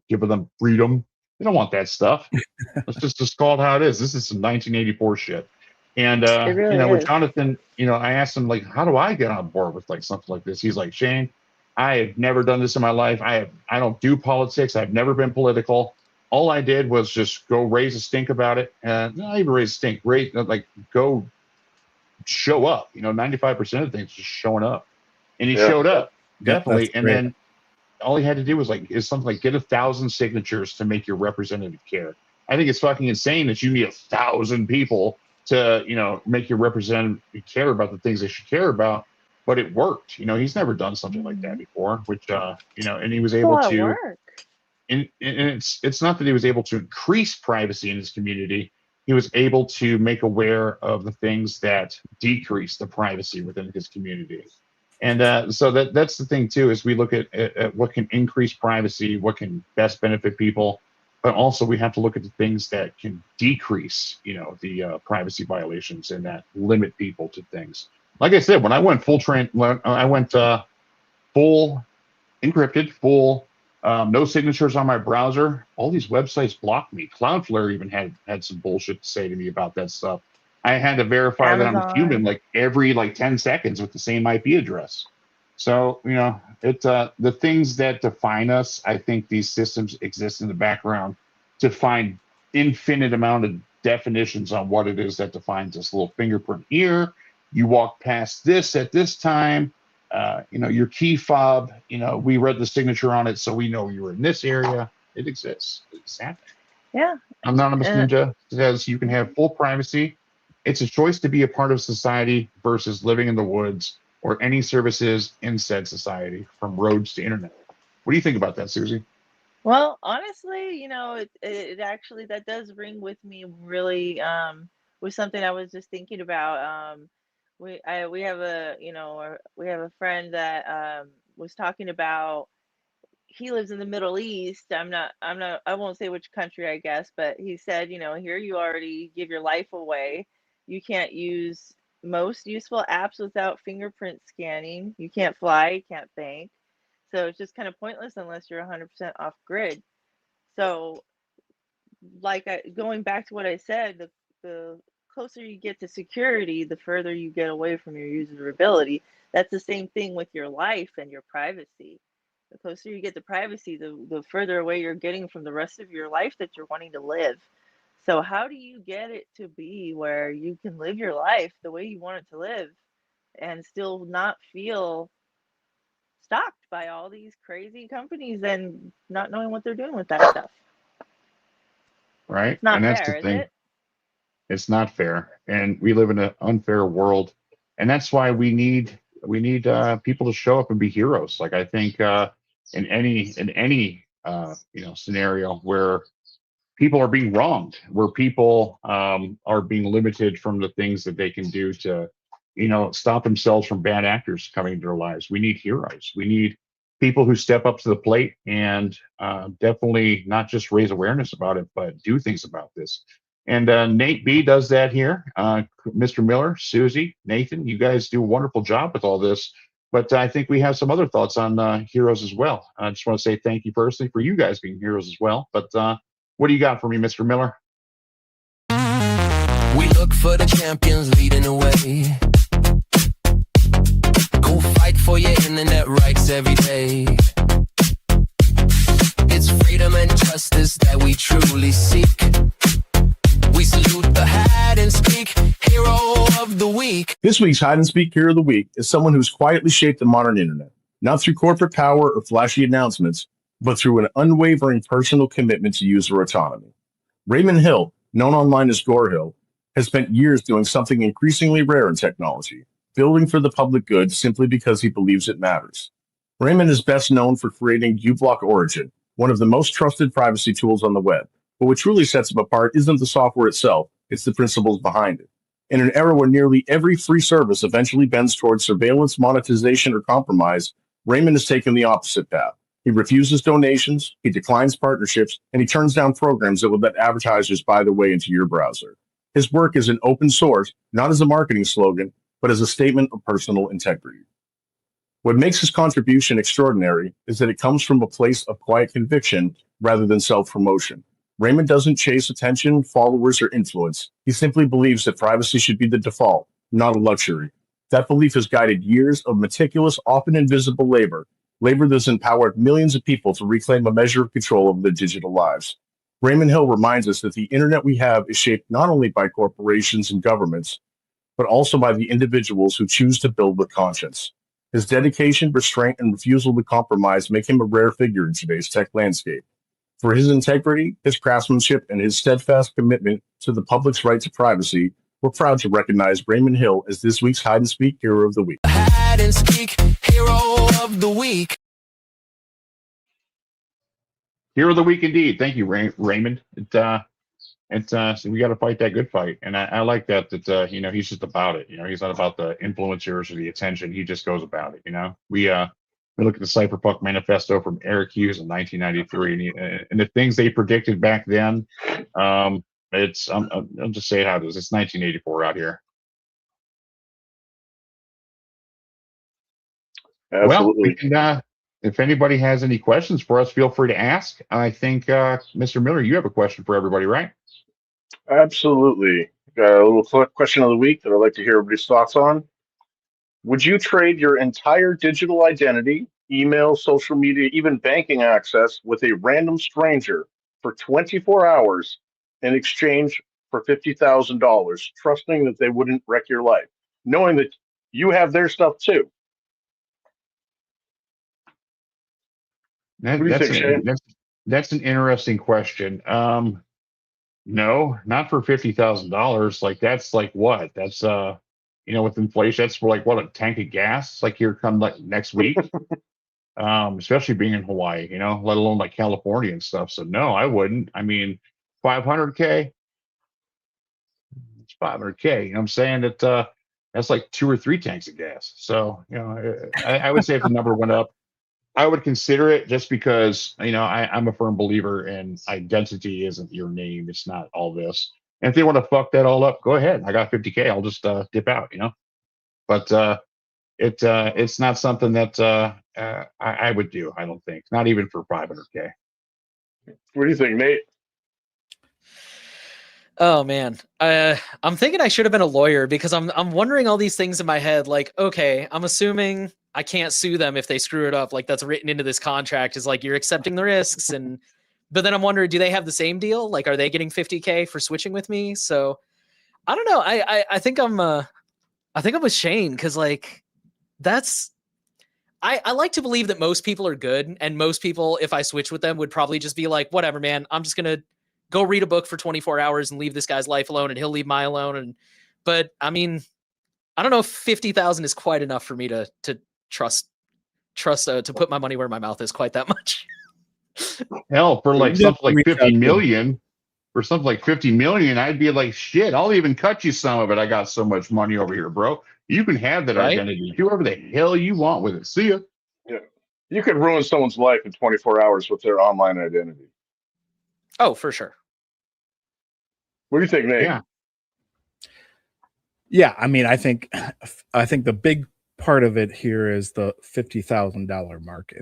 give them freedom. They don't want that stuff. Let's just call it how it is. This is some 1984 shit. And It really with is. Jonathan, I asked him like, how do I get on board with like something like this? He's like, Shane, I have never done this in my life. I don't do politics. I've never been political. All I did was just go raise a stink about it. Not even raise a stink, go show up. 95% of things just showing up. And he Yeah. showed up, Yep, that's definitely. And great. then all he had to do was is something like get 1,000 signatures to make your representative care. I think it's fucking insane that you need 1,000 people to make your representative care about the things they should care about. But it worked. He's never done something like that before, which and he was It's a able lot of to. work. And it's not that he was able to increase privacy in his community. He was able to make aware of the things that decrease the privacy within his community. And so that's the thing too, is we look at what can increase privacy, what can best benefit people, but also we have to look at the things that can decrease, the privacy violations and that limit people to things. Like I said, when I went full encrypted, full no signatures on my browser, all these websites blocked me. Cloudflare even had some bullshit to say to me about that stuff. I had to verify that I'm a human Amazon. every 10 seconds with the same IP address. So, the things that define us, I think these systems exist in the background to find infinite amount of definitions on what it is that defines us. Little fingerprint here. You walk past this at this time. Your key fob, we read the signature on it, so we know you were in this area. It exists. It's happening. Yeah. Anonymous And Ninja says you can have full privacy. It's a choice to be a part of society versus living in the woods or any services in said society, from roads to internet. What do you think about that, Susie? well, honestly, it actually that does ring with me really with something I was just thinking about. We have we have a friend that was talking about he lives in the Middle East. I won't say which country, I guess, but he said, here you already give your life away. You can't use most useful apps without fingerprint scanning. You can't fly, you can't bank. So it's just kind of pointless unless you're 100% off grid. So, going back to what I said, the closer you get to security, the further you get away from your usability. That's the same thing with your life and your privacy. The closer you get to privacy, the further away you're getting from the rest of your life that you're wanting to live. So how do you get it to be where you can live your life the way you want it to live and still not feel stalked by all these crazy companies and not knowing what they're doing with that stuff? Right? It's not And that's the fair, is thing. it? It's not fair, and we live in an unfair world, and that's why we need people to show up and be heroes. Like I think in any scenario where people are being wronged, where people are being limited from the things that they can do to, stop themselves from bad actors coming into their lives. We need heroes. We need people who step up to the plate and definitely not just raise awareness about it, but do things about this. And Nate B does that here. Mr. Miller, Susie, Nathan, you guys do a wonderful job with all this. But I think we have some other thoughts on heroes as well. I just want to say thank you personally for you guys being heroes as well. But what do you got for me, Mr. Miller? We look for the champions leading the way. Go fight for your internet rights every day. It's freedom and justice that we truly seek. We salute the hide and speak hero of the week. This week's Hide and Speak Hero of the Week is someone who's quietly shaped the modern internet, not through corporate power or flashy announcements, but through an unwavering personal commitment to user autonomy. Raymond Hill, known online as Gore Hill, has spent years doing something increasingly rare in technology, building for the public good simply because he believes it matters. Raymond is best known for creating uBlock Origin, one of the most trusted privacy tools on the web. But what truly sets him apart isn't the software itself, it's the principles behind it. In an era where nearly every free service eventually bends towards surveillance, monetization, or compromise, Raymond has taken the opposite path. He refuses donations, he declines partnerships, and he turns down programs that would let advertisers buy their way into your browser. His work is an open source, not as a marketing slogan, but as a statement of personal integrity. What makes his contribution extraordinary is that it comes from a place of quiet conviction rather than self-promotion. Raymond doesn't chase attention, followers, or influence. He simply believes that privacy should be the default, not a luxury. That belief has guided years of meticulous, often invisible labor that's empowered millions of people to reclaim a measure of control over their digital lives. Raymond Hill reminds us that the internet we have is shaped not only by corporations and governments, but also by the individuals who choose to build with conscience. His dedication, restraint, and refusal to compromise make him a rare figure in today's tech landscape. For his integrity, his craftsmanship, and his steadfast commitment to the public's right to privacy, we're proud to recognize Raymond Hill as this week's Hide and Speak Hero of the Week. Hide and Speak Hero of the Week. Hero of the week, indeed. Thank you, Raymond. So we got to fight that good fight, and I like that. He's just about it. He's not about the influencers or the attention. He just goes about it. We look at the Cypherpunk Manifesto from Eric Hughes in 1993, and the things they predicted back then. I'll just say it how it is. It's 1984 out here. Absolutely. Well, if anybody has any questions for us, feel free to ask. I think, Mr. Miller, you have a question for everybody, right? Absolutely. Got a little question of the week that I'd like to hear everybody's thoughts on. Would you trade your entire digital identity, email, social media, even banking access with a random stranger for 24 hours in exchange for $50,000, trusting that they wouldn't wreck your life, knowing that you have their stuff too? What do you think, Shane? That's an interesting question. No, not for $50,000. Like that's like what? That's with inflation, that's for like what, a tank of gas? Like here come like next week. Especially being in Hawaii, let alone like California and stuff. So no, I wouldn't. I mean, 500K. It's 500K. You know what I'm saying? That that's like 2 or 3 tanks of gas. So I would say if the number went up, I would consider it, just because I'm a firm believer in identity isn't your name. It's not all this. And if they want to fuck that all up, go ahead. I got 50K. I'll just dip out. But it's not something that I would do. I don't think, not even for 500K. What do you think, Nate? Oh man, I'm thinking I should have been a lawyer, because I'm wondering all these things in my head. Like, okay, I'm assuming I can't sue them if they screw it up. Like that's written into this contract, is like you're accepting the risks. But then I'm wondering, do they have the same deal? Like, are they getting 50K for switching with me? So I don't know. I think I'm with Shane, because like I like to believe that most people are good, and most people, if I switch with them, would probably just be like, whatever, man, I'm just gonna go read a book for 24 hours and leave this guy's life alone, and he'll leave mine alone. But I mean, I don't know if 50,000 is quite enough for me to trust to put my money where my mouth is quite that much. Hell, for like something like 50 million, I'd be like, shit, I'll even cut you some of it. I got so much money over here, bro. You can have that identity. Do whatever the hell you want with it. See ya. Yeah. You could ruin someone's life in 24 hours with their online identity. Oh, for sure. What do you think, Nate? Yeah, I mean, I think the big part of it here is the $50,000 mark.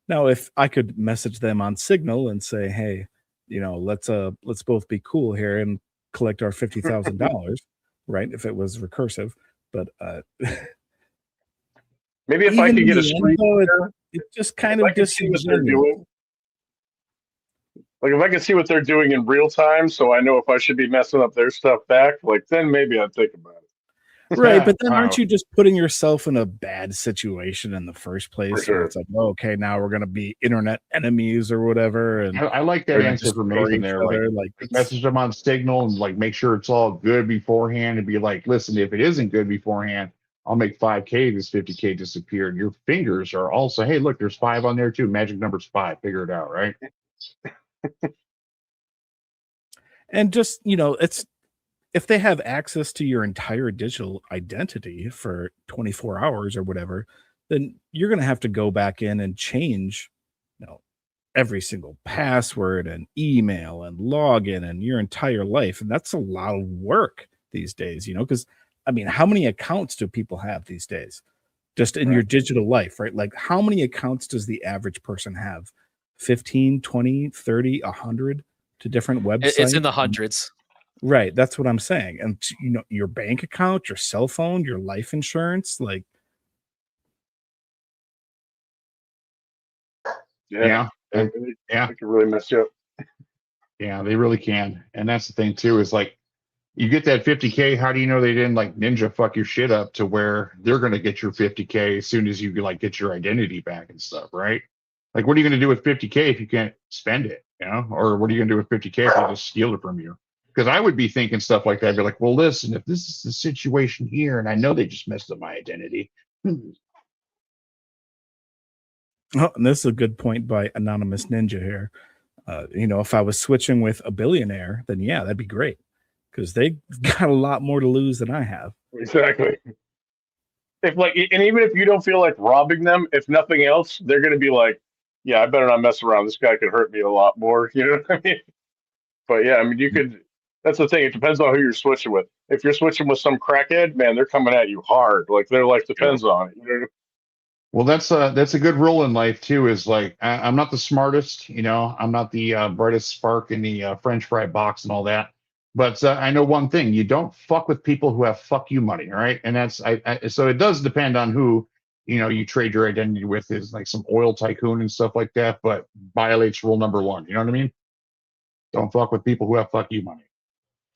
If I could message them on Signal and say, hey, let's both be cool here and collect our $50,000, right? If it was recursive, but maybe if I could get a screen, it just kind of just see what they're doing. Like if I can see what they're doing in real time, so I know if I should be messing up their stuff back, like then maybe I'd think about it. Right, but then aren't you just putting yourself in a bad situation in the first place? For sure. It's like, okay, now we're gonna be internet enemies or whatever. And I like that answer for Nathan there. Like message them on Signal and like make sure it's all good beforehand, and be like, listen, if it isn't good beforehand, I'll make 5K. This 50K disappeared. Your fingers are also, hey, look, there's 5 on there too. Magic number's 5. Figure it out, right? And just, it's, if they have access to your entire digital identity for 24 hours or whatever, then you're going to have to go back in and change, every single password and email and login and your entire life. And that's a lot of work these days, because I mean, how many accounts do people have these days just in your digital life, right? Like how many accounts does the average person have? 15, 20, 30, 100? to different websites. It's in the hundreds. Right. That's what I'm saying. And your bank account, your cell phone, your life insurance, like. Yeah. And, yeah. It can really mess you up. Yeah, they really can. And that's the thing too, is like you get that 50K, how do you know they didn't like ninja fuck your shit up to where they're gonna get your 50K as soon as you like get your identity back and stuff, right? Like what are you gonna do with 50K if you can't spend it, Or what are you gonna do with 50K if they just steal it from you? Because I would be thinking stuff like that. I'd be like, well, listen, if this is the situation here and I know they just messed up my identity. Oh, and this is a good point by Anonymous Ninja here. If I was switching with a billionaire, then yeah, that'd be great because they got a lot more to lose than I have. Exactly. And even if you don't feel like robbing them, if nothing else, they're going to be like, yeah, I better not mess around. This guy could hurt me a lot more. You know what I mean? But yeah, I mean, you could. That's the thing. It depends on who you're switching with. If you're switching with some crackhead, man, they're coming at you hard. Like their life depends on it. You know? Well, that's a good rule in life too. Is like I'm not the smartest, I'm not the brightest spark in the French fry box and all that. But I know one thing: you don't fuck with people who have fuck you money, all right? And that's so it does depend on who you trade your identity with. Is like some oil tycoon and stuff like that, but violates rule number one. You know what I mean? Don't fuck with people who have fuck you money.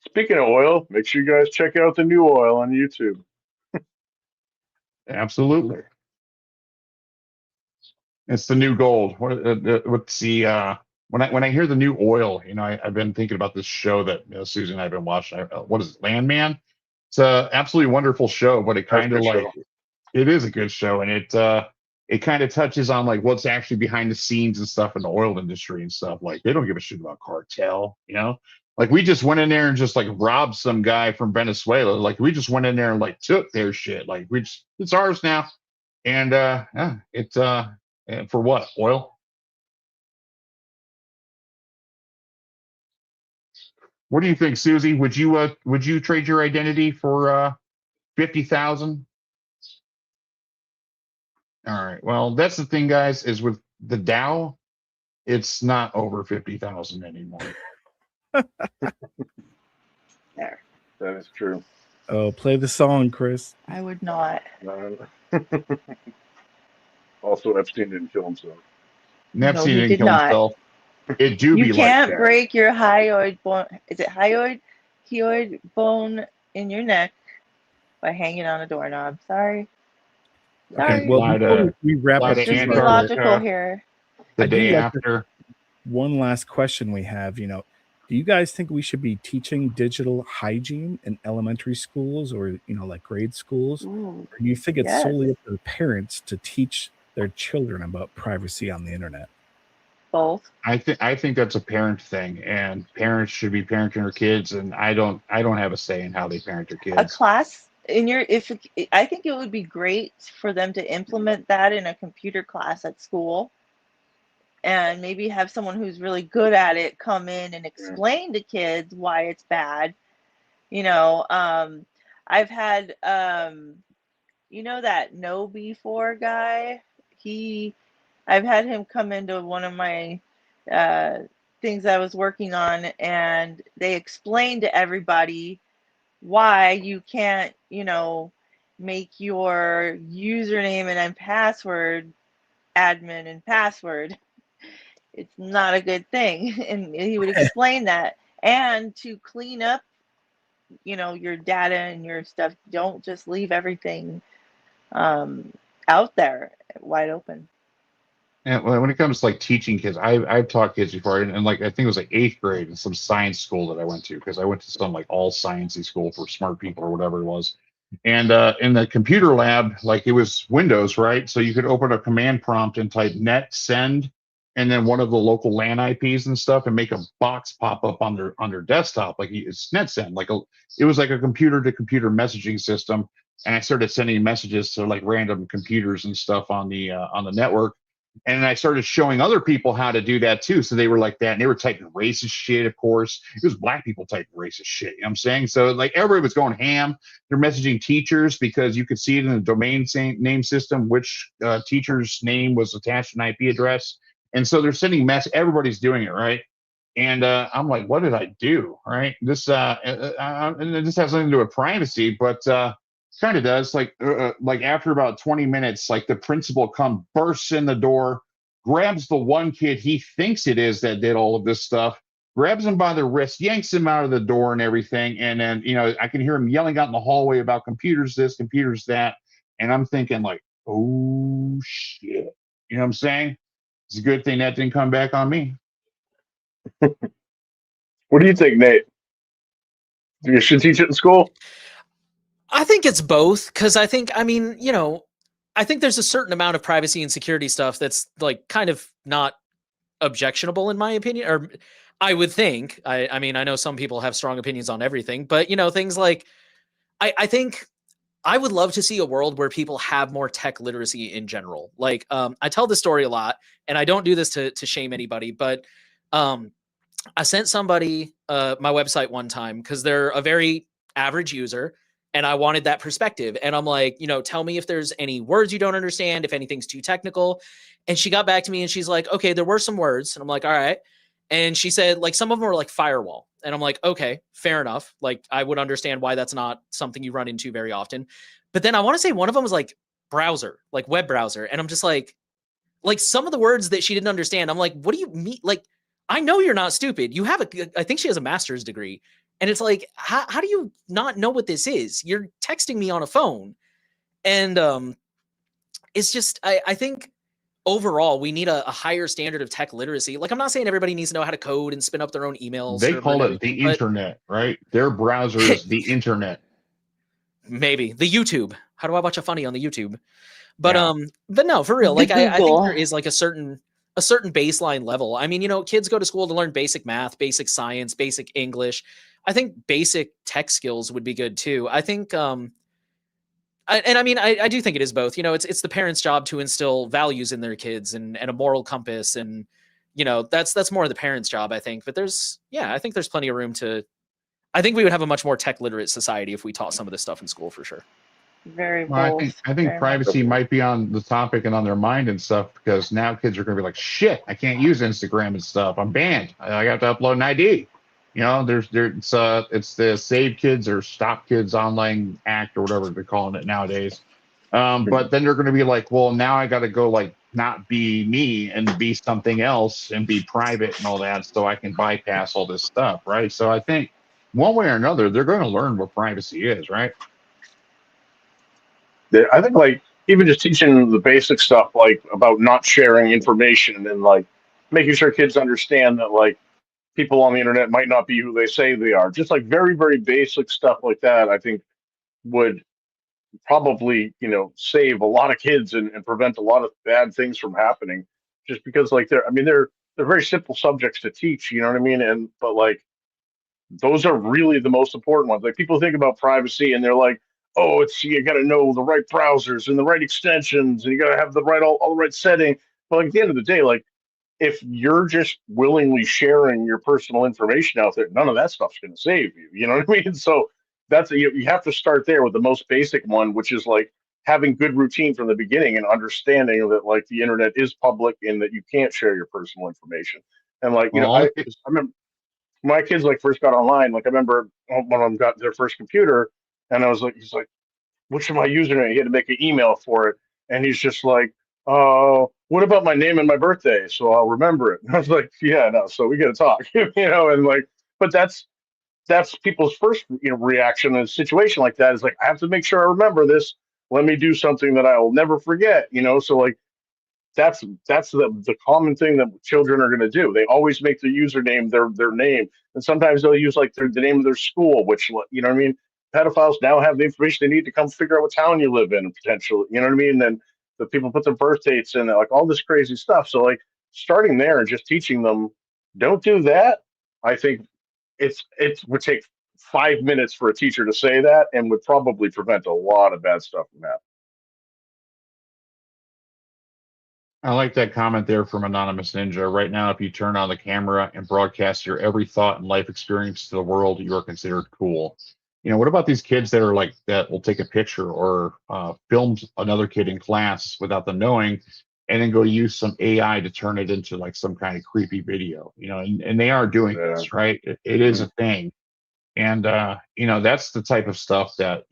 Speaking of oil, make sure you guys check out the new oil on YouTube. Absolutely. It's the new gold. What's the when I hear the new oil, I've been thinking about this show that Susan and I've been watching. What is it, Landman? It's a absolutely wonderful show, but it kind of like it is a good show, and it kind of touches on like what's actually behind the scenes and stuff in the oil industry and stuff. Like they don't give a shit about cartel, Like we just went in there and just like robbed some guy from Venezuela. Like we just went in there and like took their shit. Like it's ours now, and and for what? Oil? What do you think, Susie? Would you trade your identity for 50,000? All right. Well, that's the thing, guys, is with the Dow, it's not over 50,000 anymore. There. That is true. Oh, play the song, Chris. I would not. Also, Epstein didn't kill himself. Epstein he didn't did kill not. himself. It do You be can't like that. break your hyoid bone. Is it hyoid bone in your neck by hanging on a doorknob? Sorry. Okay, well, before we wrap up, Let's just be logical here. The day after. One last question we have, do you guys think we should be teaching digital hygiene in elementary schools or, like grade schools? Ooh, or do you think it's solely up to the parents to teach their children about privacy on the internet? Both. I think that's a parent thing, and parents should be parenting their kids, and I don't have a say in how they parent their kids. A class I think it would be great for them to implement that in a computer class at school, and maybe have someone who's really good at it come in and explain to kids why it's bad. I've had that No guy. I've had him come into one of my things I was working on, and they explained to everybody why you can't, make your username and password admin and password. It's not a good thing. And he would explain that. And to clean up, your data and your stuff, don't just leave everything out there wide open. And when it comes to like teaching kids, I've taught kids before, and like I think it was like 8th grade in some science school that I went to, because I went to some like all sciencey school for smart people or whatever it was. And in the computer lab, like it was Windows, right? So you could open a command prompt and type net send, and then one of the local LAN IPs and stuff, and make a box pop up on their desktop, like it's net send, it was like a computer to computer messaging system. And I started sending messages to like random computers and stuff on the network. And I started showing other people how to do that too. So they were like that, and they were typing racist shit, of course. It was black people typing racist shit, you know what I'm saying? So like everybody was going ham. They're messaging teachers because you could see it in the domain name system, which teacher's name was attached to an IP address. And so they're sending everybody's doing it, right? And I'm like, what did I do? Right? And this has nothing to do with privacy, but kind of does. Like after about 20 minutes, like the principal bursts in the door, grabs the one kid he thinks it is that did all of this stuff, grabs him by the wrist, yanks him out of the door and everything. And then, I can hear him yelling out in the hallway about computers this, computers that. And I'm thinking like, oh shit. You know what I'm saying? It's a good thing that didn't come back on me. What do you think, Nate? You should teach it in school? I think it's both, because I think there's a certain amount of privacy and security stuff that's like kind of not objectionable in my opinion, or I would think. I mean, I know some people have strong opinions on everything, but things like I think I would love to see a world where people have more tech literacy in general. Like, I tell this story a lot, and I don't do this to shame anybody, but I sent somebody my website one time because they're a very average user, and I wanted that perspective. And I'm like, tell me if there's any words you don't understand, if anything's too technical. And she got back to me and she's like, okay, there were some words. And I'm like, all right. And she said, like, some of them were like firewall. And I'm like, okay, fair enough. Like, I would understand why that's not something you run into very often. But then I want to say one of them was like browser, like web browser. And I'm just like some of the words that she didn't understand. I'm like, what do you mean? Like, I know you're not stupid. I think she has a master's degree. And it's like, how do you not know what this is? You're texting me on a phone. And it's just, I think overall, we need a higher standard of tech literacy. Like, I'm not saying everybody needs to know how to code and spin up their own email They server call and it the everything, but internet, right? Their browser is the internet. maybe the YouTube. How do I watch a funny on the YouTube? But Yeah. but no, for real. The Like, I think Google. there is like a certain baseline level. I mean, kids go to school to learn basic math, basic science, basic English. I think basic tech skills would be good too. I think I do think it is both. It's the parents' job to instill values in their kids and a moral compass, and that's more of the parents' job, I think. But I think there's plenty of room to. I think we would have a much more tech literate society if we taught some of this stuff in school, for sure. Very Well, both. I think Very much. privacy might be on the topic and on their mind and stuff, because now kids are going to be like, shit, I can't use Instagram and stuff. I'm banned. I have to upload an ID. It's the Save Kids or Stop Kids Online Act or whatever they're calling it nowadays. But then they're going to be like, well, now I got to go like not be me and be something else and be private and all that, so I can bypass all this stuff, right? So I think one way or another, they're going to learn what privacy is, right? I think like even just teaching the basic stuff like about not sharing information and like making sure kids understand that like people on the internet might not be who they say they are. Just like very, very basic stuff like that, I think would probably, save a lot of kids and prevent a lot of bad things from happening. Just because like they're very simple subjects to teach, you know what I mean? But like those are really the most important ones. Like people think about privacy and they're like, oh, you got to know the right browsers and the right extensions and you got to have the right all the right setting. But like at the end of the day, like if you're just willingly sharing your personal information out there, none of that stuff's going to save you. You know what I mean? So you have to start there with the most basic one, which is like having good routine from the beginning and understanding that like the internet is public and that you can't share your personal information. And like Well, I remember my kids like first got online. Like I remember one of them got their first computer, and I was like, he's like, "What's my username?" He had to make an email for it, and he's just like, "Oh, what about my name and my birthday? So I'll remember it." And I was like, "Yeah, no." So we got to talk, and like, but that's people's first reaction in a situation like that is like, I have to make sure I remember this. Let me do something that I will never forget. So like that's the common thing that children are going to do. They always make their username their name, and sometimes they'll use like the name of their school, which what I mean. Pedophiles now have the information they need to come figure out what town you live in, potentially. You know what I mean? And then the people put their birth dates in, like all this crazy stuff. So like starting there and just teaching them, don't do that. I think it would take 5 minutes for a teacher to say that, and would probably prevent a lot of bad stuff from happening. I like that comment there from Anonymous Ninja. Right now, if you turn on the camera and broadcast your every thought and life experience to the world, you are considered cool. What about these kids that are like that will take a picture or film another kid in class without them knowing, and then go use some AI to turn it into like some kind of creepy video, and they are doing this, right? It is a thing. And, that's the type of stuff that,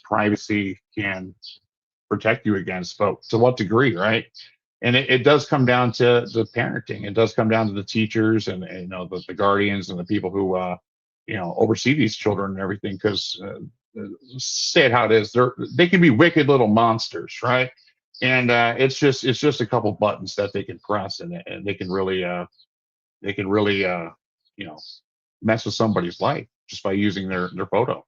privacy can protect you against, but to what degree, right? And it does come down to the parenting. It does come down to the teachers and the guardians and the people who, oversee these children and everything. Because say it how it is, they can be wicked little monsters, right? And it's just a couple buttons that they can press, and they can really mess with somebody's life just by using their photo.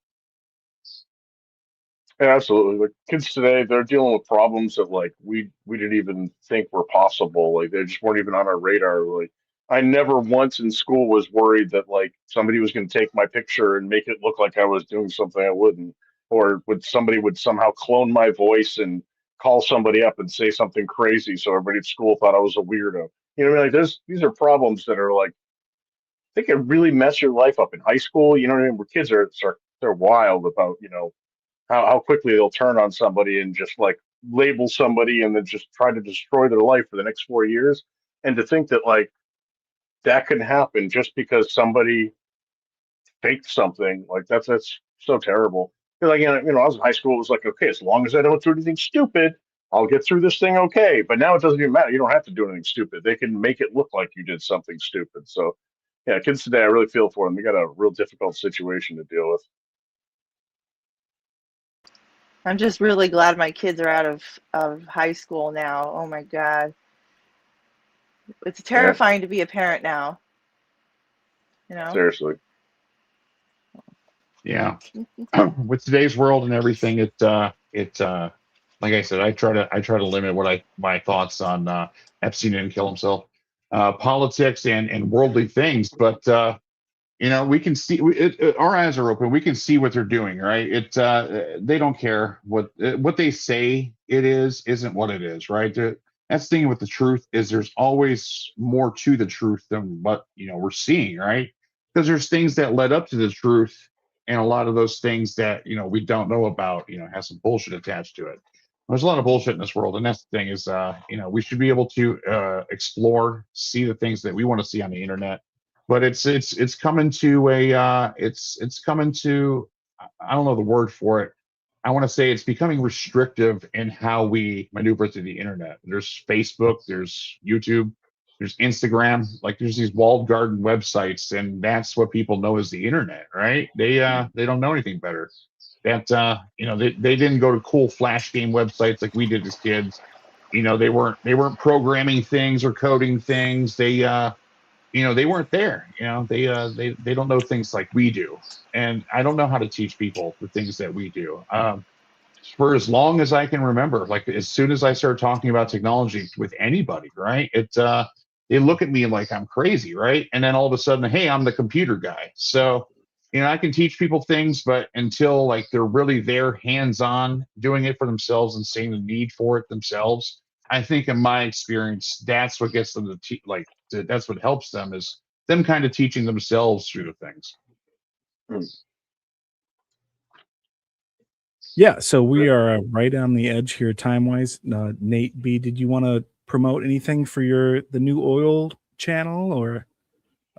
Yeah, absolutely. Like kids today, they're dealing with problems that like we didn't even think were possible. Like they just weren't even on our radar. Like I never once in school was worried that like somebody was going to take my picture and make it look like I was doing something I wouldn't, or somebody would somehow clone my voice and call somebody up and say something crazy, so everybody at school thought I was a weirdo. You know what I mean? Like these are problems that are like they can really mess your life up in high school. You know what I mean? Where kids they're wild about how quickly they'll turn on somebody and just like label somebody and then just try to destroy their life for the next 4 years. And to think that like that can happen just because somebody faked something, like that's so terrible. Because like I was in high school, it was like, okay, as long as I don't do anything stupid, I'll get through this thing okay. But now it doesn't even matter. You don't have to do anything stupid. They can make it look like you did something stupid. So yeah, kids today, I really feel for them. They got a real difficult situation to deal with. I'm just really glad my kids are out of high school now. Oh my God. It's terrifying to be a parent now. Seriously. Yeah. With today's world and everything, it like I said, I try to limit my thoughts on Epstein didn't kill himself, politics and worldly things, but we can see our eyes are open. We can see what they're doing, right? They don't care what they say it isn't what it is, right? That's the thing with the truth is there's always more to the truth than what we're seeing, right? Because there's things that led up to the truth, and a lot of those things that we don't know about, has some bullshit attached to it. There's a lot of bullshit in this world, and that's the thing is, we should be able to explore, see the things that we want to see on the internet. But it's coming to it's coming to, I don't know the word for it. I want to say it's becoming restrictive in how we maneuver through the internet. There's Facebook, there's YouTube, there's Instagram. Like there's these walled garden websites, and that's what people know as the internet, right? They don't know anything better. That they didn't go to cool flash game websites like we did as kids. They weren't programming things or coding things. They weren't there. They don't know things like we do, and I don't know how to teach people the things that we do. For as long as I can remember, like as soon as I start talking about technology with anybody, right? They look at me like I'm crazy, right? And then all of a sudden, hey, I'm the computer guy. So I can teach people things, but until like they're really there, hands-on, doing it for themselves and seeing the need for it themselves, I think in my experience, that's what gets them to that's what helps them is them kind of teaching themselves through the things. Yeah, so we are right on the edge here time-wise. Nate B, did you want to promote anything for the new oil channel or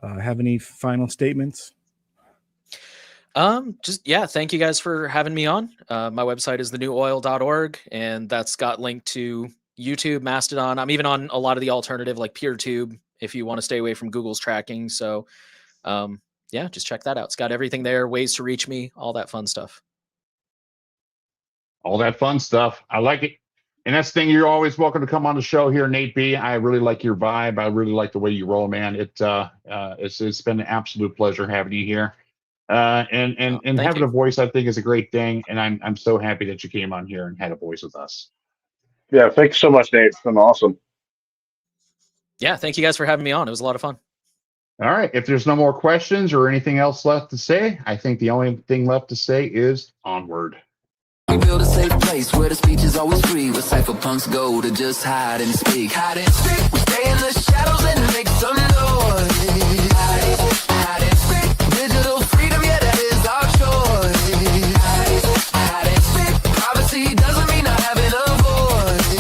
have any final statements? Thank you guys for having me on. My website is thenewoil.org, and that's got linked to YouTube, Mastodon. I'm even on a lot of the alternative like PeerTube if you want to stay away from Google's tracking. So just check that out. It's got everything there, ways to reach me, all that fun stuff. All that fun stuff. I like it. And that's the thing, you're always welcome to come on the show here, Nate B. I really like your vibe. I really like the way you roll, man. It's been an absolute pleasure having you here. And having a voice, I think, is a great thing. And I'm so happy that you came on here and had a voice with us. Yeah, thanks so much, Nate. It's been awesome. Yeah, thank you guys for having me on. It was a lot of fun. All right. If there's no more questions or anything else left to say, I think the only thing left to say is onward. We build a safe place where the speech is always free, where cypherpunks go to just hide and speak. Hide and speak. We stay in the shadows and make some noise. Hide and speak. Digital freedom, yeah, that is our choice. Hide and speak. Privacy doesn't mean not having a voice.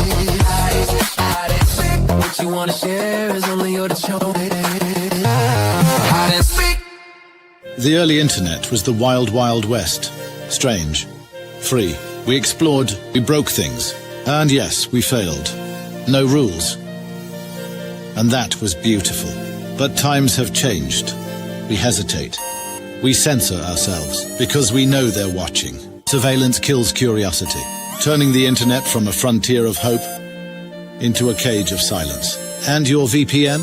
Hide is only your choice. Hide and seek. The early internet was the wild, wild west. Strange. Free. We explored, we broke things. And yes, we failed. No rules. And that was beautiful. But times have changed. We hesitate. We censor ourselves because we know they're watching. Surveillance kills curiosity, turning the internet from a frontier of hope into a cage of silence. And your VPN?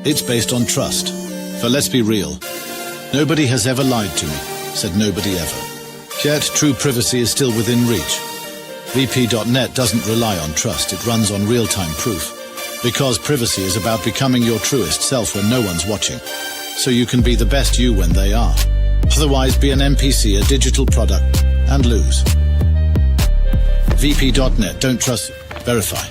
It's based on trust. For let's be real, nobody has ever lied to me, said nobody ever. Yet true privacy is still within reach. vp.net doesn't rely on trust, it runs on real-time proof. Because privacy is about becoming your truest self when no one's watching. So you can be the best you when they are. Otherwise be an NPC, a digital product, and lose. vp.net, don't trust, verify.